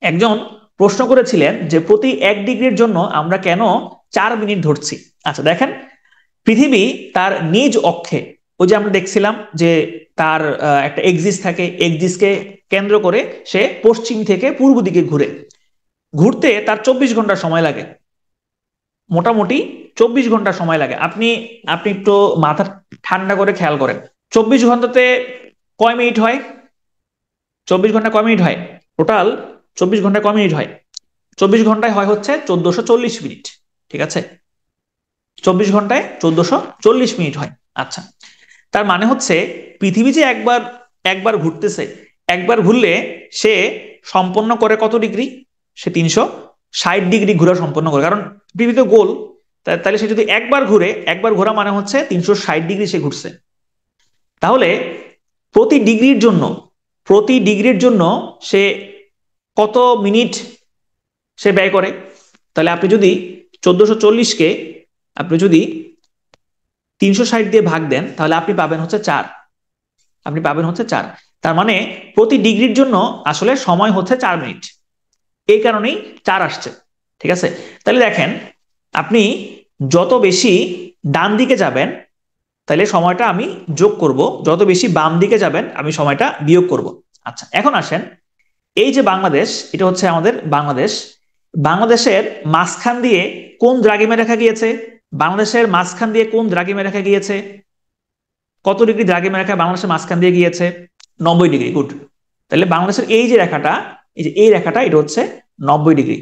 একজন প্রশ্ন করেছিলেন যে প্রতি 1 ডিগ্রির জন্য আমরা কেন 4 মিনিট ধরছি। আচ্ছা দেখেন, পৃথিবী তার নিজ অক্ষে, ওই যে আমরা দেখছিলাম যে তার একটা এক্সিস থাকে, এক্সিসকে কেন্দ্র করে সে পশ্চিম থেকে পূর্ব দিকে ঘুরে, ঘুরতে তার 24 ঘন্টা সময় লাগে, মোটামুটি 24 ঘন্টা সময় লাগে। আপনি আপনি একটু মাথা ঠান্ডা করে খেয়াল করেন, 24 ঘন্টাতে কয় মিনিট হয়? 24 ঘন্টা কয় মিনিট হয় টোটাল? 24 ঘন্টায় কয় মিনিট হয়? 24 ঘন্টায় হয় হচ্ছে 1440 মিনিট। ঠিক আছে, 24 ঘন্টায় 1440 মিনিট হয়। আচ্ছা, তার মানে হচ্ছে পৃথিবী যে একবার একবার ঘুরতেছে, একবার ঘুরলে সে সম্পন্ন করে কত ডিগ্রি? সে 360 ডিগ্রি ঘোরা সম্পন্ন করে, কারণ পৃথিবী তো গোল। তাহলে সে যদি একবার ঘুরে, একবার ঘোরা মানে হচ্ছে 360 ডিগ্রি সে ঘুরছে। তাহলে প্রতি ডিগ্রির জন্য, প্রতি ডিগ্রির জন্য সে কত মিনিট সে ব্যয় করে? তাহলে আপনি যদি 1440-কে আপনি যদি 360 দিয়ে ভাগ দেন, তাহলে আপনি পাবেন হচ্ছে 4। আপনি পাবেন হচ্ছে 4। তার মানে প্রতি ডিগ্রির জন্য আসলে সময় হচ্ছে 4 মিনিট, এই কারণেই 4 আসছে। ঠিক আছে, তাহলে দেখেন, আপনি যত বেশি ডান দিকে যাবেন তাহলে সময়টা আমি যোগ করব, যত বেশি বাম দিকে যাবেন আমি সময়টা বিয়োগ করব। আচ্ছা, এখন আসেন, এই যে বাংলাদেশ, এটা হচ্ছে আমাদের বাংলাদেশ, বাংলাদেশের মাঝখান দিয়ে কোন দ্রাঘিমা রেখা গিয়েছে? বাংলাদেশের মাঝখান দিয়ে কোন দ্রাঘিমা রেখা গিয়েছে? কত ডিগ্রি দ্রাঘিমা রেখা বাংলাদেশের মাঝখান দিয়ে গিয়েছে? 90 ডিগ্রি। গুড। তাহলে বাংলাদেশের এই যে রেখাটা, এই যে এই রেখাটা, এটা হচ্ছে 90 ডিগ্রি,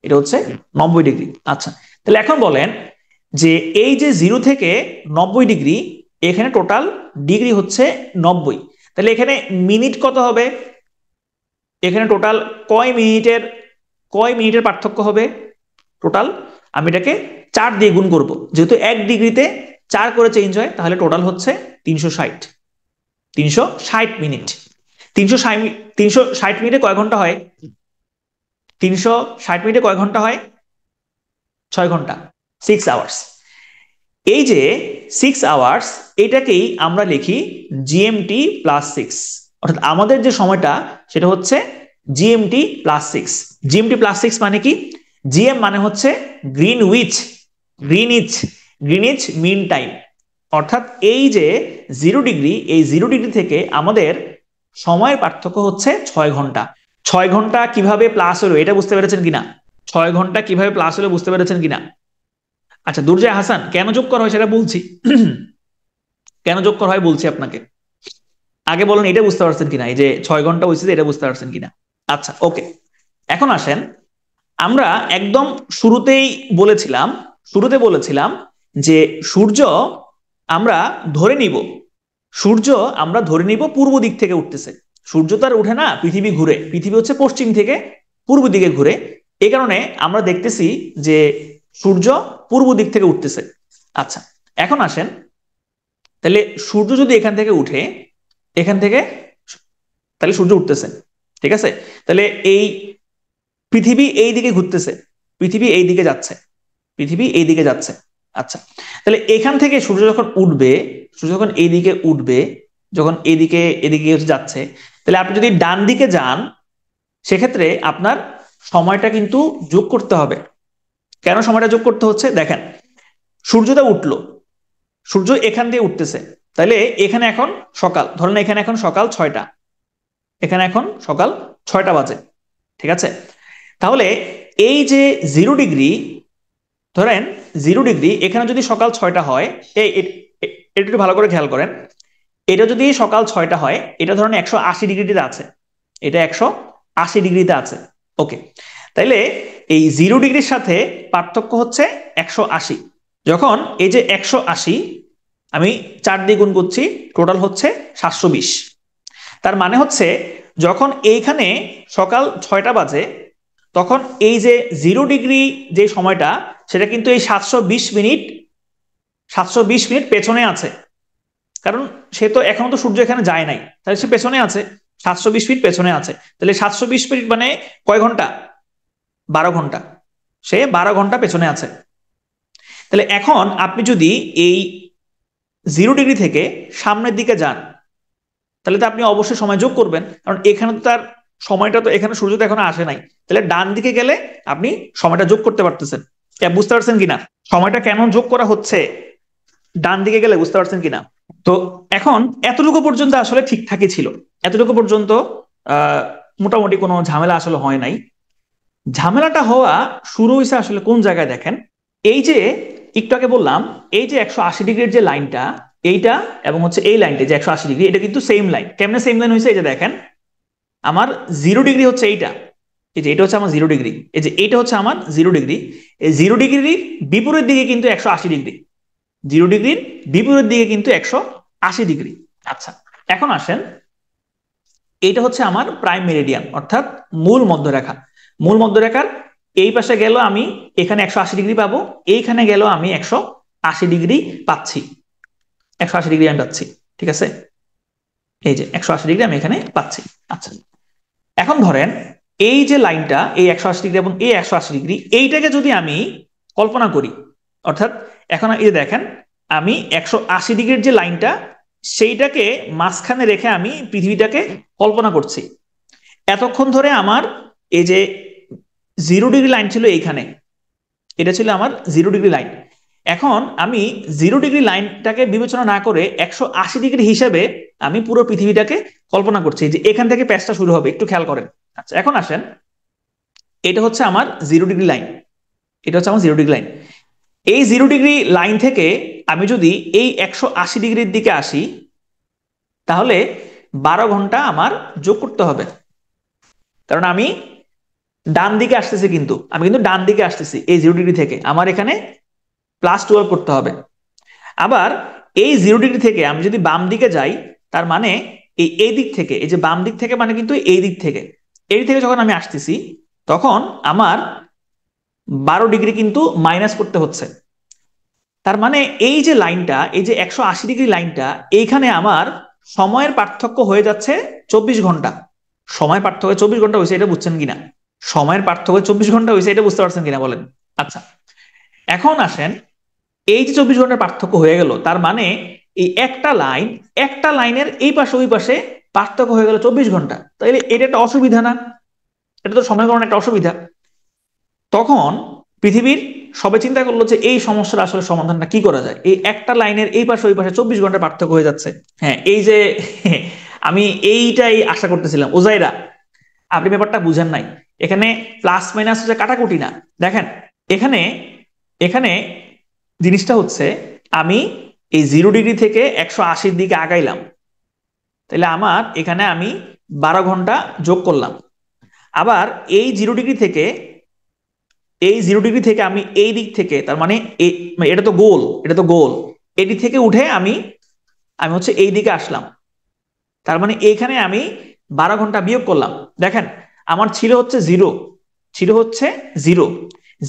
এটা হচ্ছে 90 ডিগ্রি। আচ্ছা, তাহলে এখন বলেন যে এই যে 0 থেকে 90 ডিগ্রি, এখানে টোটাল ডিগ্রি হচ্ছে 90, তাহলে এখানে মিনিট কত হবে? এখানে টোটাল কয় মিনিটের পার্থক্য হবে টোটাল? আমি এটাকে 4 দিয়ে গুণ করব, যেহেতু 1 ডিগ্রিতে 4 করে চেঞ্জ হয়, তাহলে টোটাল হচ্ছে 360। 360 মিনিট। 360 মিনিটে কয় ঘন্টা হয়? 360 মিনিটে কয় ঘন্টা হয়? 6 ঘন্টা, 6 আওয়ার্স। এই যে 6 আওয়ার্স, এটাকেই আমরা লিখি GMT+6, অর্থাৎ আমাদের যে সময়টা সেটা হচ্ছে GMT+6। GMT+6 মানে কি? জিএম মানে হচ্ছে Greenwich, Greenwich, Greenwich mean time. অর্থাৎ এই যে 0 ডিগ্রি, এই 0 ডিগ্রি থেকে আমাদের সময়ের পার্থক্য হচ্ছে 6 ঘন্টা। 6 ঘন্টা কিভাবে প্লাস হলো এটা বুঝতে পেরেছেন কিনা? 6 ঘন্টা কিভাবে প্লাস হলো বুঝতে পেরেছেন কিনা? আচ্ছা, দুর্জয় হাসান, কেন যোগ করা হয় সেটা বলছি। কেন যোগ করা হয় বলছি আপনাকে, আগে বলেন এটা বুঝতে পারছেন কিনা, এই যে 6 ঘন্টা হয়েছে এটা বুঝতে পারছেন কিনা? আচ্ছা ওকে, এখন আসেন, আমরা একদম শুরুতে বলেছিলাম যে সূর্য আমরা ধরে নিব, সূর্য আমরা ধরে নিব পূর্ব দিক থেকে উঠতেছে। সূর্য তো আর উঠে না, পৃথিবী ঘুরে, পৃথিবী হচ্ছে পশ্চিম থেকে পূর্ব দিকে ঘুরে, এই কারণে আমরা দেখতেছি যে সূর্য পূর্ব দিক থেকে উঠতেছে। আচ্ছা, এখন আসেন, তাহলে সূর্য যদি এখান থেকে উঠে, এখান থেকে, তাহলে সূর্য উঠতেছে। ঠিক আছে, তাহলে এই পৃথিবী এই দিকে ঘুরতেছে, পৃথিবী এই দিকে যাচ্ছে, পৃথিবী এই দিকে যাচ্ছে। আচ্ছা, তাহলে এখান থেকে সূর্য যখন উঠবে, সূর্য যখন এইদিকে উঠবে, যখন এদিকে এদিকে যাচ্ছে, তাহলে আপনি যদি ডান দিকে যান, সেক্ষেত্রে আপনার সময়টা কিন্তু যোগ করতে হবে। কেন সময়টা যোগ করতে হচ্ছে? দেখেন, সূর্যটা উঠলো, সূর্য এখান দিয়ে উঠতেছে, তাহলে এখানে এখন সকাল, ধরেন এখানে এখন সকাল 6টা, এখানে এখন সকাল 6টা বাজে। ঠিক আছে, তাহলে এই যে 0 ডিগ্রি, ধরেন 0 ডিগ্রি, এখানে যদি সকাল 6টা হয়, এটা একটু ভালো করে খেয়াল করেন, এটা যদি সকাল 6টা হয়, এটা ধরেন 180 ডিগ্রিতে আছে, এটা 180 ডিগ্রিতে আছে। ওকে, তাইলে এই 0 ডিগ্রির সাথে পার্থক্য হচ্ছে 180। যখন এই যে 180 আমি 4 দিয়ে গুণ করছি, টোটাল হচ্ছে 720। তার মানে হচ্ছে যখন এইখানে সকাল 6টা বাজে, তখন এই যে 0 ডিগ্রি যে সময়টা, সেটা কিন্তু এই 720 মিনিট, 720 মিনিট পেছনে আছে, কারণ সে তো এখনো তো সূর্য এখানে যায় নাই, তাহলে সে পেছনে আছে, 720 ফিট পেছনে আছে। তাহলে 720 মিনিট মানে কয় ঘন্টা? 12 ঘন্টা। সে 12 ঘন্টা পেছনে আছে। তাহলে এখন আপনি যদি এই 0 ডিগ্রি থেকে সামনের দিকে যান, তাহলে তো আপনি অবশ্যই সময় যোগ করবেন, কারণ এখানে তো তার সময়টা তো এখানে সূর্য তো এখনো আসে নাই। তাহলে ডান দিকে গেলে আপনি সময়টা যোগ করতে পারতেছেন। বুঝতে পারছেন কিনা সময়টা কেন যোগ করা হচ্ছে ডান দিকে গেলে? বুঝতে পারছেন কিনা? তো এখন এতটুকু পর্যন্ত আসলে ঠিকঠাকই ছিল। এতটুকু পর্যন্ত আহ মোটামুটি কোনো ঝামেলা আসলে হয় নাই। ঝামেলাটা হওয়া শুরু হয়েছে আসলে কোন জায়গায় দেখেন। এই যে একটু আগে বললাম, এই যে 180 ডিগ্রির যে লাইনটা, এইটা এবং হচ্ছে এই লাইনটা যে 180 ডিগ্রি, এটা কিন্তু সেম লাইন। কেমনে সেম লাইন হয়েছে? এই যে দেখেন, আমার 0 ডিগ্রি হচ্ছে এইটা, এই যে এটা হচ্ছে আমার 0 ডিগ্রি, এই যে এইটা হচ্ছে আমার 0 ডিগ্রি। এই 0 ডিগ্রির বিপরীত দিকে কিন্তু 180 ডিগ্রি, 0 ডিগ্রির বিপরীত দিকে কিন্তু 180 ডিগ্রি। আচ্ছা, এখন আসেন, এইটা হচ্ছে আমার প্রাইম মেরিডিয়ান, অর্থাৎ মূল মধ্যরেখা। মূল মধ্যরেখার এই পাশে গেল আমি এখানে 180 ডিগ্রি পাবো, এইখানে গেল আমি 180 ডিগ্রি পাচ্ছি। 180 ডিগ্রি আমি পাচ্ছি, ঠিক আছে? এই যে 180 ডিগ্রি আমি এখানে পাচ্ছি। আচ্ছা, এখন ধরেন এই যে লাইনটা, এই 180 ডিগ্রি এবং এই 180 ডিগ্রি, এইটাকে যদি আমি কল্পনা করি, অর্থাৎ এখন এই যে দেখেন, আমি 180 ডিগ্রির যে লাইনটা, সেইটাকে মাঝখানে রেখে আমি পৃথিবীটাকে কল্পনা করছি। এতক্ষণ ধরে আমার এই যে 0 ডিগ্রি লাইন ছিল এইখানে, এটা ছিল আমার 0 ডিগ্রি লাইন। এখন আমি 0 ডিগ্রি লাইনটাকে বিবেচনা না করে 180 ডিগ্রি হিসেবে আমি পুরো পৃথিবীটাকে কল্পনা করছি, যে এখান থেকে প্যাচটা শুরু হবে। একটু খেয়াল করেন। আচ্ছা, এখন আসেন, এটা হচ্ছে আমার 0 ডিগ্রি লাইন, এটা হচ্ছে আমার 0 ডিগ্রি লাইন। এই 0 ডিগ্রি লাইন থেকে আমি যদি এই 180 ডিগ্রির দিকে আসি, তাহলে 12 ঘন্টা আমার যোগ করতে হবে, কারণ আমি ডান দিকে আসতেছি, কিন্তু আমি কিন্তু ডান দিকে আসতেছি এই 0 ডিগ্রি থেকে, আমার এখানে +12 করতে হবে। আবার এই 0 ডিগ্রি থেকে আমি যদি বাম দিকে যাই, তার মানে এই দিক থেকে, এই যে বাম দিক থেকে মানে কিন্তু এই দিক থেকে, এই থেকে যখন আমি আসতেছি, তখন আমার 12 ডিগ্রি কিন্তু মাইনাস করতে হচ্ছে। তার মানে এই যে লাইনটা, এই যে 180 ডিগ্রি লাইনটা, এইখানে আমার সময়ের পার্থক্য হয়ে যাচ্ছে 24 ঘন্টা। সময় পার্থক্য 24 ঘন্টা হয়েছে, এটা বুঝছেন কিনা? সময়ের পার্থক্য 24 ঘন্টা হয়েছে, এটা বুঝতে পারছেন কিনা বলেন? আচ্ছা, এখন আসেন, এই যে 24 ঘন্টার পার্থক্য হয়ে গেল, তার মানে এই একটা লাইনের এই পাশে ওই পাশে পার্থক্য হয়ে গেল 24 ঘন্টা। তাইলে এটা একটা অসুবিধা না? এটা তো সমীকরণ একটা অসুবিধা। তখন পৃথিবীর সবাই চিন্তা করলো যে এই সমস্যার আসলে সমাধানটা কি করা যায়। এই একটা লাইনের এই পাশে ওই পাশে 24 ঘন্টা পার্থক্য হয়ে যাচ্ছে। হ্যাঁ, এই যে আমি এইটাই আশা করতেছিলাম। উজাইরা, আপনি ব্যাপারটা বুঝেন নাই। এখানে প্লাস মাইনাস হচ্ছে কাটাকুটি না। দেখেন, এখানে এখানে জিনিসটা হচ্ছে, আমি এই 0 ডিগ্রি থেকে 180-র দিকে আগাইলাম, তাহলে আমার এখানে আমি 12 ঘন্টা যোগ করলাম। আবার এই 0 ডিগ্রি থেকে, আমি এই দিক থেকে, তার মানে এটা তো গোল, এটি থেকে উঠে আমি আমি হচ্ছে এই দিকে আসলাম, তার মানে এইখানে আমি 12 ঘন্টা বিয়োগ করলাম। দেখেন, আমার ছিল হচ্ছে 0, ছিল হচ্ছে 0,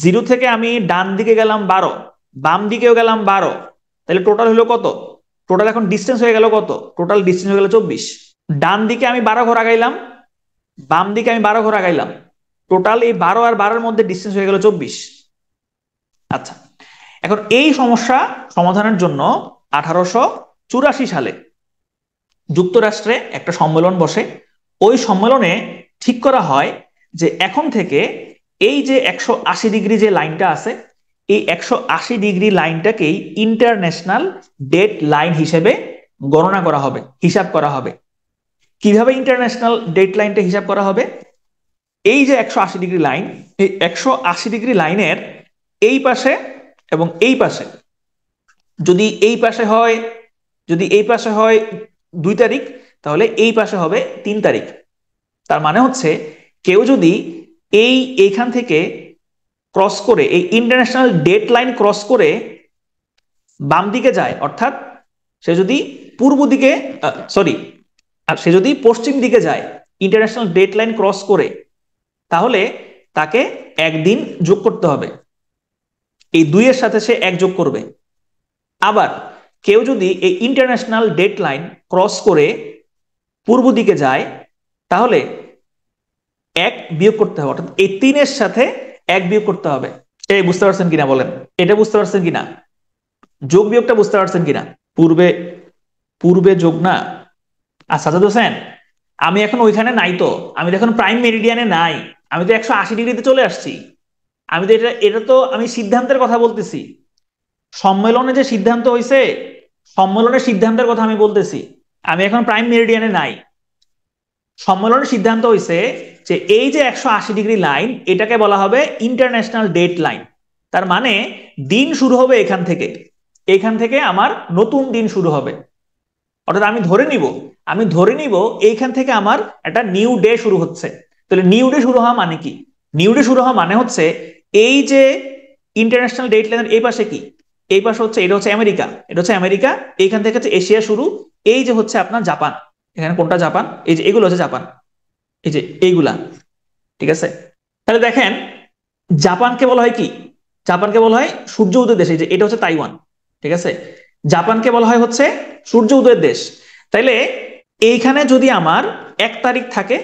0 থেকে আমি ডান দিকে গেলাম 12, বাম দিকেও গেলাম 12, তাহলে টোটাল হলো কত? টোটাল এখন ডিস্টেন্স হয়ে গেল কত? টোটাল ডিস্টেন্স হয়ে গেল 24। ডান দিকে আমি 12 ঘর আগাইলাম, বাম দিকে আমি 12 ঘর আগাইলাম, টোটাল এই 12 আর 12-এর মধ্যে ডিস্টেন্স হয়ে গেল 24। আচ্ছা, এখন এই সমস্যা সমাধানের জন্য 1884 সালে যুক্তরাষ্ট্রে একটা সম্মেলন বসে। ওই সম্মেলনে ঠিক করা হয় যে এখন থেকে এই যে 180 ডিগ্রি যে লাইনটা আছে, এই 180 ডিগ্রি লাইনটাকেই ইন্টারন্যাশনাল ডেট লাইন হিসেবে গণনা করা হবে, হিসাব করা হবে। কিভাবে ইন্টারন্যাশনাল ডেট লাইনটা হিসাব করা হবে? এই যে 180 ডিগ্রি লাইন, এই 180 ডিগ্রি লাইনের এই পাশে এবং এই পাশে, যদি এই পাশে হয়, 2 তারিখ, তাহলে এই পাশে হবে 3 তারিখ। তার মানে হচ্ছে, কেউ যদি এইখান থেকে ক্রস করে, এই ইন্টারন্যাশনাল ডেট লাইন ক্রস করে বাম দিকে যায়, অর্থাৎ সে যদি পূর্ব দিকে, সরি, সে যদি পশ্চিম দিকে যায় ইন্টারন্যাশনাল ডেট লাইন ক্রস করে, তাহলে তাকে একদিন যোগ করতে হবে। এই 2-এর সাথে সে 1 যোগ করবে। আবার কেউ যদি এই ইন্টারন্যাশনাল ডেট লাইন ক্রস করে পূর্ব দিকে যায়, তাহলে 1 বিয়োগ করতে হবে, অর্থাৎ এই 3-এর সাথে এক বিয়োগ করতে হবে। এই বুঝতে পারছেন কিনা বলেন, এটা বুঝতে পারছেন কিনা? যোগ বিয়োগটা বুঝতে পারছেন কিনা? পূর্বে পূর্বে যোগ না। আচ্ছা সাজাদ হোসেন, আমি এখন ওইখানে নাই তো, আমি তো এখন প্রাইম মেরিডিয়ানে নাই, আমি তো 180 ডিগ্রিতে চলে আসছি। আমি তো এটা এটা তো আমি সিদ্ধান্তের কথা বলতেছি। সম্মেলনে যে সিদ্ধান্ত হয়েছে, সম্মেলনের সিদ্ধান্তের কথা আমি বলতেছি। আমি এখন প্রাইম মেরিডিয়ানে নাই। সম্মেলনের সিদ্ধান্ত হয়েছে যে এই যে 180 ডিগ্রি লাইন, এটাকে বলা হবে ইন্টারন্যাশনাল ডেট লাইন। তার মানে দিন শুরু হবে এখান থেকে, এখান থেকে আমার নতুন দিন শুরু হবে। অর্থাৎ আমি ধরে নিব এইখান থেকে আমার একটা নিউ ডে শুরু হচ্ছে। তাহলে নিউ ডে শুরু হওয়া মানে কি? নিউ ডে শুরু হওয়া মানে হচ্ছে এই যে ইন্টারন্যাশনাল ডেট লাইনের এই পাশে কি, এই পাশে হচ্ছে এটা হচ্ছে আমেরিকা, এটা হচ্ছে আমেরিকা, এইখান থেকে হচ্ছে এশিয়া শুরু, এই যে হচ্ছে আপনার জাপান, এখানে কোনটা জাপান, এই যে এগুলো হচ্ছে জাপান, এই যে এইগুলা, ঠিক আছে? তাহলে দেখেন, জাপানকে বলা হয় কি? জাপানকে বলা হয় সূর্য উদয়ের দেশ। এই যে এটা হচ্ছে তাইওয়ান, ঠিক আছে? জাপানকে বলা হয় হচ্ছে সূর্য উদয়ের দেশ। তাইলে এইখানে যদি আমার 1 তারিখ থাকে,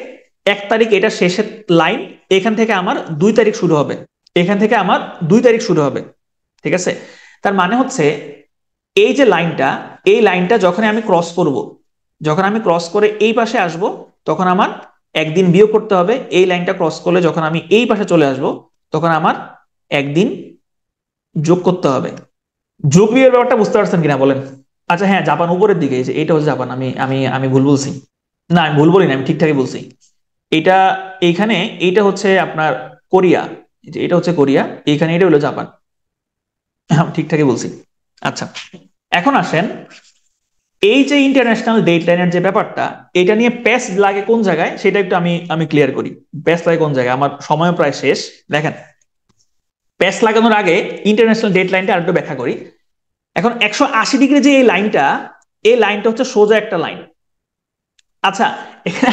1 তারিখ এটা শেষের লাইন, এখান থেকে আমার 2 তারিখ শুরু হবে, এখান থেকে আমার 2 তারিখ শুরু হবে, ঠিক আছে? তার মানে হচ্ছে এই যে লাইনটা, এই লাইনটা যখন আমি ক্রস করব, যখন আমি ক্রস করে এই পাশে আসব, তখন আমার একদিন বিয়োগ করতে হবে। এই লাইনটা ক্রস করলে যখন আমি এই পাশে চলে আসব, তখন আমার একদিন যোগ করতে হবে। যোগ বিয়োগের ব্যাপারটা বুঝতে পারছেন কিনা বলেন? আচ্ছা হ্যাঁ, জাপান উপরের দিকে, এই যে এটা হচ্ছে জাপান, আমি আমি আমি ভুল বলছি। না আমি ভুল বলি না, আমি ঠিকঠাকই বলছি। এটা এইখানে এইটা হচ্ছে আপনার কোরিয়া, এই যে এটা হচ্ছে কোরিয়া, এইখানে এটা হলো জাপান। হ্যাঁ, ঠিকঠাকই বলছি। আচ্ছা, এখন আসেন, এই যে ইন্টারন্যাশনাল ডেডলাইনের যে ব্যাপারটা, এটা নিয়ে প্যাচ লাগে কোন জায়গায় সেটা একটু আমি আমি ক্লিয়ার করি। প্যাচ লাগে কোন জায়গায়, আমার সময় প্রায় শেষ। দেখেন, প্যাচ লাগানোর আগে ইন্টারন্যাশনাল ডেডলাইনটা আরেকটু ব্যাখ্যা করি। এখন 180 ডিগ্রি যে এই লাইনটা, এই লাইনটা হচ্ছে সোজা একটা লাইন। আচ্ছা, এখানে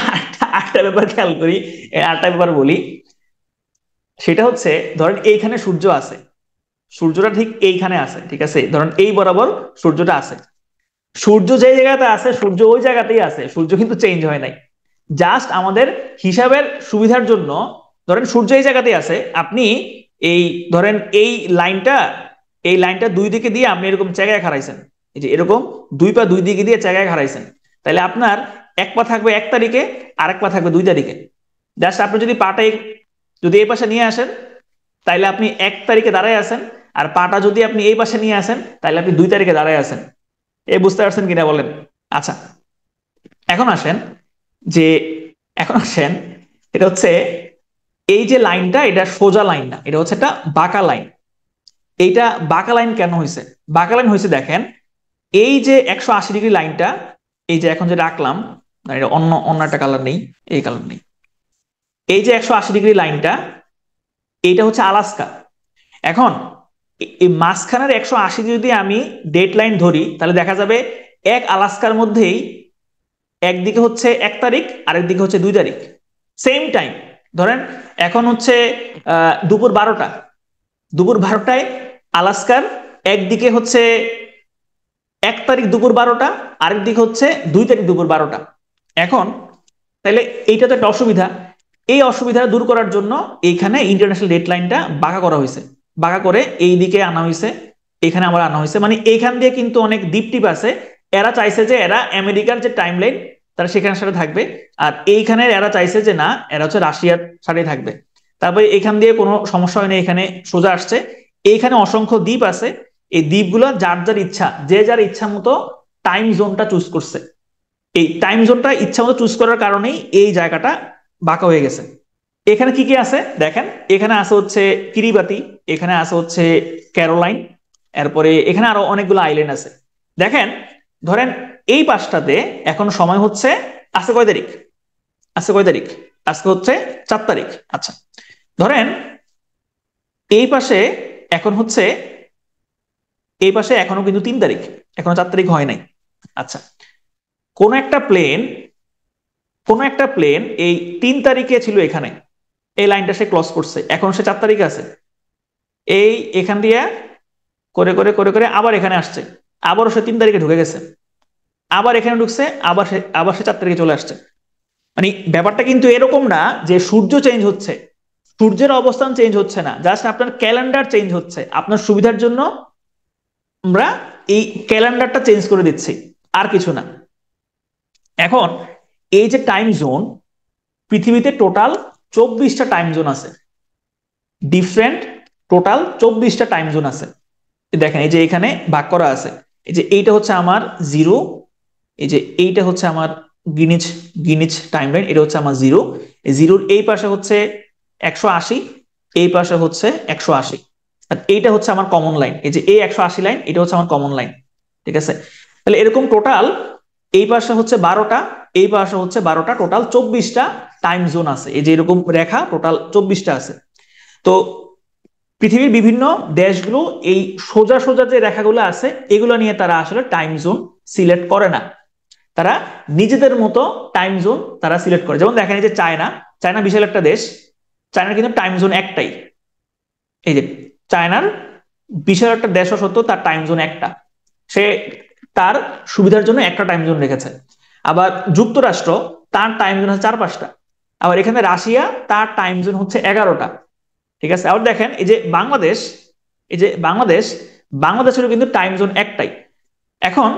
আরেকটা ব্যাপার খেয়াল করি, আরেকটা ব্যাপার বলি। সেটা হচ্ছে ধরেন এইখানে সূর্য আছে, সূর্যটা ঠিক এইখানে আছে, ঠিক আছে? ধরেন এই বরাবর সূর্যটা আছে। সূর্য যে জায়গাতে আছে, সূর্য ওই জায়গাতেই আছে, সূর্য কিন্তু চেঞ্জ হয় নাই। জাস্ট আমাদের হিসাবের সুবিধার জন্য ধরেন সূর্য এই জায়গাতেই আছে, আপনি এই ধরেন এই লাইনটা দুই দিকে দিয়ে আপনি এরকম জায়গায় খাড়াইছেন, এই যে এরকম দুই পা দুই দিকে দিয়ে জায়গায় খাড়াইছেন। তাহলে আপনার এক পা থাকবে 1 তারিখে, আরেক পা থাকবে 2 তারিখে। জাস্ট আপনি যদি পাটা যদি এই পাশে নিয়ে আসেন, তাইলে আপনি 1 তারিখে দাঁড়ায় আছেন। আর পাটা যদি আপনি এই পাশে নিয়ে আসেন, তাহলে আপনি 2 তারিখে দাঁড়ায় আছেন। এই বুঝতে পারছেন কিনা বলেন? আচ্ছা, এখন আসেন যে এখন আসেন এটা হচ্ছে এই যে লাইনটা, এটা সোজা লাইন না, এটা হচ্ছে একটা বাঁকা লাইন। এইটা বাঁকা লাইন কেন হয়েছে? বাঁকা লাইন হয়েছে দেখেন, এই যে 180 ডিগ্রি লাইনটা, এই যে এখন যে রাখলাম, এটা অন্য অন্য একটা কালার নেই, এই কালার নেই। এই যে 180 ডিগ্রি লাইনটা, এইটা হচ্ছে আলাস্কা। এখন এই মাঝখানের 180 যদি আমি ডেট লাইন ধরি, তাহলে দেখা যাবে এক আলাস্কার মধ্যেই একদিকে হচ্ছে 1 তারিখ, আরেকদিকে হচ্ছে 2 তারিখ, সেম টাইম। ধরেন এখন হচ্ছে দুপুর 12টা, দুপুর 12টায় আলাস্কার একদিকে হচ্ছে 1 তারিখ দুপুর 12টা, আরেক দিকে হচ্ছে 2 তারিখ দুপুর 12টা। এখন তাহলে এইটা তো একটা অসুবিধা। এই অসুবিধা দূর করার জন্য এইখানে ইন্টারন্যাশনাল ডেট লাইনটা বাঁকা করা হয়েছে, বাঁকা করে এই দিকে আনা হয়েছে, এখানে আবার আনা হয়েছে। মানে এইখান দিয়ে কিন্তু অনেক দ্বীপ টিপ আছে। এরা চাইছে যে এরা আমেরিকার যে টাইম লাইন, তারা সেখানে সাথে থাকবে। আর এইখানে এরা চাইছে যে না, এরা হচ্ছে রাশিয়ার সাথে থাকবে। তারপরে এখান দিয়ে কোনো সমস্যা হয় না, এখানে সোজা আসছে। এইখানে অসংখ্য দ্বীপ আছে, এই দ্বীপগুলো যার যার ইচ্ছা, যে যার ইচ্ছা মতো টাইম জোনটা চুজ করছে। এই টাইম জোনটা ইচ্ছা মতো চুজ করার কারণেই এই জায়গাটা বাঁকা হয়ে গেছে। এখানে কি কি আছে দেখেন, এখানে আছে হচ্ছে কিরিবাতি, এখানে আছে হচ্ছে ক্যারোলাইন, এরপরে এখানে আরো অনেকগুলো আইল্যান্ড আছে। দেখেন, ধরেন এই পাঁচটাতে এখন সময় হচ্ছে, আজকে কয় তারিখ? আজকে কয় তারিখ? আজকে হচ্ছে 4 তারিখ। আচ্ছা, ধরেন এই পাশে এখন হচ্ছে, এই পাশে এখনো কিন্তু 3 তারিখ, এখনো 4 তারিখ হয় নাই। আচ্ছা, কোন একটা প্লেন, কোন একটা প্লেন এই 3 তারিখে ছিল এখানে, এই লাইনটা সে ক্রস করছে, এখন সে 4 তারিখে আছে। এই এখান দিয়ে করে করে করে করে আবার এখানে আসছে, আবারও সে 3 তারিখে ঢুকে গেছে, আবার এখানে ঢুকছে, আবার সে 4 তারিখে চলে আসছে। মানে ব্যাপারটা কিন্তু এরকম না যে সূর্য চেঞ্জ হচ্ছে, সূর্যের অবস্থান চেঞ্জ হচ্ছে না, জাস্ট আপনার ক্যালেন্ডার চেঞ্জ হচ্ছে। আপনার সুবিধার জন্য আমরা এই ক্যালেন্ডারটা চেঞ্জ করে দিচ্ছি, আর কিছু না। এখন এই যে টাইম জোন, পৃথিবীতে টোটাল 24টা টাইম জোন আছে, ডিফারেন্ট টোটাল 24টা টাইম জোন আছে। দেখেন এই যে এখানে ভাগ করা আছে, এই যে এইটা হচ্ছে আমার জিরো, এই যে এইটা হচ্ছে আমার গ্রিনিচ গ্রিনিচ টাইম লাইন, এটা হচ্ছে আমার জিরো। এই জিরোর এই পাশে হচ্ছে 180, এই পাশে হচ্ছে 180, আর এইটা হচ্ছে আমার কমন লাইন, এই যে এই 180 লাইন, এটা হচ্ছে আমার কমন লাইন। ঠিক আছে, তাহলে এরকম টোটাল এই পাশে হচ্ছে 12টা, এই পাশে হচ্ছে 12টা, টোটাল 24টা টাইম জোন আছে। এই যে এরকম রেখা টোটাল 24টা আছে। তো পৃথিবীর বিভিন্ন দেশগুলো এই সোজা সোজা যে রেখাগুলো আছে এগুলো নিয়ে তারা আসলে টাইম জোন সিলেক্ট করে না, তারা নিজেদের মতো টাইম জোন তারা সিলেক্ট করে। যেমন দেখেন এই যে চায়না, চায়না বিশাল একটা দেশ, চায়নার কিন্তু টাইম জোন একটাই। এই যে চায়নার বিশাল একটা দেশ সত্ত্বেও তার টাইম জোন একটা, সে তার সুবিধার জন্য একটা টাইম জোন রেখেছে। আবার যুক্তরাষ্ট্র, তার টাইম জোন হচ্ছে 4-5টা। আবার এখানে রাশিয়া, তার টাইম জোন হচ্ছে 11টা। ঠিক আছে, আবার দেখেন এই যে বাংলাদেশ, এই যে বাংলাদেশ, বাংলাদেশেরও কিন্তু টাইম জোন একটাই। এখন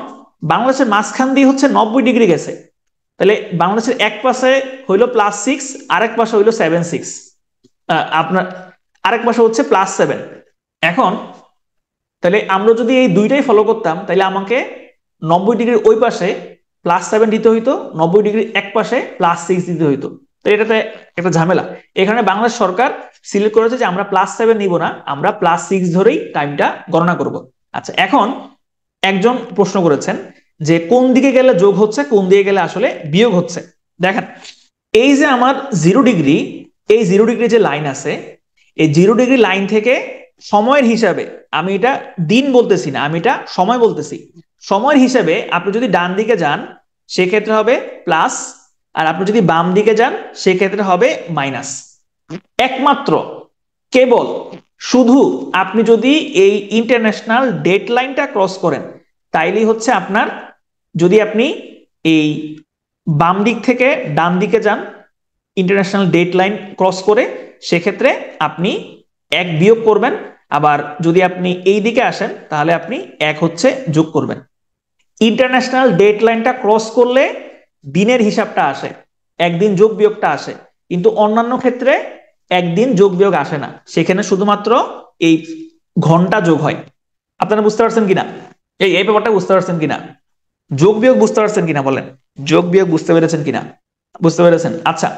বাংলাদেশের মাঝখান দিয়ে হচ্ছে 90 ডিগ্রি গেছে, তাহলে বাংলাদেশের এক পাশে হইলো +6, আরেক পাশে হইলো 7-6, আপনার আরেক পাশে হচ্ছে +7। এখন তাহলে আমরা যদি এই দুইটাই ফলো করতাম, তাহলে আমাকে 90 ডিগ্রির ওই পাশে +7 দিতে হইতো, 90 ডিগ্রির এক পাশে +6 দিতে হইতো। তো এটাতে একটা ঝামেলা। এখানে বাংলাদেশ সরকার সিলেক্ট করেছে যে আমরা +7 নিব না, আমরা +6 ধরেই টাইমটা গণনা করব। আচ্ছা, এখন একজন প্রশ্ন করেছেন যে কোন দিকে গেলে যোগ হচ্ছে, কোন দিকে গেলে আসলে বিয়োগ হচ্ছে। দেখেন এই যে আমার 0 ডিগ্রি, এই 0 ডিগ্রি যে লাইন আছে, এই 0 ডিগ্রি লাইন থেকে সময়ের হিসাবে, আমি এটা দিন বলতেছি না, আমি এটা সময় বলতেছি, সময়ের হিসাবে আপনি যদি ডান দিকে যান সেক্ষেত্রে হবে প্লাস, আর আপনি যদি বাম দিকে যান সেক্ষেত্রে হবে মাইনাস। একমাত্র কেবল শুধু আপনি যদি এই ইন্টারন্যাশনাল ডেট লাইনটা ক্রস করেন, তাইলেই হচ্ছে আপনার, যদি আপনি এই বাম দিক থেকে ডান দিকে যান ইন্টারন্যাশনাল ডেট লাইন ক্রস করে, সেক্ষেত্রে আপনি 1 বিয়োগ করবেন। আবার যদি আপনি এই দিকে আসেন তাহলে আপনি 1 হচ্ছে যোগ করবেন। ইন্টারন্যাশনাল ডেট লাইনটা ক্রস করলে দিনের হিসাবটা আসে, একদিন যোগ বিয়োগটা আসে, কিন্তু অন্যান্য ক্ষেত্রে একদিন যোগ বিয়োগ আসে না, সেখানে শুধুমাত্র এই ঘন্টা যোগ হয়। আপনারা বুঝতে পারছেন কিনা, এই এই ব্যাপারটা বুঝতে পারছেন কিনা, যোগ বিয়োগ বুঝতে পারছেন কিনা বলেন, যোগ বিয়োগ বুঝতে পেরেছেন কিনা? বুঝতে পেরেছেন। আচ্ছা,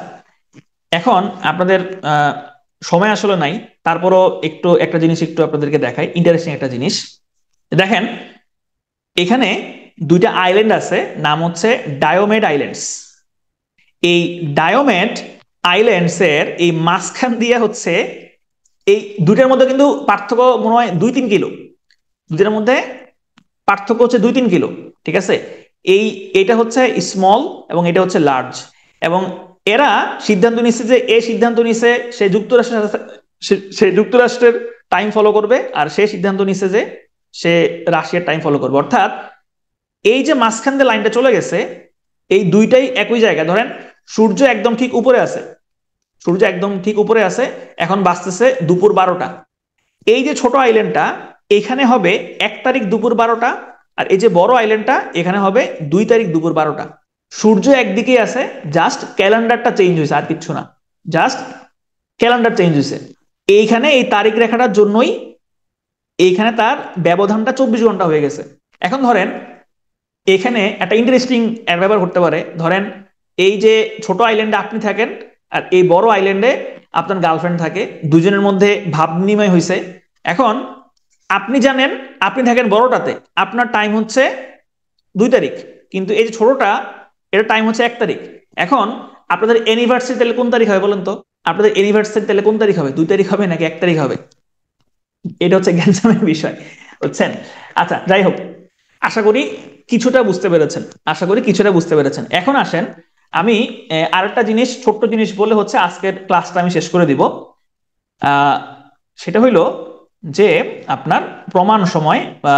এখন আপনাদের সময় আসলে নাই, তারপরও একটু একটা জিনিস একটু আপনাদেরকে দেখাই, ইন্টারেস্টিং একটা জিনিস। দেখেন এখানে দুইটা আইল্যান্ড আছে, নাম হচ্ছে ডায়োমেড আইল্যান্ডস। এই ডায়োমেড আইল্যান্ডস এর এই মাঝখান দিয়ে হচ্ছে, এই দুইটার মধ্যে কিন্তু পার্থক্য মনে হয় 2-3 কিলো, দুইটার মধ্যে পার্থক্য হচ্ছে 2-3 কিলো। ঠিক আছে, এই এটা হচ্ছে স্মল এবং এটা হচ্ছে লার্জ, এবং এরা সিদ্ধান্ত নিচ্ছে যে এ সিদ্ধান্ত নিচ্ছে সে যুক্তরাষ্ট্রের সে যুক্তরাষ্ট্রের টাইম ফলো করবে, আর সে সিদ্ধান্ত নিচ্ছে যে সে রাশিয়ার টাইম ফলো করবে। অর্থাৎ এই যে মাঝখান দিয়ে লাইনটা চলে গেছে, এই দুইটাই একই জায়গা। ধরেন সূর্য একদম ঠিক উপরে আছে, সূর্য একদম ঠিক উপরে আছে, এখন বাজতেছে দুপুর 12টা। এই যে ছোট আইল্যান্ডটা এখানে হবে 1 তারিখ দুপুর 12টা, আর এই যে বড় আইল্যান্ডটা এখানে হবে 2 তারিখ দুপুর 12টা। সূর্য একদিকেই আছে, জাস্ট ক্যালেন্ডারটা চেঞ্জ হয়েছে, আর কিচ্ছু না, জাস্ট ক্যালেন্ডার চেঞ্জ হয়েছে। এইখানে এই তারিখ রেখাটার জন্যই এইখানে তার ব্যবধানটা 24 ঘন্টা হয়ে গেছে। এখন ধরেন এখানে একটা ইন্টারেস্টিং ব্যাপার ঘটতে পারে। ধরেন এই যে ছোট আইল্যান্ডে আপনি থাকেন, আর এই বড় আইল্যান্ডে আপনার গার্লফ্রেন্ড থাকে, দুজনের মধ্যে ভাব বিনিময় হয়েছে। এখন আপনি জানেন আপনি থাকেন বড়টাতে, আপনার টাইম হচ্ছে 2 তারিখ, কিন্তু এই যে ছোটটা এটা টাইম হচ্ছে 1 তারিখ। এখন আপনাদের অ্যানিভার্সারি তাহলে কোন তারিখ হবে বলেন তো? আপনাদের অ্যানিভার্সারি তাহলে কোন তারিখ হবে, 2 তারিখ হবে নাকি 1 তারিখ হবে? এটা হচ্ছে গ্যাঞ্জামের বিষয়, বুঝছেন? আচ্ছা, যাই হোক, আশা করি কিছুটা বুঝতে পেরেছেন, আশা করি কিছুটা বুঝতে পেরেছেন। এখন আসেন আমি আরেকটা জিনিস, ছোট্ট জিনিস বলে হচ্ছে আজকের ক্লাসটা আমি শেষ করে দিব। সেটা হইলো যে আপনার প্রমাণ সময়, বা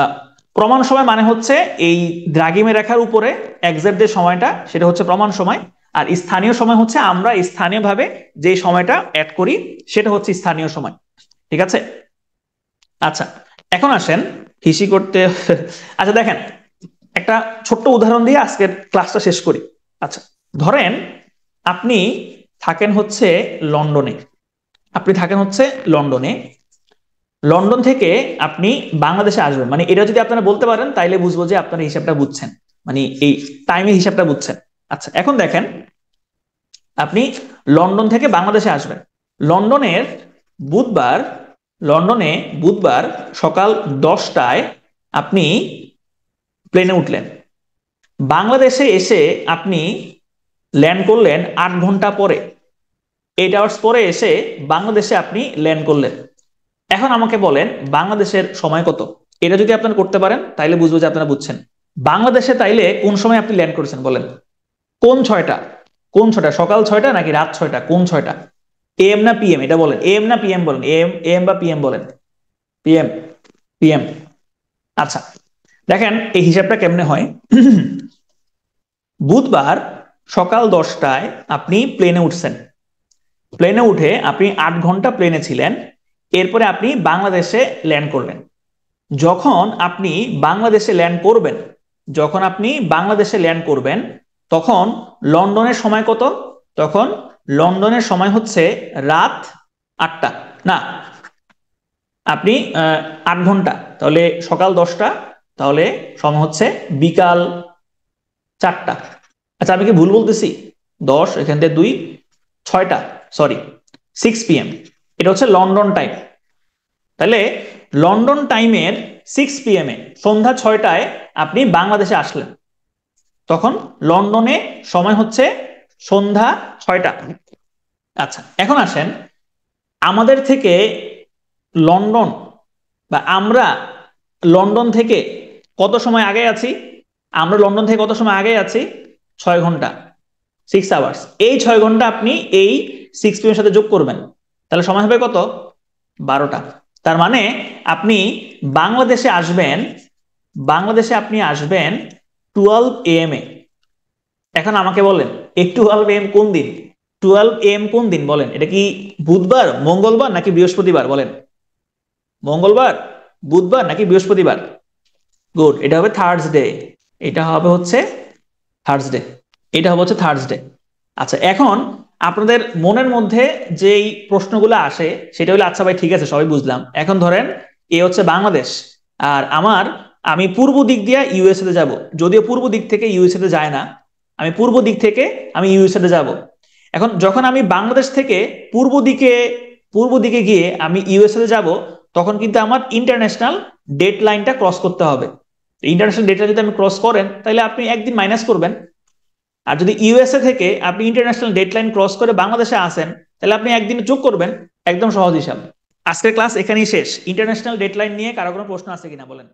প্রমাণ সময় মানে হচ্ছে এই দ্রাঘিমা রেখার উপরে এক্সাক্ট যে সময়টা সেটা হচ্ছে প্রমাণ সময়, আর স্থানীয় সময় হচ্ছে আমরা স্থানীয়ভাবে যে সময়টা অ্যাড করি সেটা হচ্ছে স্থানীয় সময়। ঠিক আছে? আচ্ছা, এখন আসেন হিসি করতে। আচ্ছা দেখেন, একটা ছোট্ট উদাহরণ দিয়ে আজকের ক্লাসটা শেষ করি। আচ্ছা, ধরেন আপনি থাকেন হচ্ছে লন্ডনে। আপনি থাকেন হচ্ছে লন্ডনে। লন্ডন থেকে আপনি বাংলাদেশে আসবেন, মানে এটা যদি আপনারা বলতে পারেন তাইলে বুঝবো যে আপনারা হিসাবটা বুঝছেন, মানে এই টাইমের হিসাবটা বুঝছেন। আচ্ছা, এখন দেখেন আপনি লন্ডন থেকে বাংলাদেশে আসবেন। লন্ডনের বুধবার লন্ডনে বুধবার সকাল 10টায় আপনি প্লেনে উঠলেন। বাংলাদেশে এসে আপনি ল্যান্ড করলেন 8 ঘন্টা পরে, 8 আওয়ার্স পরে এসে বাংলাদেশে আপনি ল্যান্ড করলেন। এখন আমাকে বলেন বাংলাদেশের সময় কত? এটা যদি আপনারা করতে পারেন তাইলে বুঝবো যে আপনারা বুঝছেন। বাংলাদেশে তাইলে কোন সময় আপনি ল্যান্ড করেছেন বলেন? কোন ছয়টা? কোন ছয়টা? সকাল 6টা নাকি রাত 6টা? কোন ছয়টা? এম না পিএম? এটা বলেন, এম না পিএম বলেন, এম এম বা পিএম বলেন। PM, PM. আচ্ছা, দেখেন এই হিসাবটা কেমনে হয়। বুধবার সকাল 10টায় আপনি প্লেনে উঠছেন। প্লেনে উঠে আপনি 8 ঘন্টা প্লেনে ছিলেন। এরপরে আপনি বাংলাদেশে ল্যান্ড করলেন। যখন আপনি বাংলাদেশে ল্যান্ড করবেন যখন আপনি বাংলাদেশে ল্যান্ড করবেন তখন লন্ডনের সময় কত? তখন লন্ডনের সময় হচ্ছে রাত 8টা। না, আপনি 8 ঘন্টা, তাহলে সকাল 10টা, তাহলে সময় হচ্ছে বিকাল 4টা। আচ্ছা, আমি কি ভুল বলতেছি? 10, এখান থেকে 2, 6টা, সরি, 6 PM। এটা হচ্ছে লন্ডন টাইম। তাহলে লন্ডন টাইমের 6 PM এ, সন্ধ্যা 6টায় আপনি বাংলাদেশে আসলেন। তখন লন্ডনে সময় হচ্ছে সন্ধ্যা 6টা। আচ্ছা, এখন আসেন আমাদের থেকে লন্ডন, বা আমরা লন্ডন থেকে কত সময় আগে আছি? আমরা লন্ডন থেকে কত সময় আগে আছি? 6 ঘন্টা, 6 আওয়ার্স। এই 6 ঘন্টা আপনি এই 6 PM এর সাথে যোগ করবেন, তাহলে সময় হবে কত? 12টা। তার মানে আপনি বাংলাদেশে আসবেন, বাংলাদেশে আসবেন 12 AM এ। এখন আমাকে বলেন এই 12 AM কোন দিন? 12 AM কোন দিন বলেন? এটা কি বুধবার, মঙ্গলবার নাকি বৃহস্পতিবার বলেন? মঙ্গলবার, বুধবার নাকি বৃহস্পতিবার? গুড, এটা হবে থার্সডে। এটা হবে হচ্ছে থার্সডে। এটা হবে হচ্ছে থার্সডে। আচ্ছা, এখন আপনাদের মনের মধ্যে যেই প্রশ্নগুলো আসে সেটা হলো, আচ্ছা ভাই ঠিক আছে সবাই বুঝলাম, এখন ধরেন এ হচ্ছে বাংলাদেশ, আর আমি পূর্ব দিক দিয়ে ইউএসএ তে যাব। যদিও পূর্ব দিক থেকে ইউএসএ তে যায় না, আমি পূর্ব দিক থেকে আমি ইউএসএ তে যাব। এখন যখন আমি বাংলাদেশ থেকে পূর্ব দিকে গিয়ে আমি ইউএসএ তে যাব, তখন কিন্তু আমার ইন্টারন্যাশনাল ডেট লাইনটা ক্রস করতে হবে। ইন্টারন্যাশনাল ডেট লাইন যদি আমি ক্রস করেন তাহলে আপনি একদিন মাইনাস করবেন। আর যদি ইউএসএ থেকে আপনি ইন্টারন্যাশনাল ডেডলাইন ক্রস করে বাংলাদেশে আসেন তাহলে আপনি একদিন যোগ করবেন। একদম সহজ হিসাব। আজকের ক্লাস এখানেই শেষ। ইন্টারন্যাশনাল ডেডলাইন নিয়ে কারো কোনো প্রশ্ন আছে কিনা বলেন?